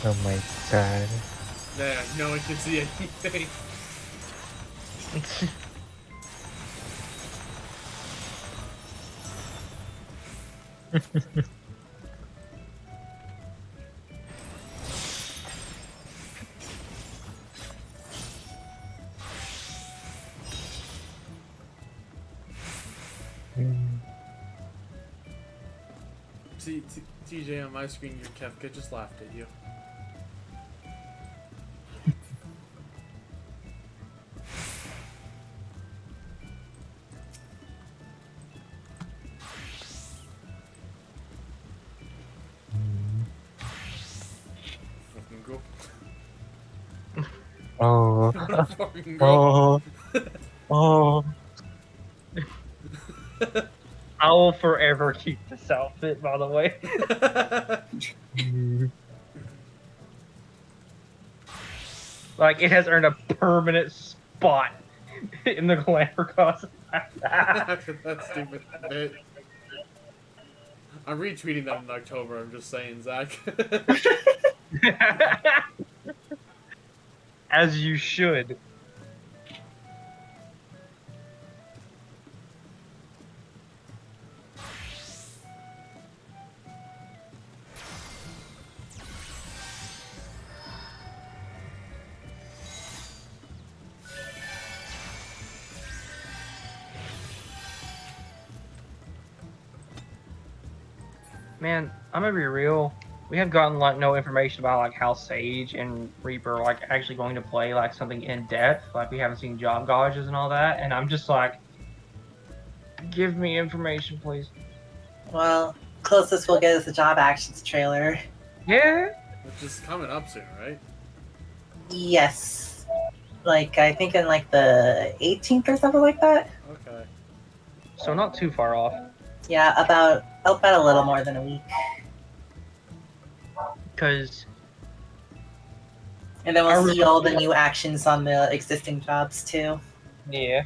Oh my god. There, no one can see anything. Mm. See, TJ, on my screen, your Kefka just laughed at you. Fucking go. Oh. Fucking go. Oh. Oh. I will forever keep this outfit, by the way. Mm. Like, it has earned a permanent spot in the glamour costume. That stupid bit. I'm retweeting that in October, I'm just saying, Zach. As you should. Man, I'm gonna be real. We have gotten like no information about like how Sage and Reaper are like actually going to play like something in depth. Like we haven't seen job gauges and all that, and I'm just like, give me information, please. Well, closest we'll get is the job actions trailer. Yeah. Which is coming up soon, right? Yes. Like, I think in like the 18th or something like that. Okay. So not too far off. Yeah, about a little more than a week. Because And then we'll see all the new actions on the existing jobs too. yeah.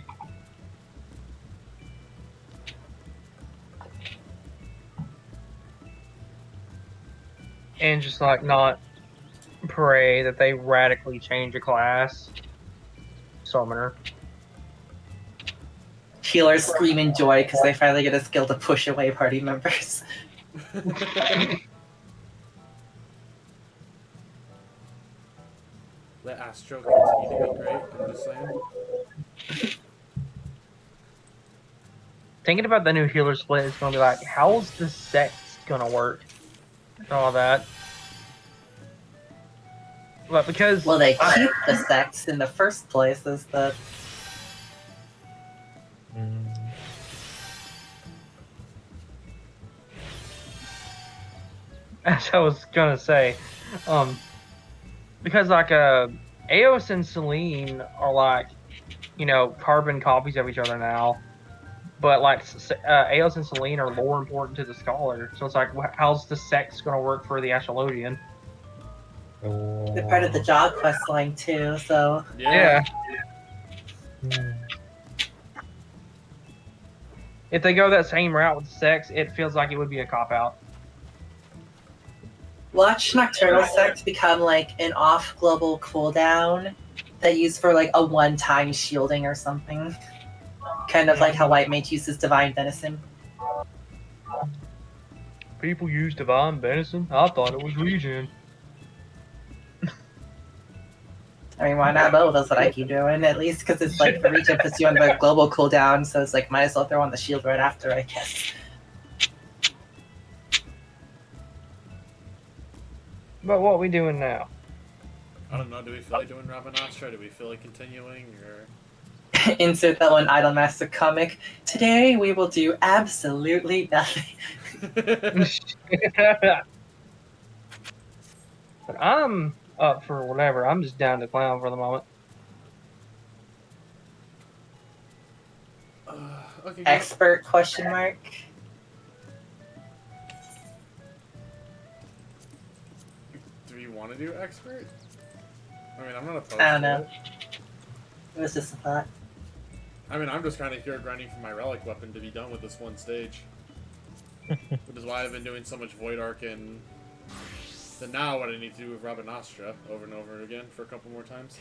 And just like not pray that they radically change a class. Summoner. Healers scream in joy because they finally get a skill to push away party members. Let Astro continue to be great, I'm just saying. Thinking about the new healer split, it's gonna be like, how's the sex gonna work? And all that. But because Well, they keep the sex in the first place is the... Mm. as I was gonna say, because like Eos and Selene are like, you know, carbon copies of each other now, but like Eos and Selene are more important to the scholar. So it's like, how's the sex gonna work for the Ashalodian? Oh. They're part of the job quest line too, so... Yeah. Mm. If they go that same route with sex, it feels like it would be a cop out. Watch Nocturnal Sect become like an off global cooldown that used for like a one-time shielding or something. Kind of like how White Mage uses Divine Venison. People use Divine Venison? I thought it was Legion. I mean, why not both? That's what I keep doing, at least because it's like the region puts you on the global cooldown, so it's like might as well throw on the shield right after, I guess. But what we doing now? I don't know. Do we feel like doing Rabanastra? Do we feel like continuing, or? Insert that one Idolmaster comic. Today we will do absolutely nothing. But I'm up for whatever. I'm just down to clown for the moment. Okay. Expert question mark. Do we want to do expert? I mean, I'm not opposed I don't to know. it. It was just a thought. I mean, I'm just kind of here grinding for my relic weapon to be done with this one stage. Which is why I've been doing so much Void Arc and then now what I need to do with Rabanastra over and over again for a couple more times.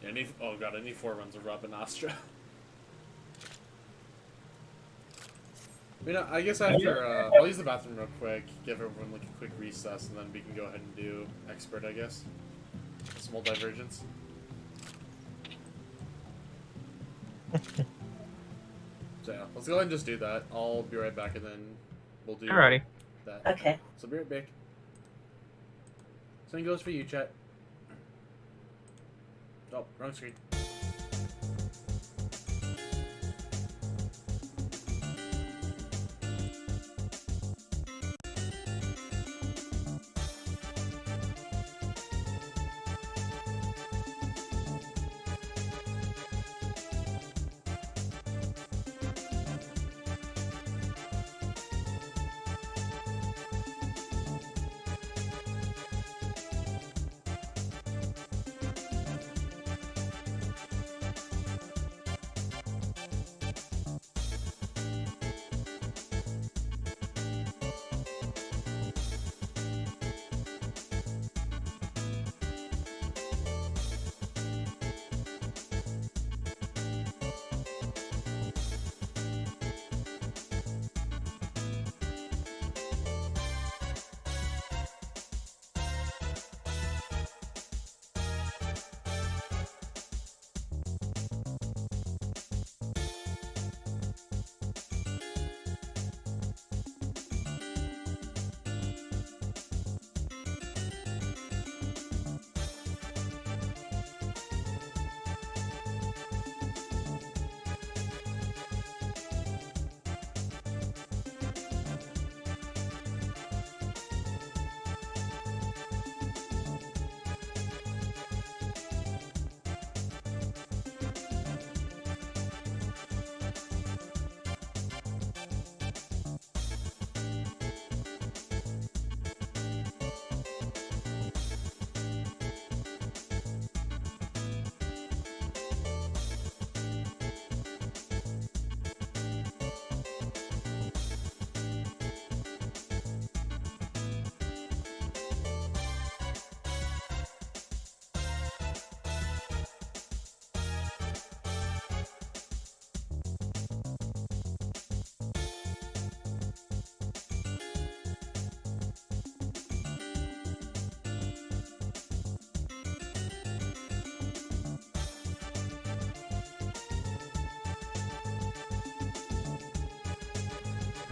Yeah, oh god, I need 4 runs of Rabanastra. I mean, I guess after, I'll use the bathroom real quick, give everyone like a quick recess, and then we can go ahead and do expert, I guess. Small divergence. So yeah, let's go ahead and just do that. I'll be right back, and then we'll do Alrighty. that. that. Okay. So be right back. Same goes for you, chat. Oh, wrong screen.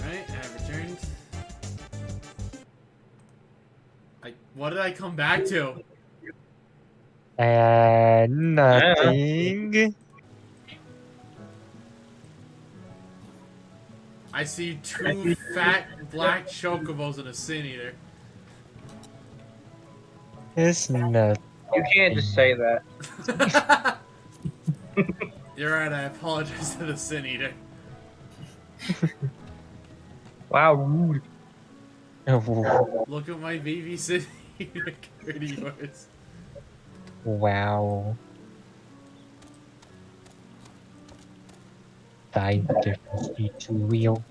Alright, I have returned. What did I come back to? Nothing. I see 2 fat black chocobos and a sin eater. It's not. You can't just say that. You're right, I apologize to the sin eater. Wow, rude. Look at my baby sin eater compared to yours. Wow. 5 difference to real.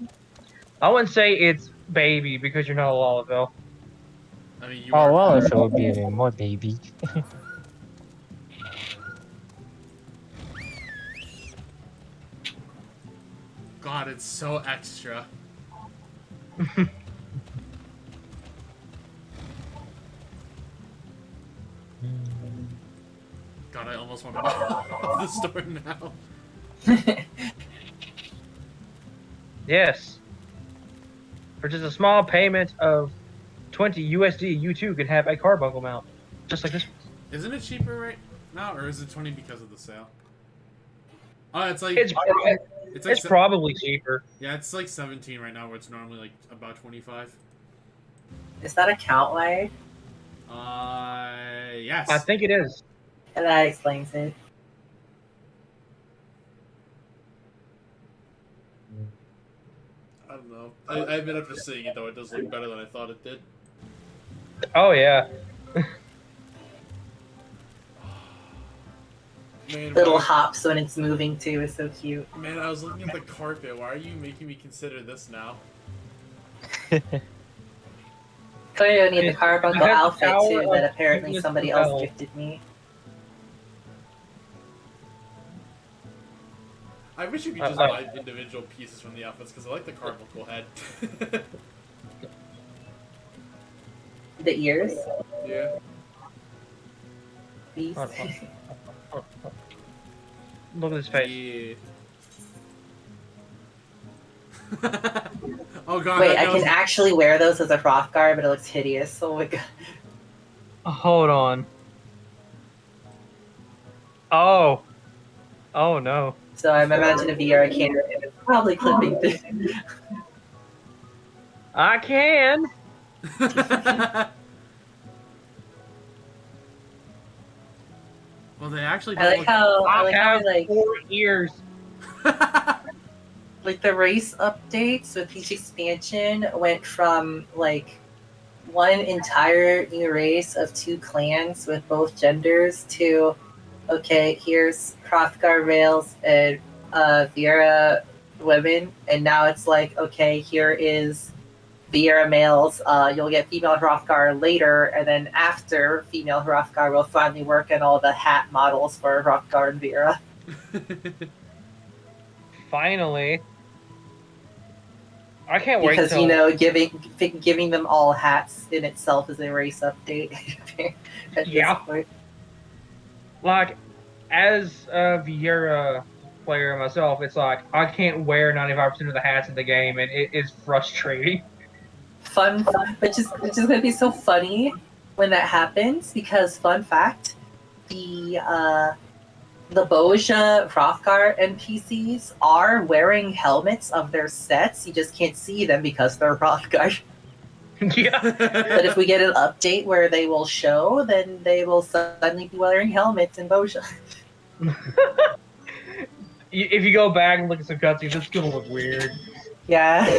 I wouldn't say it's baby because you're not a Lallaville. I mean, you Oh are. well, if it would be even more baby. God, it's so extra. God, I almost want to buy off the store now. Yes. For just a small payment of 20 USD, you too can have a carbuncle mount, just like this one. Isn't it cheaper right now, or is it 20 because of the sale? Oh, it's like It's it's probably cheaper. yeah, it's like 17 right now, where it's normally like about 25. Is that account wide? Yes. I think it is. And that explains it. I don't know. I admit after seeing it though, it does look better than I thought it did. Oh yeah. Man, Little hops when it's moving too is so cute. Man, I was looking at the carpet. Why are you making me consider this now? Clearly, I need the carbuncle That's the outfit power too of that apparently genius somebody spell. else gifted me. I wish you could just buy individual pieces from the outfits because I like the carbuncle head. The ears? Yeah. These? Hold on. Look at his face. Yeah. Oh god. Wait, I can actually wear those as a Hrothgar, but it looks hideous. Oh my god. Hold on. Oh. Oh no. So I'm imagining a VR camera and it's probably clipping through. I can. Well, they actually. I like how I have like 4 ears. like the race updates with each expansion went from like one entire new race of 2 clans with both genders to okay, here's Hrothgar males and Viera women, and now it's like okay, here is Viera males. You'll get female Hrothgar later, and then after female Hrothgar, we'll finally work on all the hat models for Hrothgar and Viera. Finally. I can't wait Because till... you know, giving them all hats in itself is a race update. At Yeah. this point. Like, as a Viera player myself, it's like, I can't wear 95% of the hats in the game, and it is frustrating. Fun, which is going to be so funny when that happens, because fun fact, the Boja Hrothgar NPCs are wearing helmets of their sets. You just can't see them because they're Hrothgar. Yeah. But if we get an update where they will show, then they will suddenly be wearing helmets in Boja. If you go back and look at some cutscenes, it's gonna look weird. Yeah.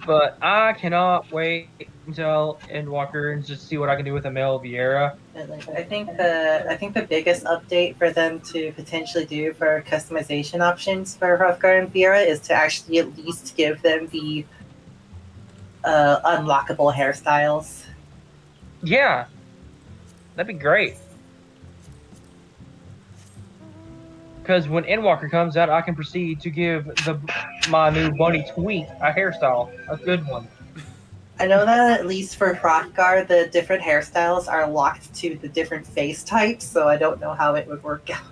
But I cannot wait until Endwalker and just see what I can do with a male Viera. I think the biggest update for them to potentially do for customization options for Hrothgar and Viera is to actually at least give them the unlockable hairstyles. Yeah. That'd be great. Because when Endwalker comes out, I can proceed to give my new bunny Twink a hairstyle. A good one. I know that at least for Hrothgar, the different hairstyles are locked to the different face types, so I don't know how it would work out.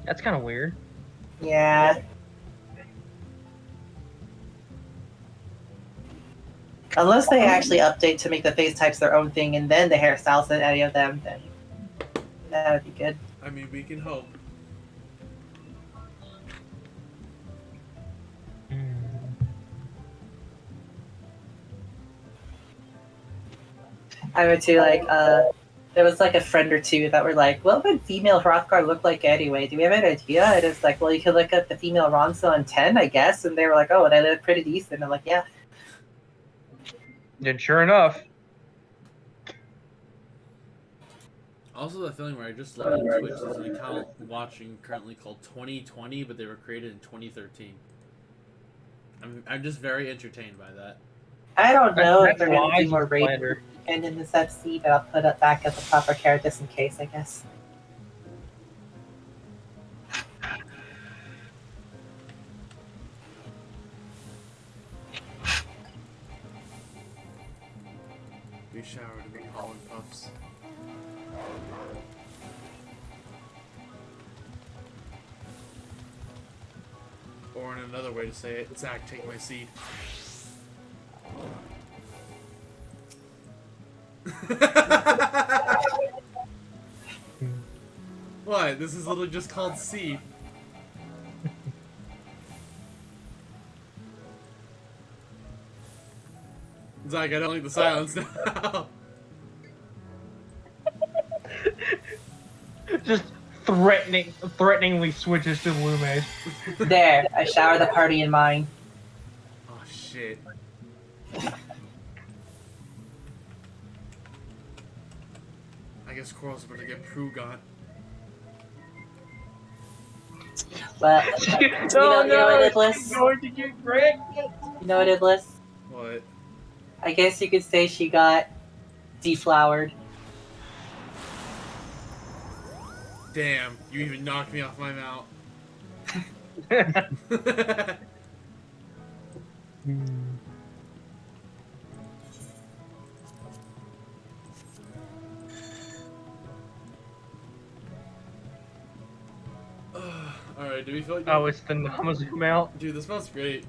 That's kind of weird. Yeah. Unless they actually update to make the face types their own thing and then the hairstyles in any of them, then that would be good. I mean, we can hope. I would too, like, there was like a friend or two that were like, what would female Hrothgar look like anyway? Do we have an idea? And it's like, well, you could look at the female Ronso in 10, I guess. And they were like, oh, they look pretty decent. I'm like, yeah. And sure enough. Also, the feeling where I just looked at Twitch, there's an account watching currently called 2020, but they were created in 2013. I'm just very entertained by that. I don't know if they're going to wise do more raid slander. weekend in this FC, but I'll put it back as a proper character just in case, I guess. We showered in the pollen puffs. Or in another way to say it, Zach, take my seed. What? This is literally just called seed. Zach, I don't like the silence now. Just threateningly switches to blue mage. There, I shower the party in mine. Oh shit. I guess Coral's about to get Prugot. But Oh you know what, Iblis? she's going to get wrecked. You know what, Iblis? What? I guess you could say she got deflowered. Damn, you even knocked me off my mount. Alright, do we feel like... Oh, it's the Namazu mount. Dude, this smells great.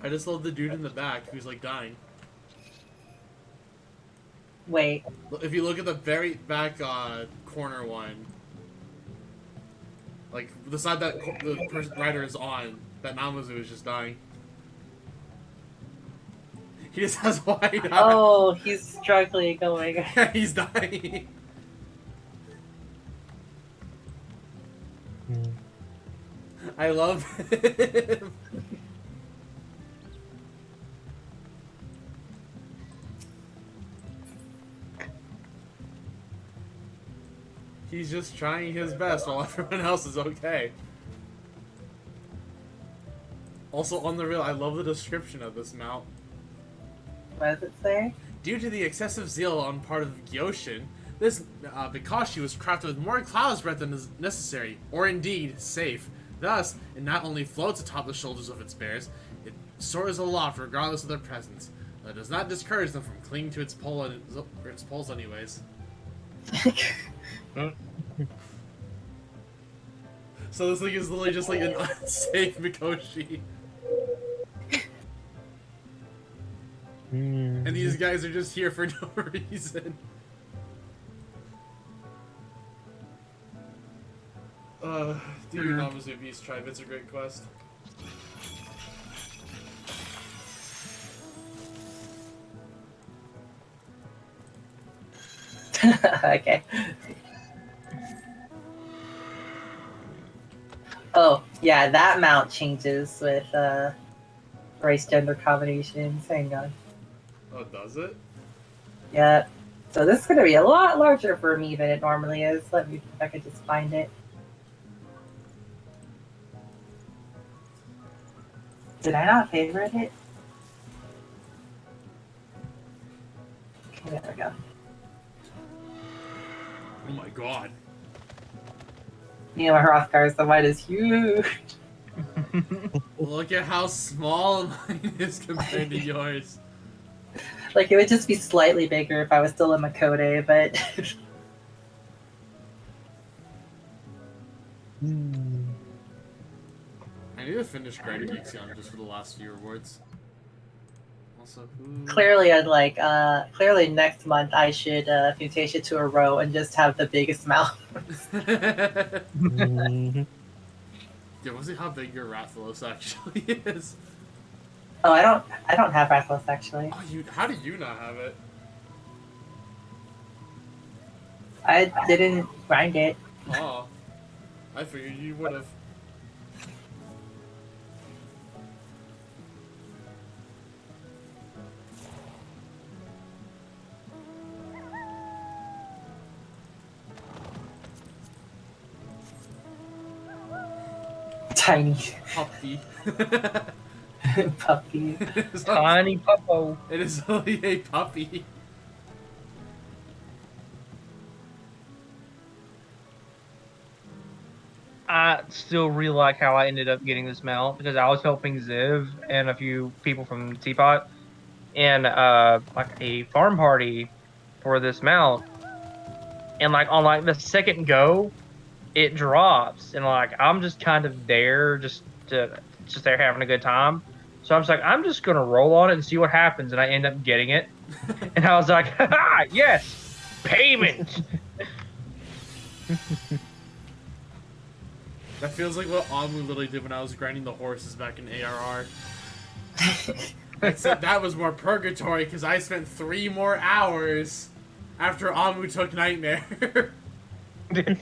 I just love the dude in the back who's like dying. Wait, If you look at the very back corner one, like the side that the rider is on, that Namazu is just dying. He just has white eyes. oh, he's struggling going. He's dying. I love him. He's just trying his best while everyone else is okay. Also, on the real, I love the description of this mount. What does it say? Due to the excessive zeal on part of Gyoshin, this Bikashi was crafted with more cloud's breath than is necessary, or indeed, safe. Thus, it not only floats atop the shoulders of its bearers, it soars aloft regardless of their presence. That does not discourage them from clinging to its poles anyways. So this thing is literally just like an unsafe Mikoshi. And these guys are just here for no reason. Do your Namazu Beast tribe, it's a great quest. Okay. Oh, yeah, that mount changes with race gender combinations. Hang on. Oh, does it? Yeah. So this is going to be a lot larger for me than it normally is. Let me, if I could just find it. Did I not favorite it? Okay, there we go. Oh my god. You know, my Hrothgar's the white is huge. Look at how small mine is compared to yours. Like, it would just be slightly bigger if I was still in Makode, but... I need to finish Grinding Ixion just for the last few rewards. Also, who... Clearly, I'd like, clearly next month I should mutation to a row and just have the biggest mouth. Yeah, we'll see how big your Rathalos actually is. Oh, I don't have Rathalos actually. Oh, how do you not have it? I didn't grind it. Oh, I figured you would have. Tiny. Puppy. Puppy. Tiny puppo. It is only a puppy. I still really like how I ended up getting this mount because I was helping Ziv and a few people from Teapot, in like a farm party for this mount, and like on like the second go, it drops, and like I'm just kind of there, just there having a good time. So I'm just like, I'm just gonna roll on it and see what happens, and I end up getting it, and I was like, haha, yes, payment. That feels like what Amu literally did when I was grinding the horses back in ARR. Except that was more purgatory because I spent 3 more hours after Amu took Nightmare. Because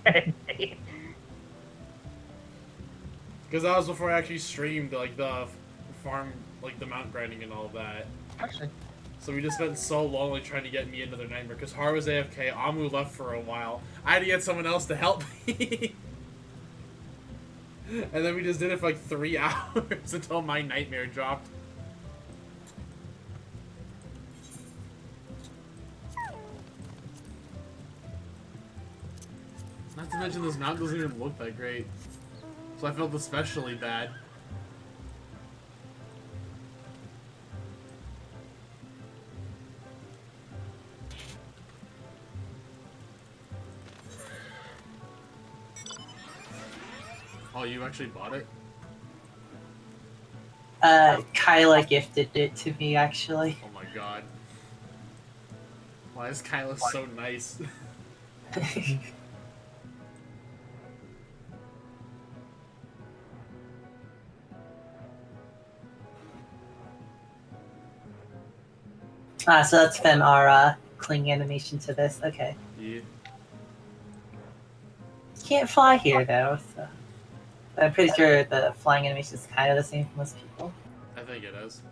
that was before I actually streamed like the farm, like the mount grinding and all that. Actually, So we just spent so long like trying to get me another Nightmare because Har was AFK, Amu left for a while. I had to get someone else to help me. And then we just did it for like 3 hours until my Nightmare dropped. Not to mention this mount doesn't even look that great. So I felt especially bad. Oh, you actually bought it? Kyla gifted it to me, actually. Oh my god. Why is Kyla so nice? So that's been our cling animation to this. Okay. Yeah. Can't fly here though, so I'm pretty sure the flying animation is kind of the same for most people. I think it is.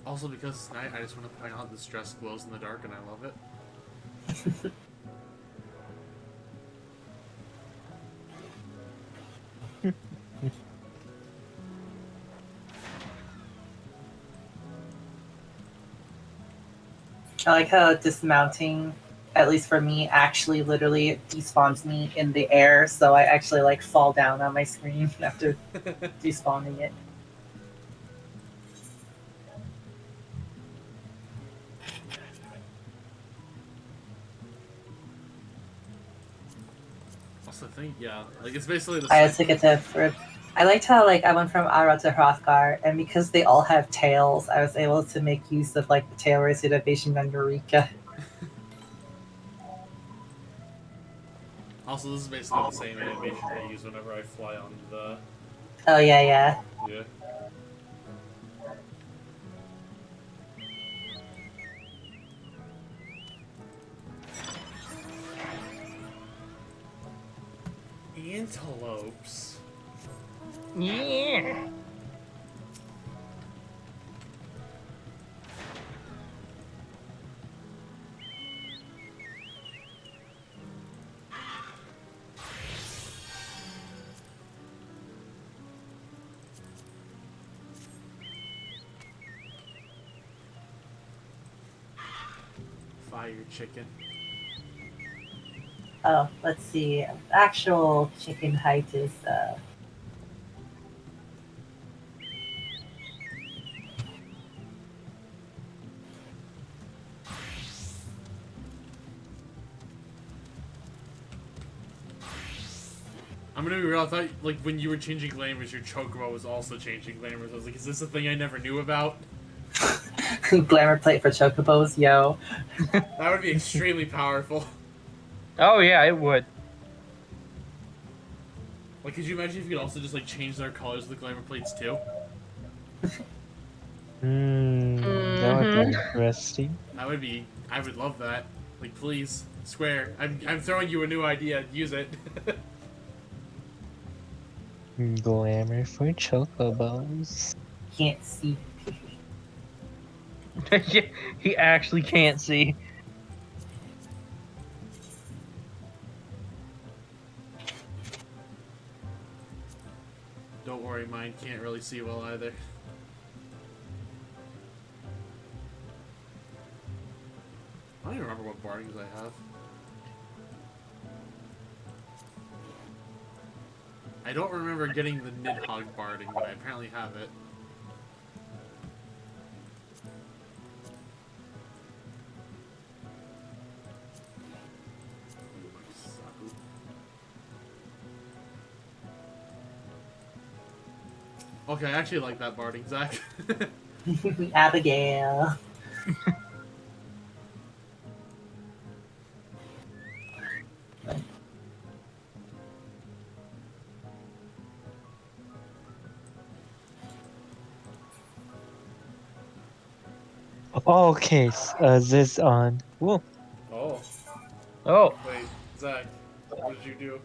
Also, because it's night, I just want to point out this dress glows in the dark and I love it. I like how dismounting, at least for me, actually literally despawns me in the air, so I actually like fall down on my screen after despawning it. Also, I think, yeah, like it's basically the I same. also get to. I liked how like I went from Ara to Hrothgar, and because they all have tails, I was able to make use of like the tail race innovation on Eureka. Also, this is basically the same animation I use whenever I fly on the... Oh yeah. Yeah. Antelopes. yeah. Fire chicken. Oh, let's see. Actual chicken height is I'm gonna be real, I thought, like, when you were changing glamours, your Chocobo was also changing glamours. I was like, is this a thing I never knew about? glamour plate for chocobos, yo. That would be extremely powerful. Oh yeah, it would. Like, could you imagine if you could also just, like, change their colors of the glamour plates, too? That would be interesting. That would be... I would love that. Like, please. Square. I'm throwing you a new idea. Use it. Glamour for chocobos. Can't see. Yeah, he actually can't see. Don't worry, mine can't really see well either. I don't even remember what bartings I have. I don't remember getting the Nidhogg barding, but I apparently have it. Okay, I actually like that barding, Zach. Abigail. Oh, okay. This on. Whoa. Oh, Oh, wait, Zach, what did you do?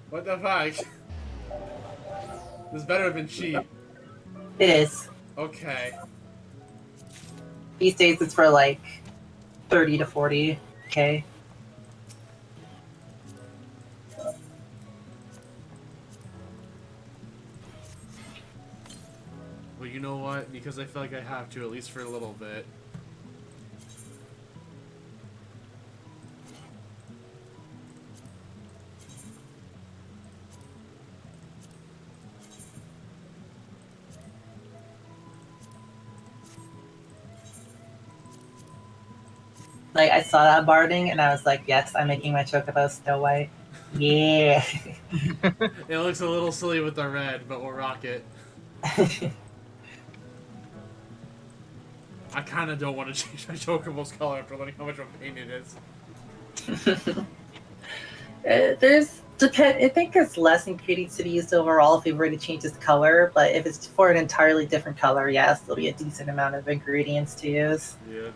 What the fuck? This better have been cheap. It is. Okay. These days it's for like 30 to 40K. Well, you know what? Because I feel like I have to, at least for a little bit. Like, I saw that barding and I was like, yes, I'm making my Chocobo Snow White. Yeah. It looks a little silly with the red, but we'll rock it. I kind of don't want to change my Chocobo's color after learning how much of a pain it is. I think it's less ingredients to be used overall if we were to change its color, but if it's for an entirely different color, yes, there'll be a decent amount of ingredients to use. Yeah.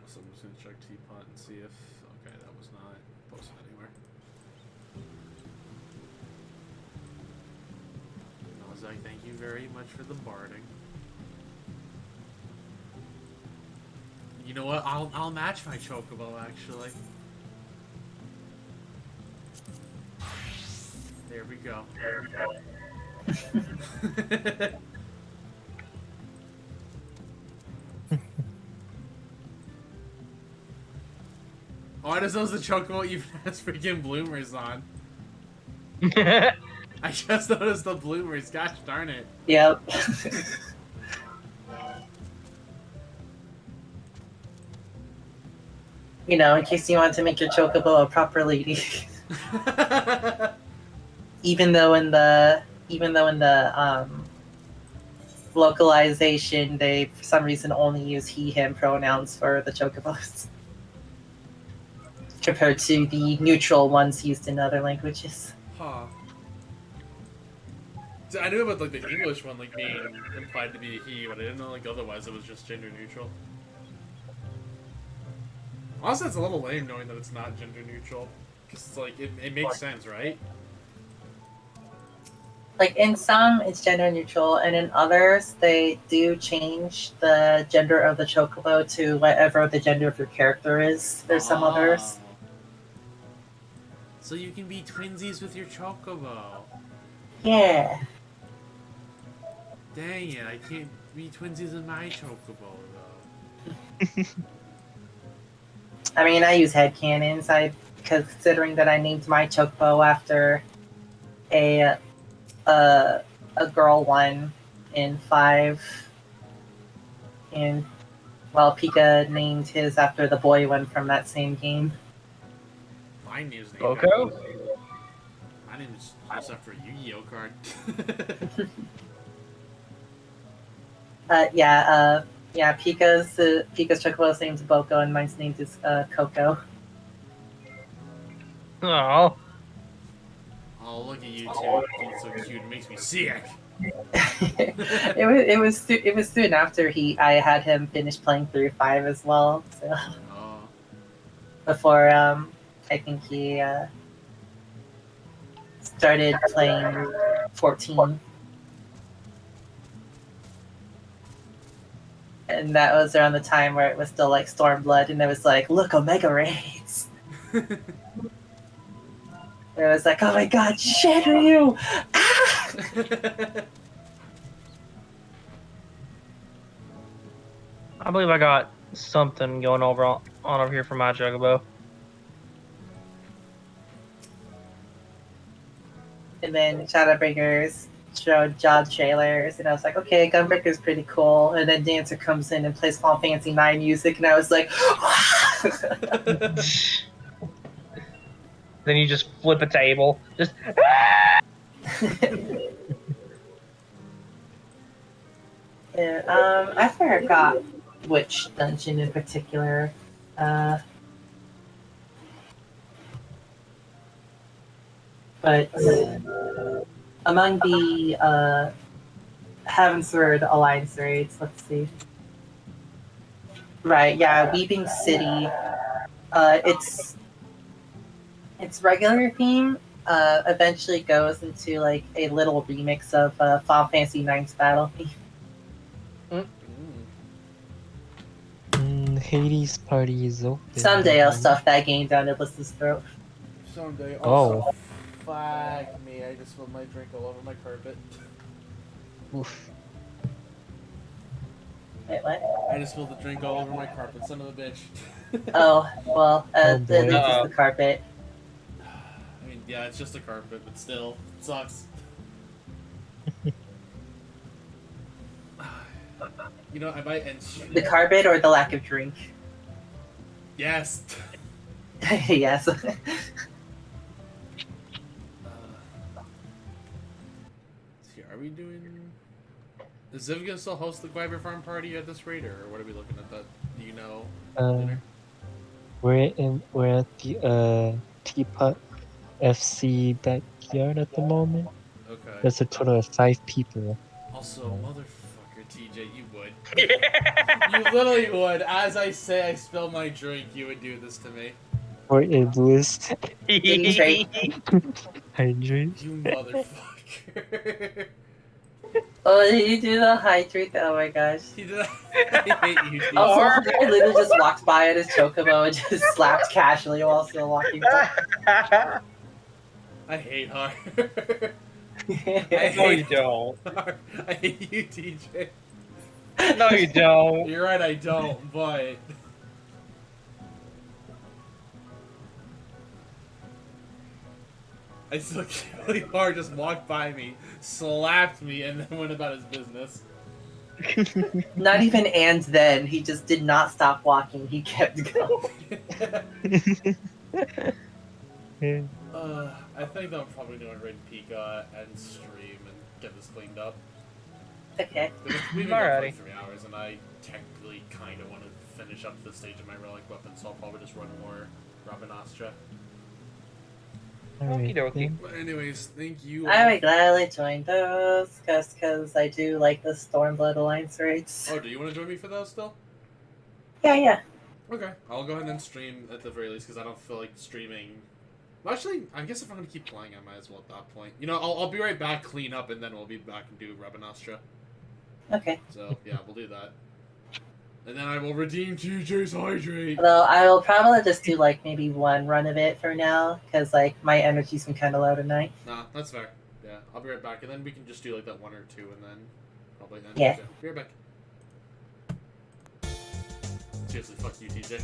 So I'm just gonna check Teapot and see if... Okay, that was not posted anywhere. No, Zach, thank you very much for the barding. You know what? I'll match my Chocobo, actually. There we go. Oh, I just noticed the Chocobo even has freaking bloomers on. I just noticed the bloomers. Gosh darn it. Yep. You know, in case you want to make your Chocobo a proper lady. even though in the localization they for some reason only use he him pronouns for the Chocobos compared to the neutral ones used in other languages. Huh. So I knew about like the English one like being implied to be he, but I didn't know like otherwise it was just gender neutral. Honestly, it's a little lame knowing that it's not gender neutral, because it's like it makes sense, right? Like in some it's gender neutral, and in others they do change the gender of the Chocobo to whatever the gender of your character is. There's some others. So you can be twinsies with your Chocobo. Yeah. Dang it, I can't be twinsies with my Chocobo though. I mean, I use headcanons. Considering that I named my Chocobo after a girl one in 5, and well, Pika named his after the boy one from that same game. My name's named Coco? My name is just after a Yu-Gi-Oh card. Yeah, Pika's Chocobo's name's Boko, and mine's named is Coco. Oh. Oh, look at you two. He's so cute. It makes me sick. it was soon after I had him finish playing through 5 as well. So Oh. before I think he started playing 14. And that was around the time where it was still like Stormblood, and it was like, look, Omega Raids. It was like, oh my god, Shenryu! Ah! I believe I got something going on over here for my Juggabo. And then Shadowbringers showed John trailers, and I was like, okay, Gunbreaker's pretty cool. And then Dancer comes in and plays Final Fantasy 9 music, and I was like, Then you just flip a table. Just yeah, I forgot which dungeon in particular. But among the Heavensward Alliance raids, let's see. Right, yeah, Weeping City. Its regular theme eventually goes into like a little remix of Final Fantasy IX's battle theme. Hades party is open. Someday I'll stuff that game down Iblis's throat. Someday. Oh. Also, fuck me. I just spilled my drink all over my carpet. Oof. Wait, what? I just spilled the drink all over my carpet, son of a bitch. Oh, well, Oh, boy. it's just the carpet. I mean, yeah, it's just a carpet, but still, it sucks. You know, I might end stream. The carpet or the lack of drink? Yes. Yes. Here, are we doing? Is Ziv gonna still host the Gwyver Farm party at this rate, or what are we looking at? That do you know? Dinner? We're at the Teapot FC backyard at the moment. Okay. There's a total of 5 people. Also, motherfucker, TJ, you would. You literally would. As I say, I spill my drink, you would do this to me. Or Iblis. Hydrate. Hydrate. You motherfucker. Oh, did you do the hydrate? Oh my gosh. He did. I hate you, TJ. Also, I literally just walked by on his chocobo and just slapped casually while still walking by. I hate her. No, you don't. Har. I hate you, TJ. No, you don't. You're right, I don't, but... I still really hard just walked by me, slapped me, and then went about his business. Not even and then. He just did not stop walking. He kept going. I think I'm probably doing Raid Pika and stream and get this cleaned up. Okay. We've been going Alrighty. for 3 hours, and I technically kind of want to finish up the stage of my relic weapon, so I'll probably just run more Robin Astra. Okie dokie. But anyways, thank you. I would gladly join those, because I do like the Stormblood Alliance raids. Oh, do you want to join me for those still? Yeah. Okay, I'll go ahead and stream at the very least because I don't feel like streaming. Well, actually, I guess if I'm gonna keep playing, I might as well at that point. You know, I'll be right back, clean up, and then we'll be back and do Robin Astra. Okay. So yeah, we'll do that. And then I will redeem TJ's hydrate. Although I will probably just do like maybe one run of it for now, because like my energy's been kind of low tonight. Nah, that's fair. Yeah, I'll be right back, and then we can just do like that 1 or 2, and then probably then. Yeah. Be right back. Seriously, fuck you, TJ.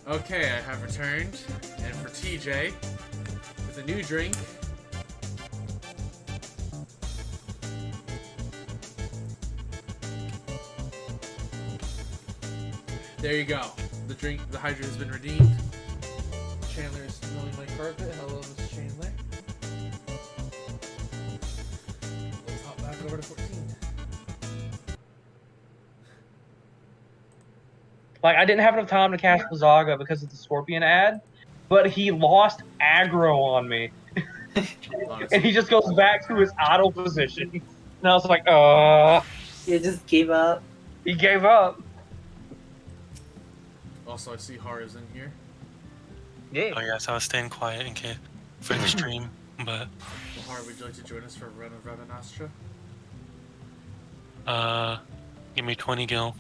Okay, I have returned, and for TJ, with a new drink. There you go. The hydrate has been redeemed. Chandler's milling my carpet. Hello, Miss Chandler. Let's hop back over to 14. Like, I didn't have enough time to cast Blizzaga because of the Scorpion ad, but he lost aggro on me. And he just goes back to his idle position. And I was like, You just gave up. he gave up. Also, I see Hara's in here. Yeah. Oh yes, I was staying quiet in case for the stream, but Well, Hara, would you like to join us for a run of Ravenastra? give me 20 gil.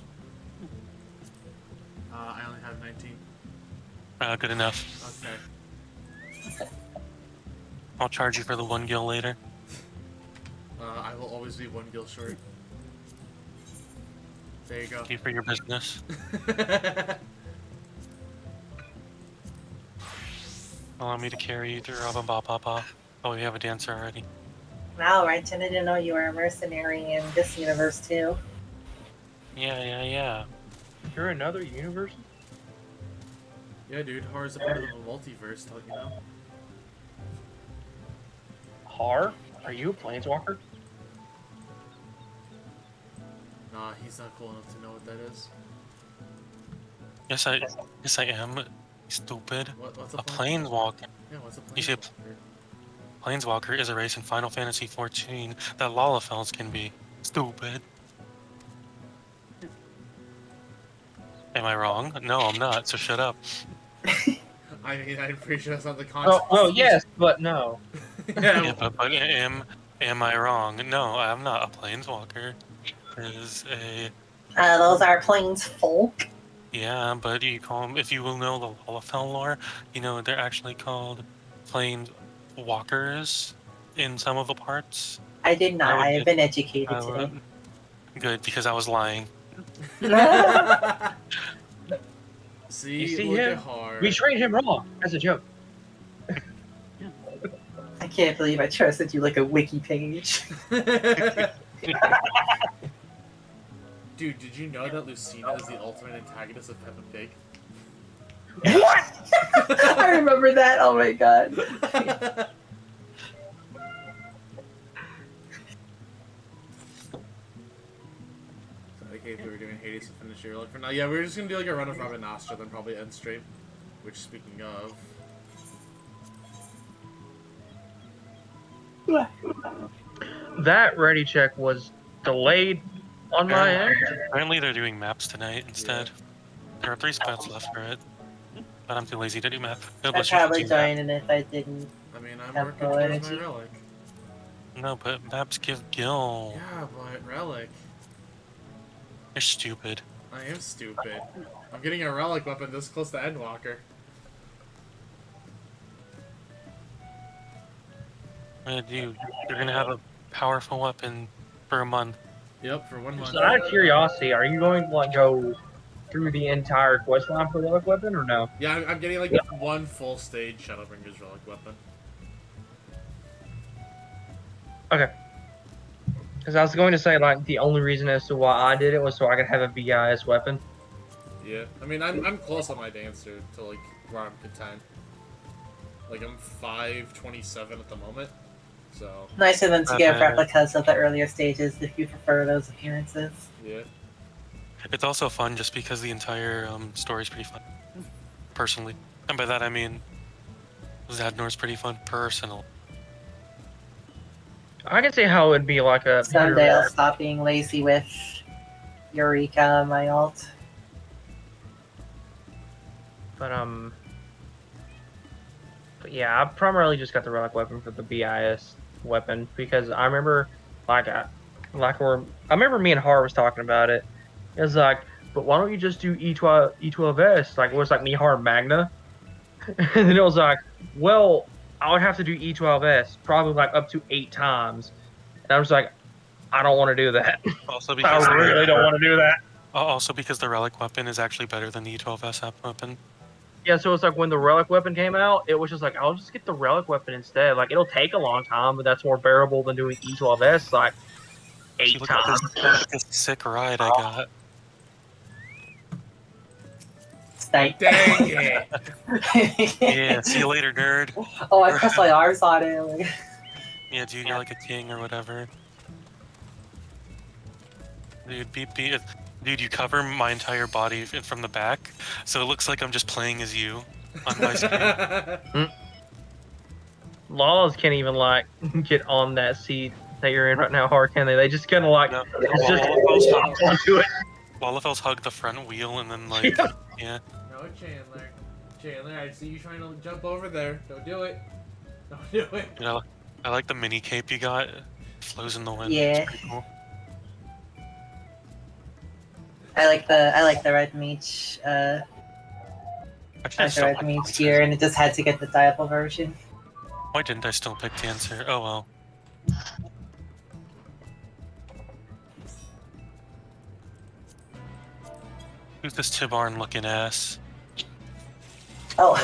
I only have 19. Good enough. Okay. I'll charge you for the 1 gil later. I will always be 1 gil short. There you go. Thank you for your business. Allow me to carry you through Rabba. Oh, we have a dancer already. Wow, right? I didn't know you were a mercenary in this universe too. Yeah. You're another universe? Yeah, dude. Hara's a part of the multiverse, don't you know? Har? Are you a planeswalker? Nah, he's not cool enough to know what that is. Yes, I am. Stupid. What's A planeswalker. Yeah, what's a You see, Planeswalker is a race in Final Fantasy XIV that Lalafels can be. Stupid. Am I wrong? No, I'm not, so shut up. I mean, I'm pretty sure that's not the concept. Oh, well, yes, but no. Yeah, but am I wrong? No, I'm not a Planeswalker. Is a... Those are plains folk. Yeah, but you call them, if you will know the Lalafell lore, you know, they're actually called Planeswalkers in some of the parts. I did not. I have been educated today. Good, because I was lying. See, You see look him? at Har. We trained him wrong. That's a joke. I can't believe I trusted you like a wiki page. Dude, did you know that Lucina is the ultimate antagonist of Peppa Pig? What? I remember that. Oh my god. Okay, if we were doing Hades to finish your luck for now. Yeah, we were just gonna do like a run of Ravenastra, then probably end stream. Which, speaking of... That ready check was delayed on my end. Apparently they're doing maps tonight instead. There are 3 spots left for it. But I'm too lazy to do map. I'd probably join in if I didn't. I mean, I'm Have working no towards energy. my relic. No, but maps give gil. Yeah, but relic. You're stupid. I am stupid. I'm getting a relic weapon this close to Endwalker. Dude, you're gonna have a powerful weapon for a month. Yep, for 1 month. So out of curiosity, are you going to like go through the entire quest line for the relic weapon or no? Yeah, I'm getting like 1 full stage Shadowbringer's relic weapon. Okay. Because I was going to say like the only reason as to why I did it was so I could have a BIS weapon. Yeah, I mean, I'm close on my dancer to like where I'm content. Like I'm 527 at the moment, so Nicer than to give replicas of the earlier stages if you prefer those appearances. yeah. It's also fun just because the entire story's pretty fun. Personally. And by that I mean Zadnor's pretty fun personal. I can see how it'd be like a Someday I'll stop being lazy with Eureka on my alt. But yeah, I primarily just got the relic weapon for the BIS weapon because I remember I remember me and Har was talking about it. It was like, but why don't you just do E12S? Like it was like me, Har, Magna. And then it was like, well, I would have to do E12S probably like up to 8 times. And I was like, I don't want to do that. Also because I really don't want to do that. Also because the relic weapon is actually better than the E12S weapon. Yeah, so it's like when the relic weapon came out, it was just like, I'll just get the relic weapon instead. Like, it'll take a long time, but that's more bearable than doing E12S like See, 8 look at times. this sick ride I got. Snipe. Dang it! Yeah, see you later, nerd. Oh, I pressed my arms on it. Like, Yeah, dude, you're like a king or whatever. Dude, dude, you cover my entire body from the back, so it looks like I'm just playing as you on my screen. Laws can't even like get on that seat that you're in right now hard, can they? They just kind of like No, it's just Lalafell's hop onto it. Lalafell's hug the front wheel and then like, yeah. No, Chandler. Chandler, I see you trying to jump over there. Don't do it. Don't do it. You know, I like the mini cape you got. It flows in the wind. Yeah. It's pretty cool. I like the red mage. Actually, I I the still red like mage Dancer. here, and it just had to get the diable version. Why didn't I still pick Dancer? Oh well. Who's this Tibarn looking ass? Oh,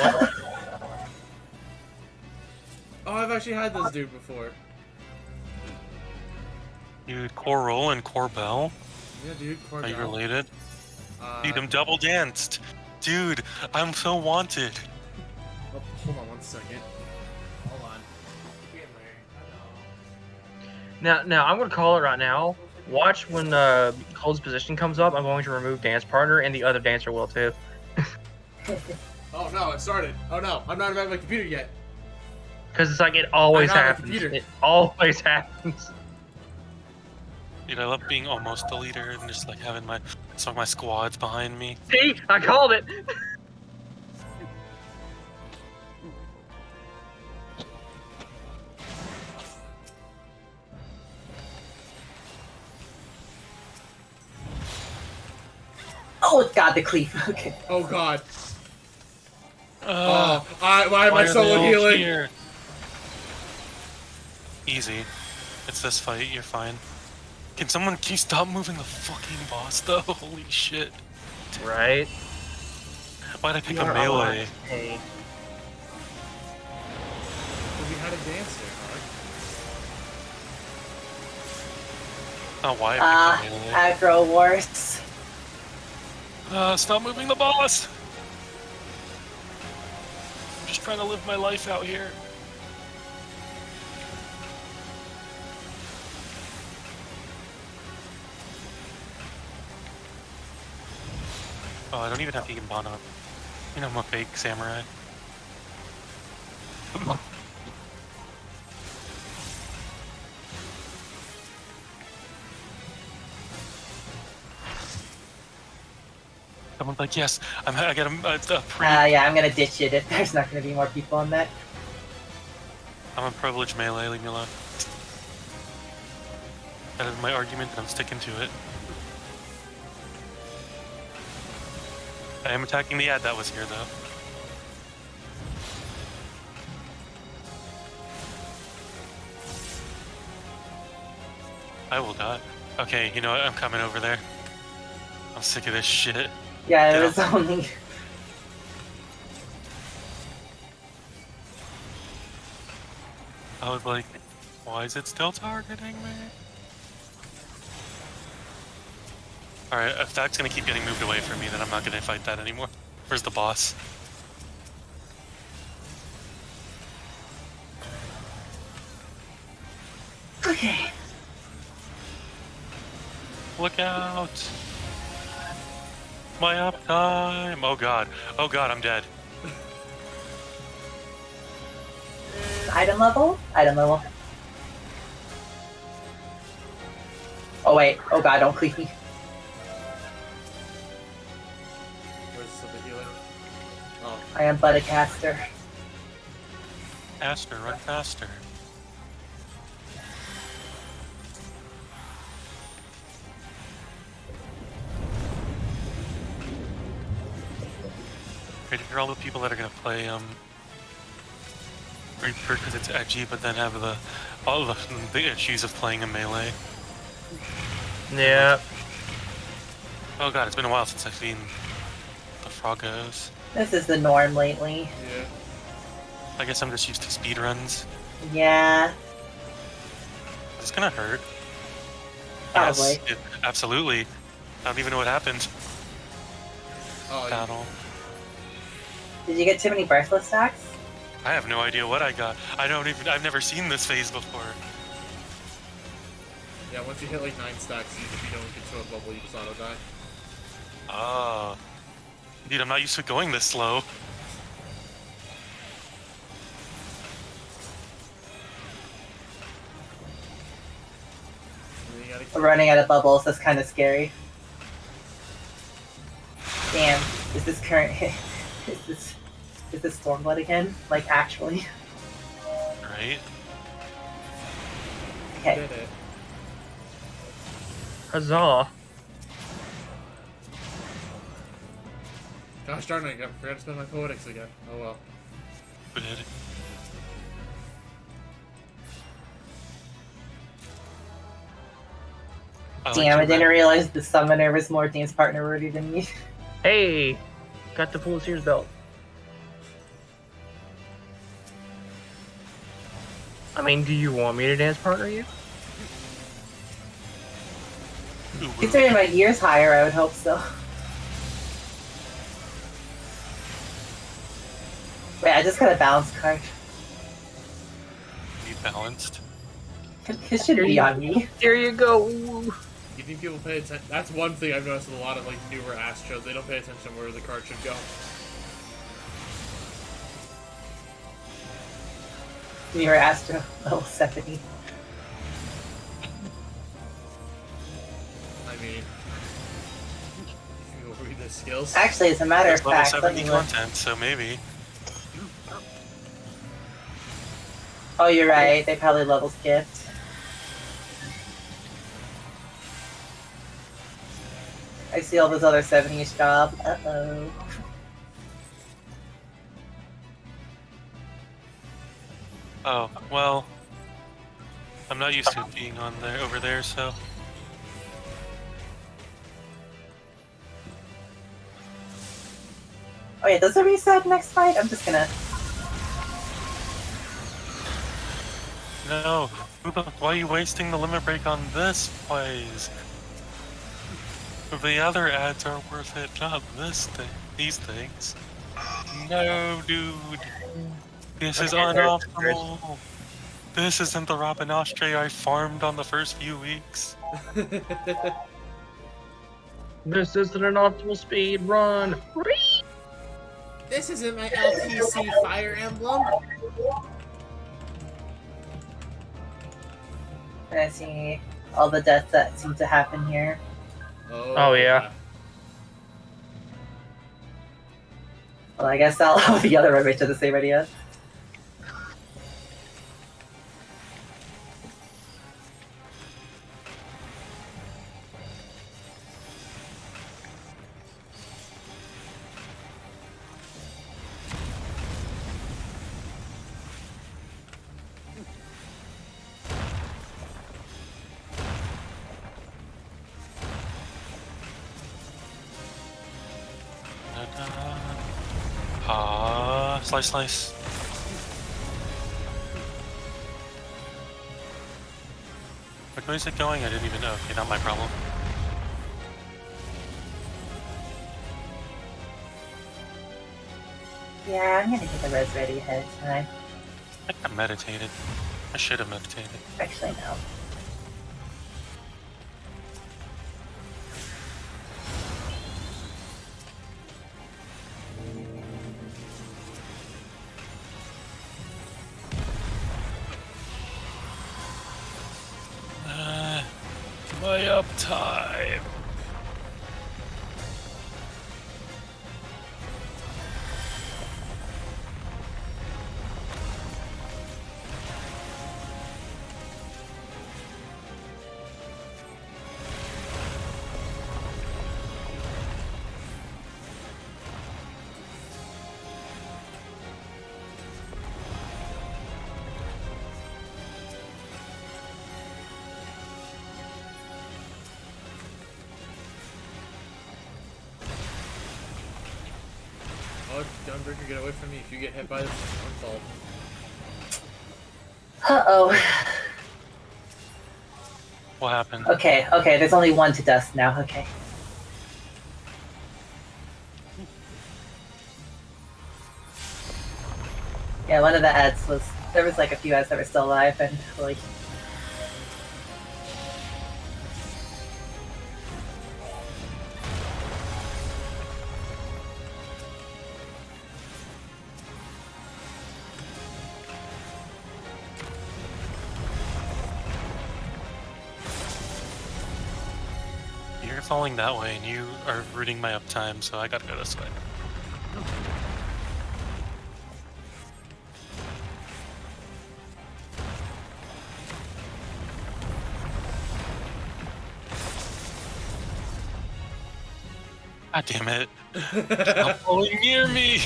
Oh, I've actually had this dude before. Dude, Coral and Corbell? Yeah, dude. Are you Cordell. related? Dude, I'm double danced. Dude, I'm so wanted. Oh, hold on 1 second. Hold on. Now I'm gonna call it right now. Watch when Cold's position comes up. I'm going to remove dance partner, and the other dancer will too. Oh no, it started. Oh no, I'm not at my computer yet. Because it's like it always I'm not on my happens. computer. It always happens. Dude, I love being almost the leader and just like having some of my squads behind me. See, I called it. oh God, the cleave. Okay. Oh god. Uh, Why am I are solo they all healing? here? Easy. It's this fight, you're fine. Can you stop moving the fucking boss though? Holy shit. Right. Why'd I pick You a are melee? Hey. Because we had a dancer, huh? Not why I picked a melee. Aggro wars. Stop moving the boss! I'm just trying to live my life out here. Oh, I don't even have to get Bon up. You know, I'm a fake samurai. Someone's like, yes, I got a pre. Yeah, I'm gonna ditch it if there's not gonna be more people on that. I'm a privileged melee, leave me alone. That is my argument, and I'm sticking to it. I am attacking the ad that was here, though. I will die. Okay, you know what? I'm coming over there. I'm sick of this shit. Yeah, Get it was only. I was like, why is it still targeting me? Alright, if that's gonna keep getting moved away from me, then I'm not gonna fight that anymore. Where's the boss? Okay. Look out! My uptime! Oh god. Oh god, I'm dead. Item level? Item level. Oh wait. Oh God, don't cleave me. Where's the healer? Oh. I am but a caster. Faster, run faster. Ready for all the people that are gonna play Reaper because it's edgy, but then have all the issues of playing a melee. Yeah. Oh god, it's been a while since I've seen the Froggos. This is the norm lately. Yeah. I guess I'm just used to speed runs. Yeah, It's gonna hurt. probably. Yes, absolutely. I don't even know what happened. Oh, yeah. Battle. Did you get too many Breathless stacks? I have no idea what I got. I've never seen this phase before. Yeah, once you hit like 9 stacks, if you don't get to a bubble, you just auto die. Ah. Dude, I'm not used to going this slow. And then you gotta keep... Running out of bubbles, that's kind of scary. Damn, is this current... is this Stormblood again? Like, actually? Right? Okay. Did it. Huzzah. Gosh darn it, I forgot to spend my poetics again. Oh well. Good. Damn, I didn't realize the summoner was more dance partner worthy than me. Hey, got the full Sears belt. I mean, do you want me to dance partner you? Considering my year's higher, I would hope so. Wait, I just got a balance card. Be balanced. It should be on me. There you go. You think people pay attention? That's one thing I've noticed with a lot of like newer Astros. They don't pay attention where the card should go. Near Astro, level 70. I mean, if you read the skills. Actually, as a matter of There's level fact, let 70 me look. content, so maybe. Oh, you're right. They probably level skipped. I see all those other 70s job. Uh-oh. Oh, well. I'm not used to it being on there over there, so. Oh yeah, does it reset next fight? I'm just gonna... No. Why are you wasting the limit break on this plays? The other ads are worth it, not this thing. These things. No, dude. This is unoptimal. This isn't the Robin Ostre I farmed on the first few weeks. This isn't an optimal speed run. This isn't my LTC Fire Emblem. I see all the deaths that seem to happen here. Oh, yeah. Well, I guess I'll have the other roommate to the same idea. Slice, slice. Which way is it going? I didn't even know. Okay, not my problem. Yeah, I'm gonna get the res ready ahead of time. I think I meditated. I should have meditated. Actually, no. My uptime. Oh, Gunbreaker, get away from me if you get hit by this unfold. Uh-oh. What happened? Okay, there's only one to dust now, okay. Yeah, one of the ads was, there was like a few ads that were still alive, and like... You're falling that way, and you are rooting my uptime, so I gotta go this way. God damn it. Stop falling near me!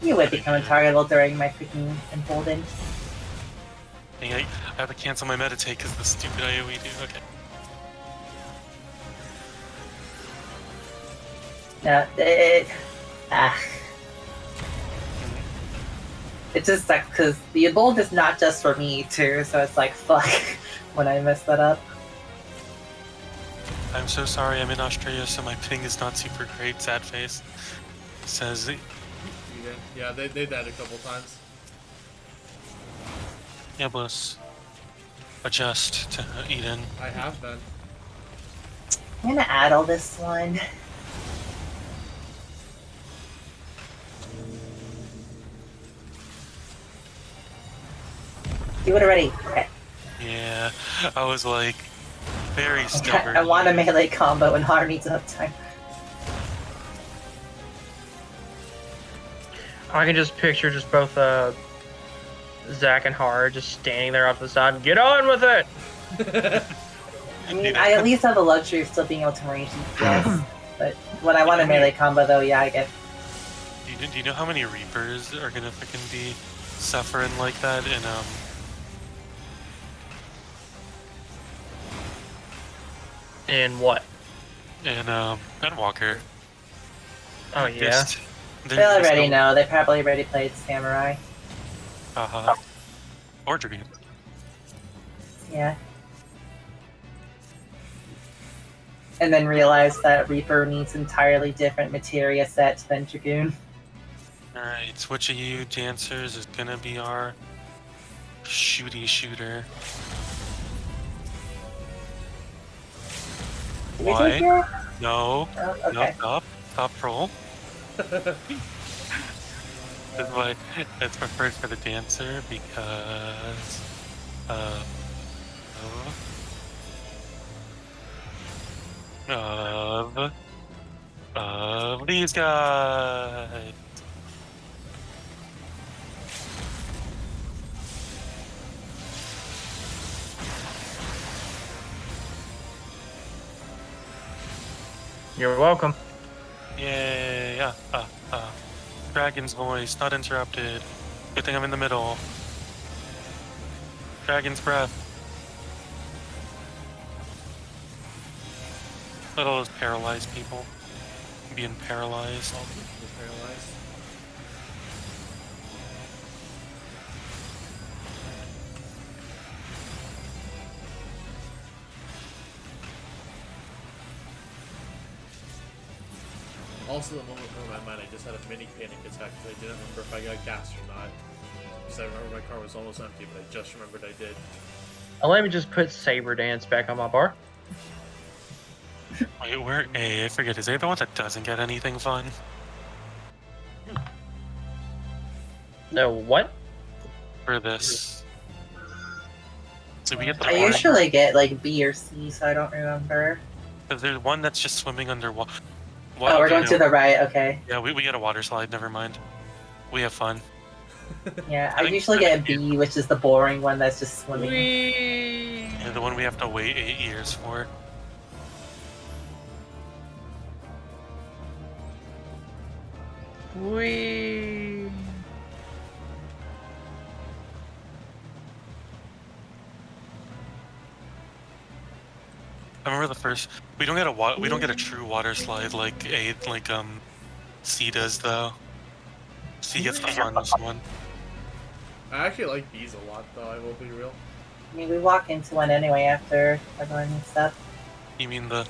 You would become targetable during my freaking emboldened. Dang it, I have to cancel my meditate because the stupid AoE do. Okay. No, it just sucks because the embold is not just for me too, so it's like fuck when I mess that up. I'm so sorry, I'm in Australia, so my ping is not super great. Sad face. Says Yeah, they did that a couple times. yeah, Bliss. Adjust to Eden. I have been. I'm gonna add all this one. Do it already. Okay. Yeah, I was like very stubborn. I want a melee combo and Har needs uptime. I can just picture just both Zach and Har just standing there off the side. Get on with it! I mean, I at least have the luxury of still being able to range DPS. But when I want a melee combo, though, yeah, I get. Do you know how many Reapers are gonna freaking be suffering like that in In what? Endwalker? Oh yeah. They already know. They probably already played Samurai. Or Dragoon. Yeah. And then realize that Reaper needs entirely different materia sets than Dragoon. Alright, which of you dancers is gonna be our shooter? Did we take your... No. Oh, okay. No, stop roll. That's preferred for the dancer because of these guys. You're welcome. Yay! Dragon's voice, not interrupted. Good thing I'm in the middle. Dragon's breath. Let all those paralyzed people being paralyzed. All people are paralyzed. Also, the moment in my mind, I just had a mini panic attack because I didn't remember if I got gas or not. Because I remember my car was almost empty, but I just remembered I did. Let me just put Saber Dance back on my bar. Wait, where? Hey, I forget. Is there the one that doesn't get anything fun? No, what? For this. So we get the I usually get like B or C, so I don't remember. Because there's one that's just swimming underwater. Oh, we're going to the right, okay. Yeah, we get a water slide, never mind. We have fun. Yeah, I usually get B, which is the boring one that's just swimming. Yeah, the one we have to wait 8 years for. Whee! I remember the first. We don't get a true water slide like C does though. C gets the funnest one. I actually like bees a lot, though. I will be real. I mean, we walk into one anyway after everyone and stuff. You mean the?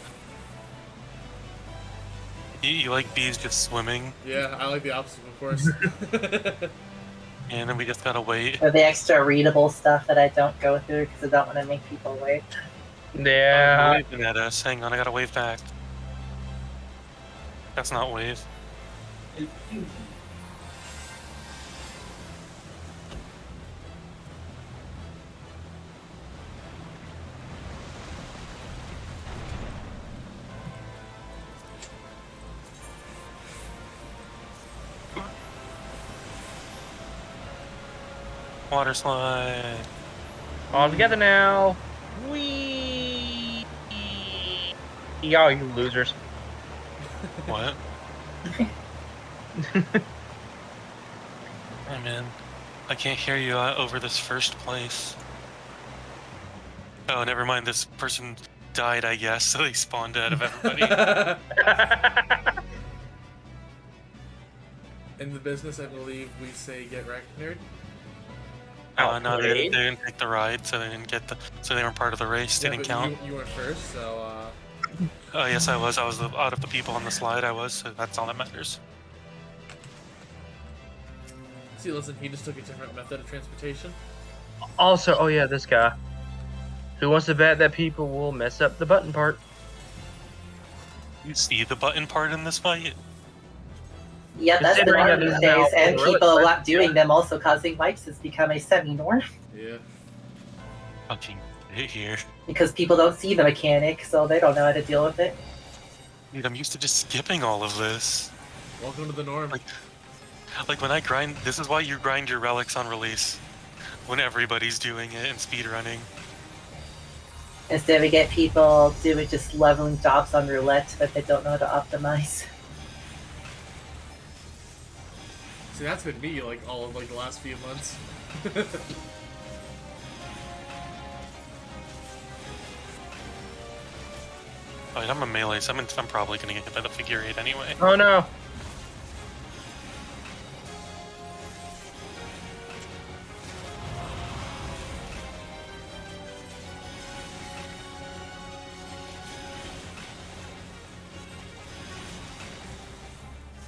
You like bees just swimming, Yeah, I like the opposite, of course. and then we just gotta wait. Or the extra readable stuff that I don't go through because I don't want to make people wait. Oh, Yeah. you're waving at us. Hang on, I gotta wave back. That's not wave. Water slide. All together now. Wee. Y'all, you losers. What? Hey man, I can't hear you over this first place. Oh, never mind. This person died, I guess, so they spawned out of everybody. In the business, I believe we say get wrecked, nerd. No, they didn't take the ride, so they didn't get so they weren't part of the race. Yeah, Didn't but count. You went first, so Oh yes, I was. I was out of the people on the slide. I was. So that's all that matters. see, listen, he just took a different method of transportation. Also, oh yeah, this guy. Who wants to bet that people will mess up the button part? You see the button part in this fight? Yeah, that's the Considering norm that these it's now days, and really people are quick, not doing them, also causing wipes has become a semi-norm Yeah. Fucking here. because people don't see the mechanic, so they don't know how to deal with it. Dude, I'm used to just skipping all of this. Welcome to the norm. Like when I grind, this is why you grind your relics on release. When everybody's doing it and speedrunning. Instead, we get people doing just leveling jobs on roulette, but they don't know how to optimize. See, that's been me, like, all of, like, the last few months. Alright, I'm a melee, so I'm probably gonna get hit by the figure 8 anyway. Oh no.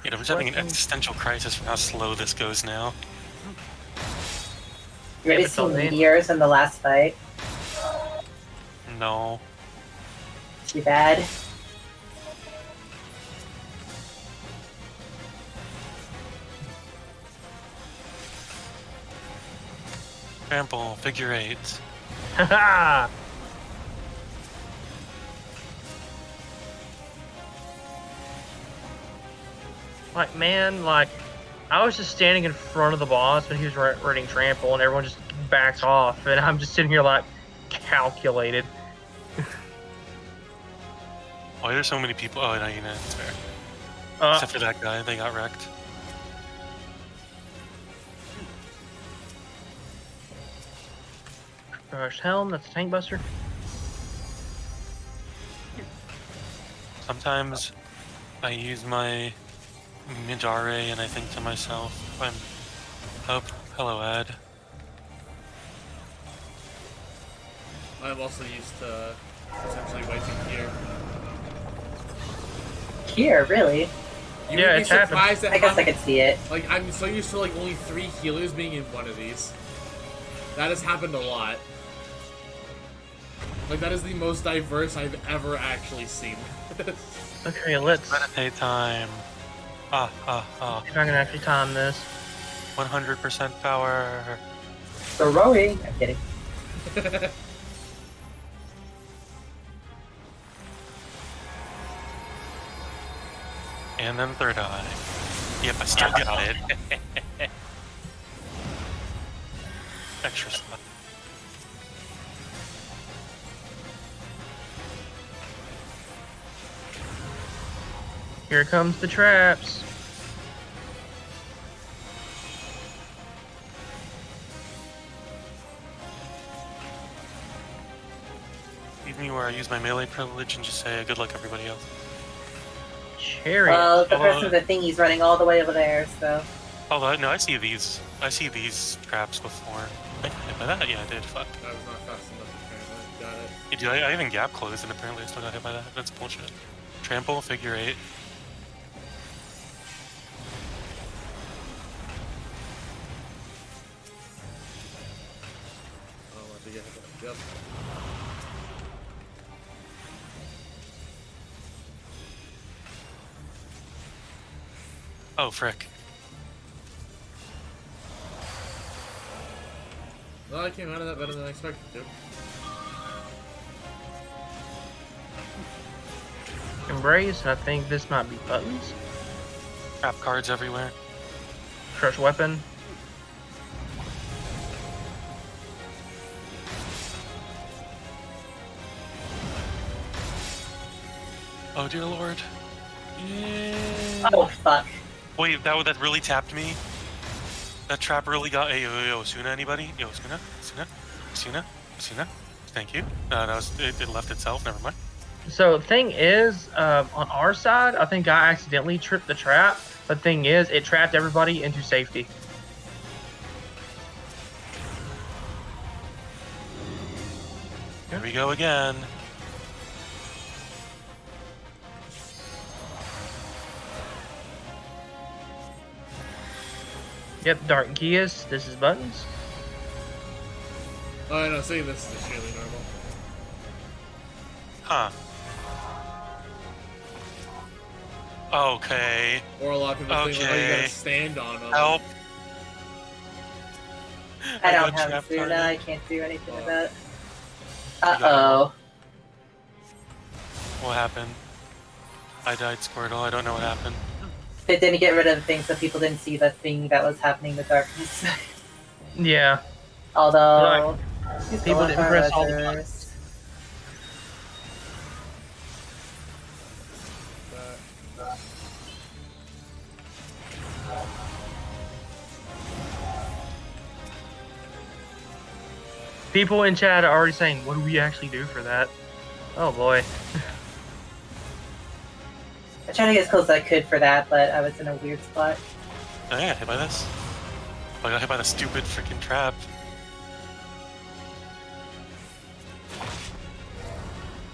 Dude, I'm just having an existential crisis for how slow this goes now. You already but seen don't they? meteors in the last fight. No. Too bad. Trample, figure 8. Haha. Like, man, like, I was just standing in front of the boss when he was reading trample, and everyone just backs off, and I'm just sitting here like calculated. Why are there so many people? Oh, no, you know, it's fair. Except for that guy, they got wrecked. Crushed helm, that's a tank buster. Sometimes I use my Midare and I think to myself, oh, hello, Ed. I'm also used to essentially wiping here. Here, really? You Yeah, would be it's happened. surprised at I guess how I could see it. Like, I'm so used to, like, only 3 healers being in one of these. That has happened a lot. Like, that is the most diverse I've ever actually seen. Okay, let's see Meditate time. Ah. if I can actually time this. 100% power. Throwing. I'm kidding. And then third eye. Yep, I still got it. Extra stuff. Here comes the traps. Leave me where where I use my melee privilege and just say good luck everybody else. Chariot. Well, the person with the thingy's running all the way over there, so. Although no, I see these traps before. I hit by that? Yeah, I did. Fuck. I was not fast enough apparently. Got it. Yeah, dude, I even gap closed and apparently I still got hit by that. That's bullshit. Trample, figure 8. Oh, let me get hit. Yep. Oh, frick. Well, I came out of that better than I expected to. Embrace. I think this might be buttons. Trap cards everywhere. Crush weapon. Oh dear lord. Yeah. Oh, fuck. Wait, that really tapped me? That trap really got... Hey, yo, Suna, anybody? Yo, Suna? Thank you. It left itself, never mind. So the thing is, on our side, I think I accidentally tripped the trap. But the thing is, it trapped everybody into safety. Here we go again. Yep, Dark Geas. This is buttons. Oh, I know, saying this is extremely normal. Huh. Okay. Or a lot of people think, like, oh, you Okay. gotta stand on them. Help. I don't got have trapped Suna, already. I can't do anything with that. got Uh-oh. What happened? I died, Squirtle. I don't know what happened. They didn't get rid of the thing so people didn't see the thing that was happening in the darkness. Yeah. Although... People didn't press all the buttons. People in chat are already saying, what do we actually do for that? Oh boy. I tried to get as close as I could for that, but I was in a weird spot. Oh, I got hit by this. I got hit by the stupid freaking trap.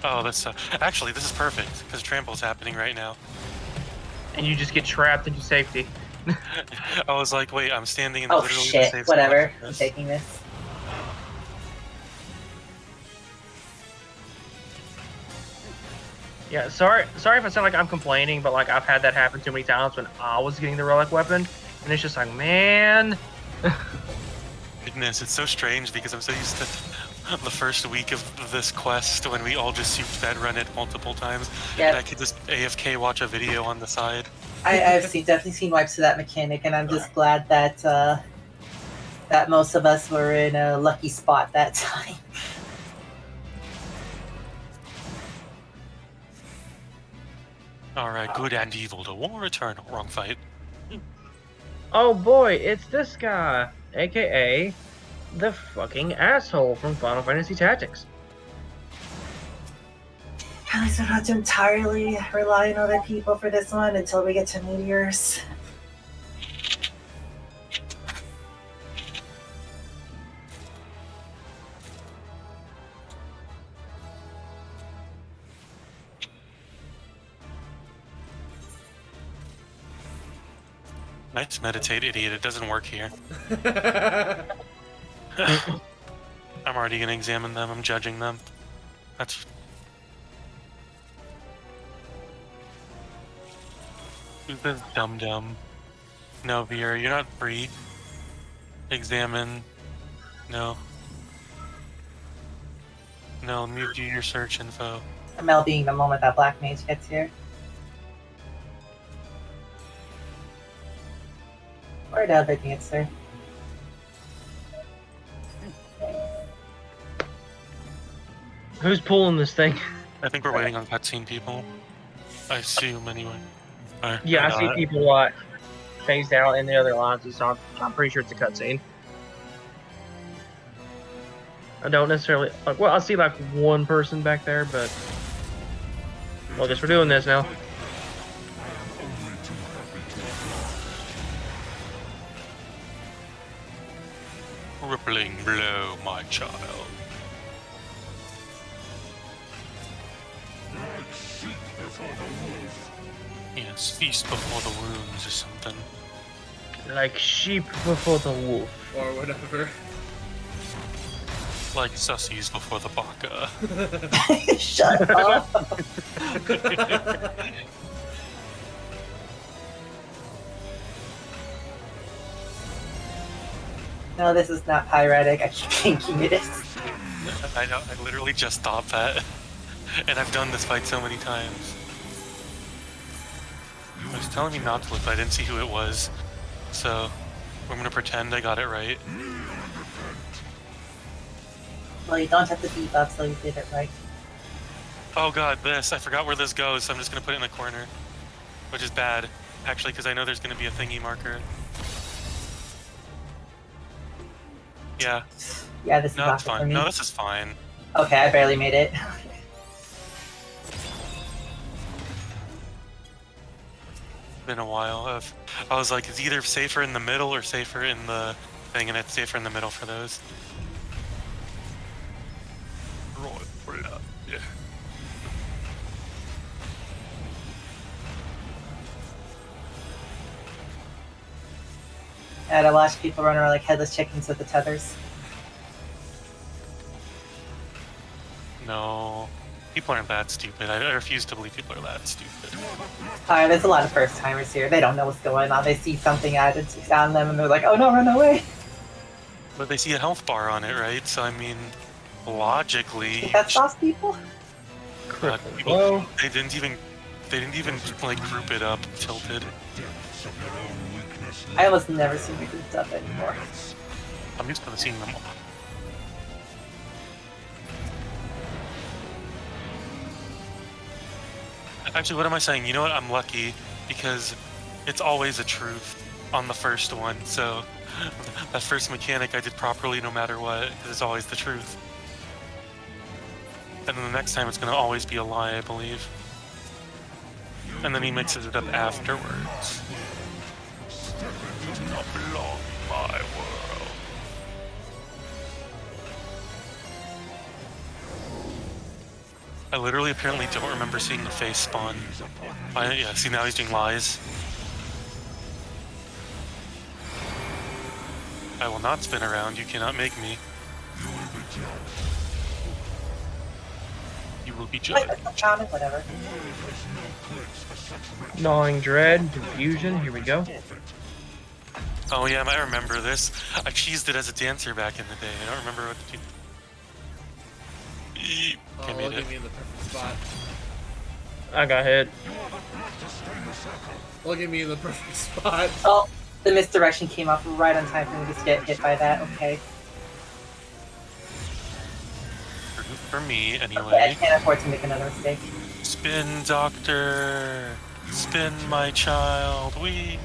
Oh, that's... actually, this is perfect, because trample's happening right now. And you just get trapped into safety. I was like, wait, I'm standing in Oh literally the shit, safe whatever. spot for I'm this. taking this. Yeah, sorry if I sound like I'm complaining, but like I've had that happen too many times when I was getting the relic weapon, and it's just like, man. Goodness, it's so strange because I'm so used to the first week of this quest when we all just souped bed run it multiple times, Yep. and I could just AFK watch a video on the side. I've definitely seen wipes of that mechanic, and I'm just glad that that most of us were in a lucky spot that time. Alright, good and evil to war return. Wrong fight. Oh boy, it's this guy, aka the fucking asshole from Final Fantasy Tactics. At least we don't have to entirely rely on other people for this one until we get to Meteors. Nice meditate, idiot. It doesn't work here. I'm already gonna examine them. I'm judging them. That's... Who's this dum-dum? No, Vera, you're not free. Examine. No. No, let me view your search info. ML being the moment that Black Mage gets here. Or the other dancer. Who's pulling this thing? I think we're waiting on cutscene people. I assume, anyway. Alright, Yeah, I see it. people phased out in the other lines, so I'm pretty sure it's a cutscene. I don't necessarily. Well, I see like one person back there, but well, I guess we're doing this now. Rippling blow, my child. Yes, feast before the wounds or something. Like sheep before the wolf. Or whatever. Like sussies before the baka. Shut up. No, this is not pyretic. I keep thinking it is. I know, I literally just thought that. And I've done this fight so many times. It was telling me not to look, but I didn't see who it was. So, I'm gonna pretend I got it right. Well, you don't have to beat up, so you did it right. Oh god, this. I forgot where this goes, so I'm just gonna put it in the corner. Which is bad, actually, because I know there's gonna be a thingy marker. Yeah. Yeah, this is No, not it's good for fine. me. No, this is fine. Okay, I barely made it. Been a while. I was like, it's either safer in the middle or safer in the thing, and it's safer in the middle for those. Royal blood. Yeah. And I watch people run around like headless chickens with the tethers. No. People aren't that stupid. I refuse to believe people are that stupid. There's a lot of first timers here. They don't know what's going on. They see something added on them and they're like, oh no, run away. But they see a health bar on it, right? So I mean, logically, That stops people? people, they didn't even like group it up tilted. I almost never see me grouped up anymore. I'm used to seeing them all. Actually, what am I saying? You know what? I'm lucky because it's always a truth on the first one. So that first mechanic I did properly no matter what, because it's always the truth. And then the next time it's going to always be a lie, I believe. And then he mixes it up afterwards. You do not belong in my world. I literally apparently don't remember seeing the face spawn. Yeah, see now he's doing lies. I will not spin around, you cannot make me. You will be Like, judged. that's not common, whatever. Gnawing dread, confusion. Here we go. Oh yeah, I remember this. I cheesed it as a dancer back in the day. I don't remember what to do. Okay, made look it. at me in the perfect spot. I got hit. Look at me in the perfect spot. Oh, the misdirection came off right on time for me to get hit by that. Okay. For me, Okay, I anyway. can't afford to make another mistake. Spin, doctor. Spin, my child. Wee.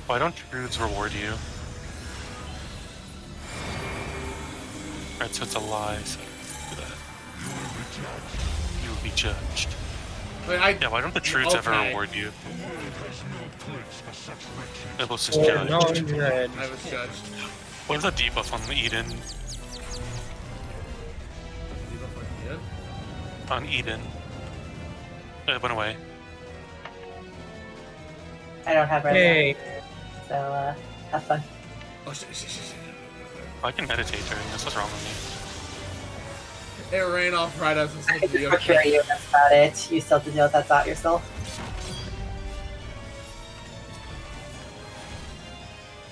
Why don't druids reward you? Alright, so it's a lie, so do that. You will be judged. Wait, Yeah, why don't the druids ever Okay. reward you? It was just Oh, judged. gnawing dread. I was judged. What's the debuff on Eden? On Eden. It went away. I don't have red Hey, so have fun. Oh shit. I can meditate during this. What's wrong with me? It ran off right as I was I supposed could to be just procure okay. you, that's about it. You still have to deal with that thought yourself.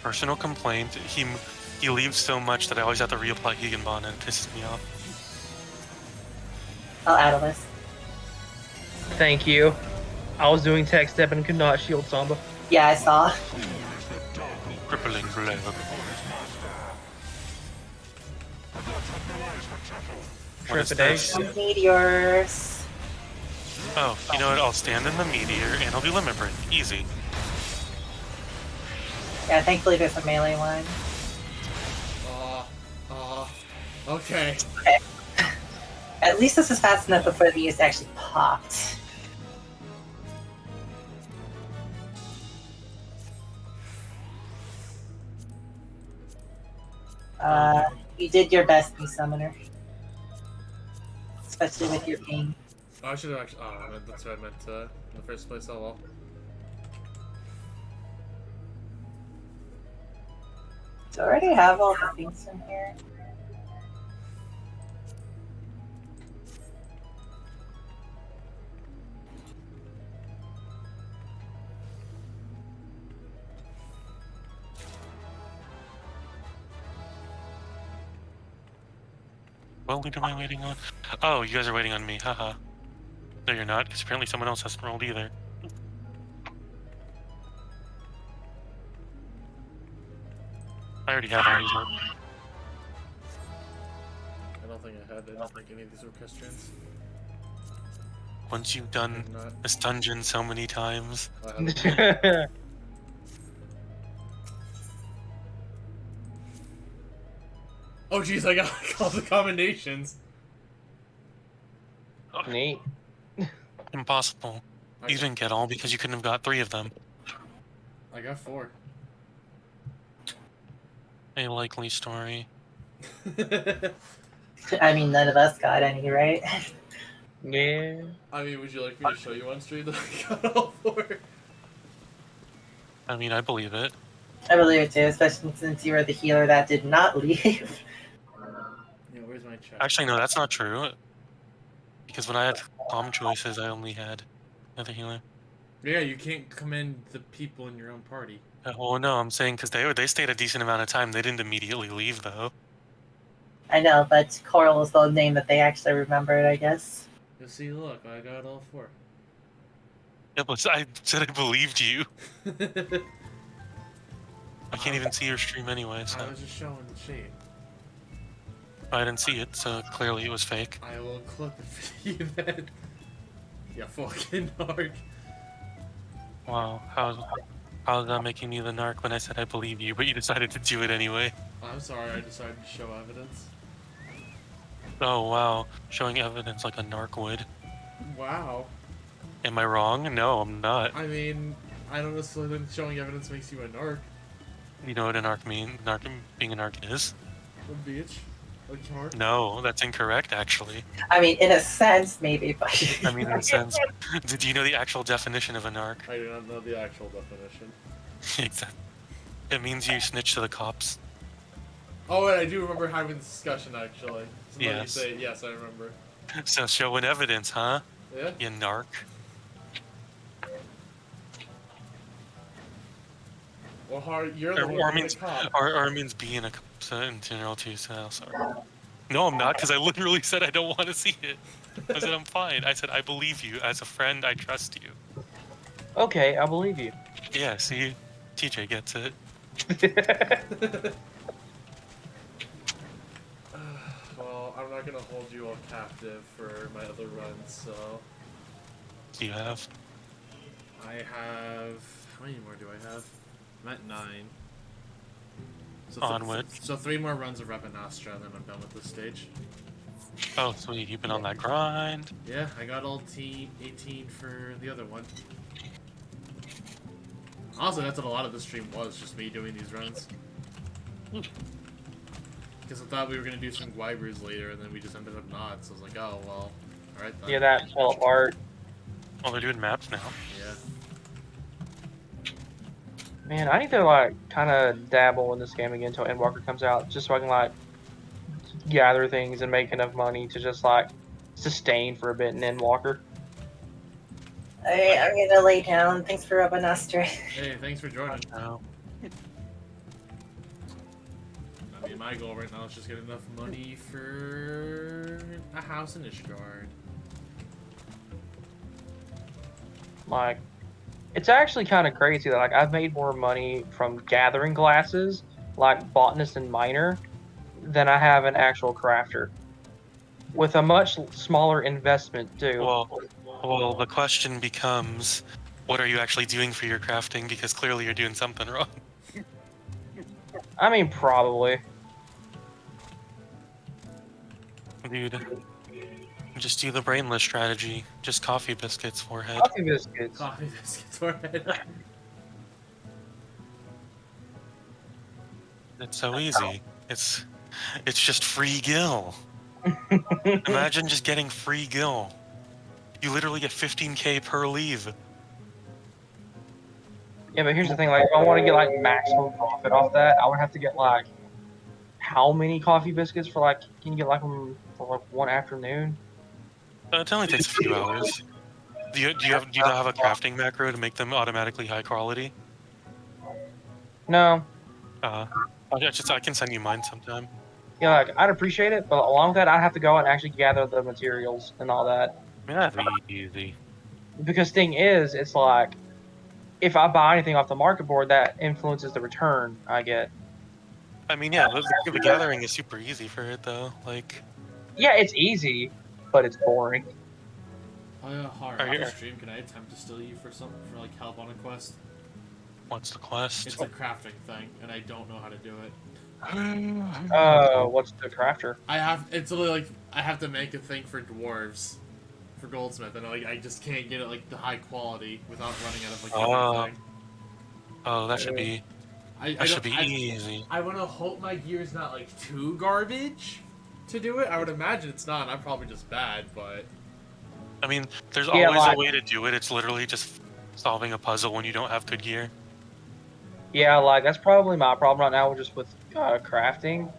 Personal complaint. He leaves so much that I always have to reapply Higanbon and it pisses me off. I'll add a list. thank you. I was doing tech step and could not shield Samba. Yeah, I saw. Crippling blow. What is this? Trepidation. Meteors. Oh, you know what? I'll stand in the meteor and I'll do limit break. Easy. Yeah, thankfully there's a melee one. Okay. Okay. At least this is fast enough before the use actually popped. You did your best, Beast Summoner. Especially with your ping. Oh, I should have actually. Oh, that's what I meant in the first place. Oh well. Do I already have all the things in here? What lead am I waiting on? Oh, you guys are waiting on me. Haha. No, you're not, because apparently someone else hasn't rolled either. I already have all these ones. I don't think I had. I don't think any of these were Christians. Once you've done Not. this dungeon so many times. I haven't. Oh jeez, I got all the combinations. Neat. Impossible. I You got, didn't get all because you couldn't have got 3 of them. I got 4. A likely story. I mean, none of us got any, right? Yeah. I mean, would you like me to show you on stream that I got all 4? I mean, I believe it. I believe it too, especially since you were the healer that did not leave. Yeah, where's my check? Actually, no, that's not true. Because when I had calm choices, I only had another healer. Yeah, you can't commend the people in your own party. Oh no, I'm saying because they stayed a decent amount of time. They didn't immediately leave though. I know, but Coral was the name that they actually remembered, I guess. You see, look, I got all 4. Yeah, but I said I believed you. I can't even see your stream anyway, so I was just showing the shape. I didn't see it. So clearly it was fake. I will clip it for you then. Yeah, fucking narc. Wow, how's that making me the narc when I said I believe you, but you decided to do it anyway? I'm sorry, I decided to show evidence. Oh wow, showing evidence like a narc would. Wow. Am I wrong? No, I'm not. I mean, I don't necessarily think showing evidence makes you a narc. You know what a narc being a narc is? A bitch. Like hard. No, that's incorrect actually. I mean, in a sense, maybe, but... I mean, in a sense. Did you know the actual definition of a narc? I do not know the actual definition. Exactly. It means you snitch to the cops. Oh, and I do remember having this discussion actually. So now you Yes. say it, yes, I remember. So showing evidence, huh? Yeah? You narc. Well, hard, you're the Or one means, the cop. or means being a cop in general too, so sorry. No, I'm not, because I literally said I don't want to see it. I said I'm fine. I said I believe you. As a friend, I trust you. Okay, I believe you. Yeah, see? TJ gets it. Well, I'm not gonna hold you all captive for my other runs, so... Do you have? I have... How many more do I have? I'm at 9. So Onward. So 3 more runs of Rep and Astra, and then I'm done with this stage. Oh, sweet. You've been on that grind. Yeah, I got all T18 for the other one. Honestly, that's what a lot of the stream was, just me doing these runs. Because I thought we were going to do some Guibers later, and then we just ended up not, so I was like, oh, well, alright then. Yeah, that fell apart. Oh, they're doing maps now. Yeah. Man, I need to like kind of dabble in this game again until Endwalker comes out, just so I can like gather things and make enough money to just like sustain for a bit in Endwalker. Alright, I'm gonna lay down. Thanks for rubbing Astra. Hey, thanks for joining. Oh. I mean, my goal right now is just get enough money for a house in Ishgard. Like, it's actually kind of crazy that like I've made more money from gathering glasses, like botanist and miner, than I have an actual crafter. With a much smaller investment too. Well, Well, the question becomes, what are you actually doing for your crafting? Because clearly you're doing something wrong. I mean, probably. Dude, just do the brainless strategy. Just coffee biscuits, forehead. Coffee biscuits. Coffee biscuits forehead. It's so easy. It's just free gil. Imagine just getting free gil. You literally get 15k per leave. Yeah, but here's the thing, like, if I want to get, like, maximum profit off that, I would have to get, like, how many coffee biscuits for, like, can you get, like, them for, like, one afternoon? It only takes a few hours. Do you not have a crafting macro to make them automatically high quality? No. I can send you mine sometime. Yeah, like, I'd appreciate it, but along with that, I'd have to go out and actually gather the materials and all that. Yeah, that'd be easy. Because thing is, it's like, if I buy anything off the market board, that influences the return I get. I mean, yeah, the gathering is super easy for it though. Like, Yeah, it's easy, but it's boring. Hard. Are On you- the stream, can I attempt to steal you for like help on a quest? what's the quest? It's a crafting thing, and I don't know how to do it. What's the crafter? It's literally like I have to make a thing for dwarves, for goldsmith, and like I just can't get it like the high quality without running out of like everything. Oh, that should be easy. I want to hope my gear's not like too garbage to do it. I would imagine it's not. I'm probably just bad, but I mean, there's Yeah, always like- a way to do it. It's literally just solving a puzzle when you don't have good gear. Yeah, like, that's probably my problem right now, just with crafting.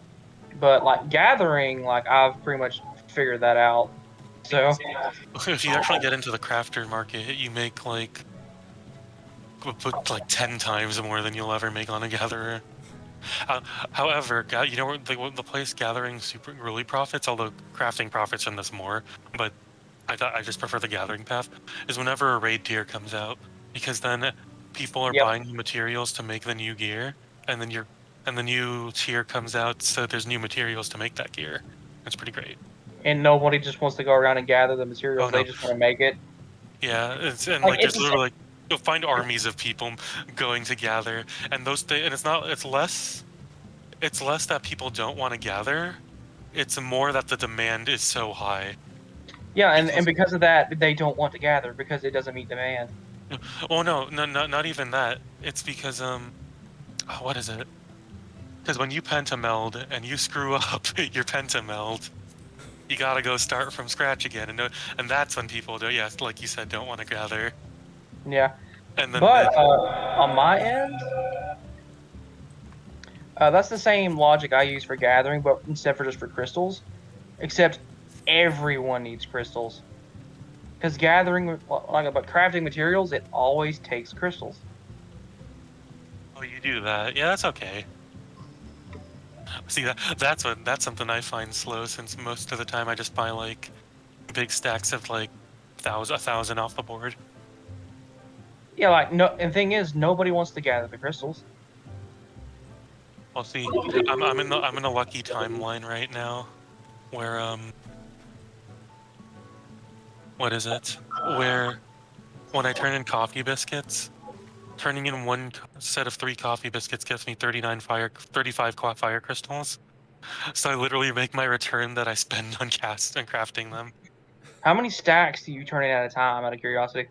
But, like, gathering, like, I've pretty much figured that out. So, If you actually get into the crafter market, you make like 10 times more than you'll ever make on a gatherer. However, you know where the place gathering super really profits, although crafting profits from this more, but I just prefer the gathering path, is whenever a raid tier comes out, because then people are Yep. buying the materials to make the new gear, and then the new tier comes out, so there's new materials to make that gear. It's pretty great. and nobody just wants to go around and gather the materials, Oh, no. they just want to make it. Yeah, and Like, there's it's literally like you'll find armies of people going to gather, and it's less that people don't want to gather, it's more that the demand is so high. Yeah, and because of that, they don't want to gather, because it doesn't meet demand. Oh no, not even that. It's because what is it? Because when you pentameld and you screw up your pentameld, you gotta go start from scratch again, and that's when people like you said, don't want to gather. Yeah. And then But on my end, that's the same logic I use for gathering, but instead for just for crystals. Except everyone needs crystals. Because gathering, but crafting materials, it always takes crystals. oh, you do that? Yeah, that's okay. See, that's something I find slow, since most of the time I just buy like big stacks of like 1,000 off the board. Yeah, like, no, and the thing is, nobody wants to gather the crystals. Well, see, I'm in a lucky timeline right now, where what is it? Where when I turn in coffee biscuits, turning in one set of 3 coffee biscuits gets me 35 fire crystals. So I literally make my return that I spend on crafting them. How many stacks do you turn in at a time, out of curiosity?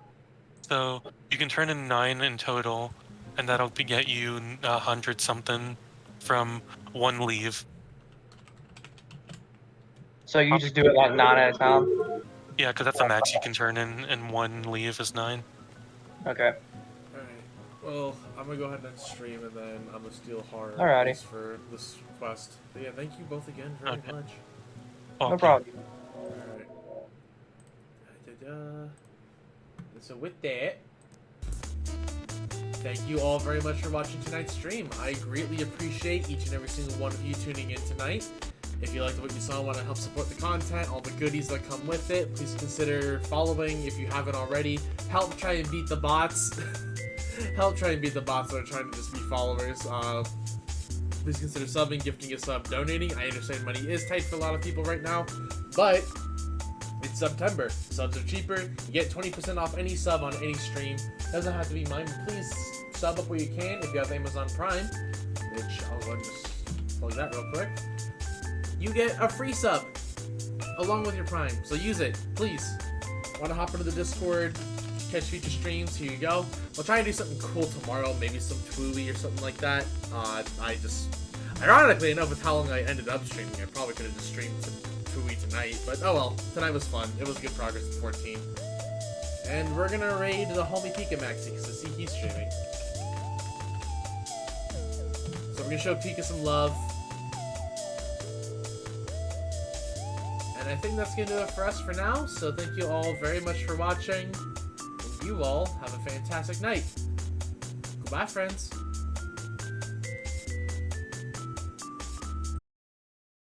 So you can turn in 9 in total, and that'll get you 100 something from one leave. So you just do it like 9 at a time? Yeah, because that's the max you can turn in one leave is 9. Okay. alright. Well, I'm gonna go ahead and stream, and then I'm gonna steal hard Alrighty. for this quest. But yeah, thank you both again very Okay. much. No problem. Alright. So with that, thank you all very much for watching tonight's stream. I greatly appreciate each and every single one of you tuning in tonight. If you liked what you saw and want to help support the content, all the goodies that come with it, please consider following if you haven't already. Help try and beat the bots. Help try and beat the bots that are trying to just be followers. Please consider subbing, gifting a sub, donating. I understand money is tight for a lot of people right now, but It's September. Subs are cheaper. You get 20% off any sub on any stream. Doesn't have to be mine. Please sub up where you can if you have Amazon Prime, which I'll go and just plug that real quick. You get a free sub along with your Prime, so use it, please. Want to hop into the Discord, catch future streams? Here you go. We'll try and do something cool tomorrow, maybe some Twooey or something like that. Ironically enough, with how long I ended up streaming, I probably could have just streamed Twooey tonight, but oh well. Tonight was fun. It was good progress at 14. And we're gonna raid the homie Pika Maxi because I see he's streaming. So we're gonna show Pika some love. And I think that's gonna do it for us for now. So thank you all very much for watching. And you all have a fantastic night. Goodbye, friends.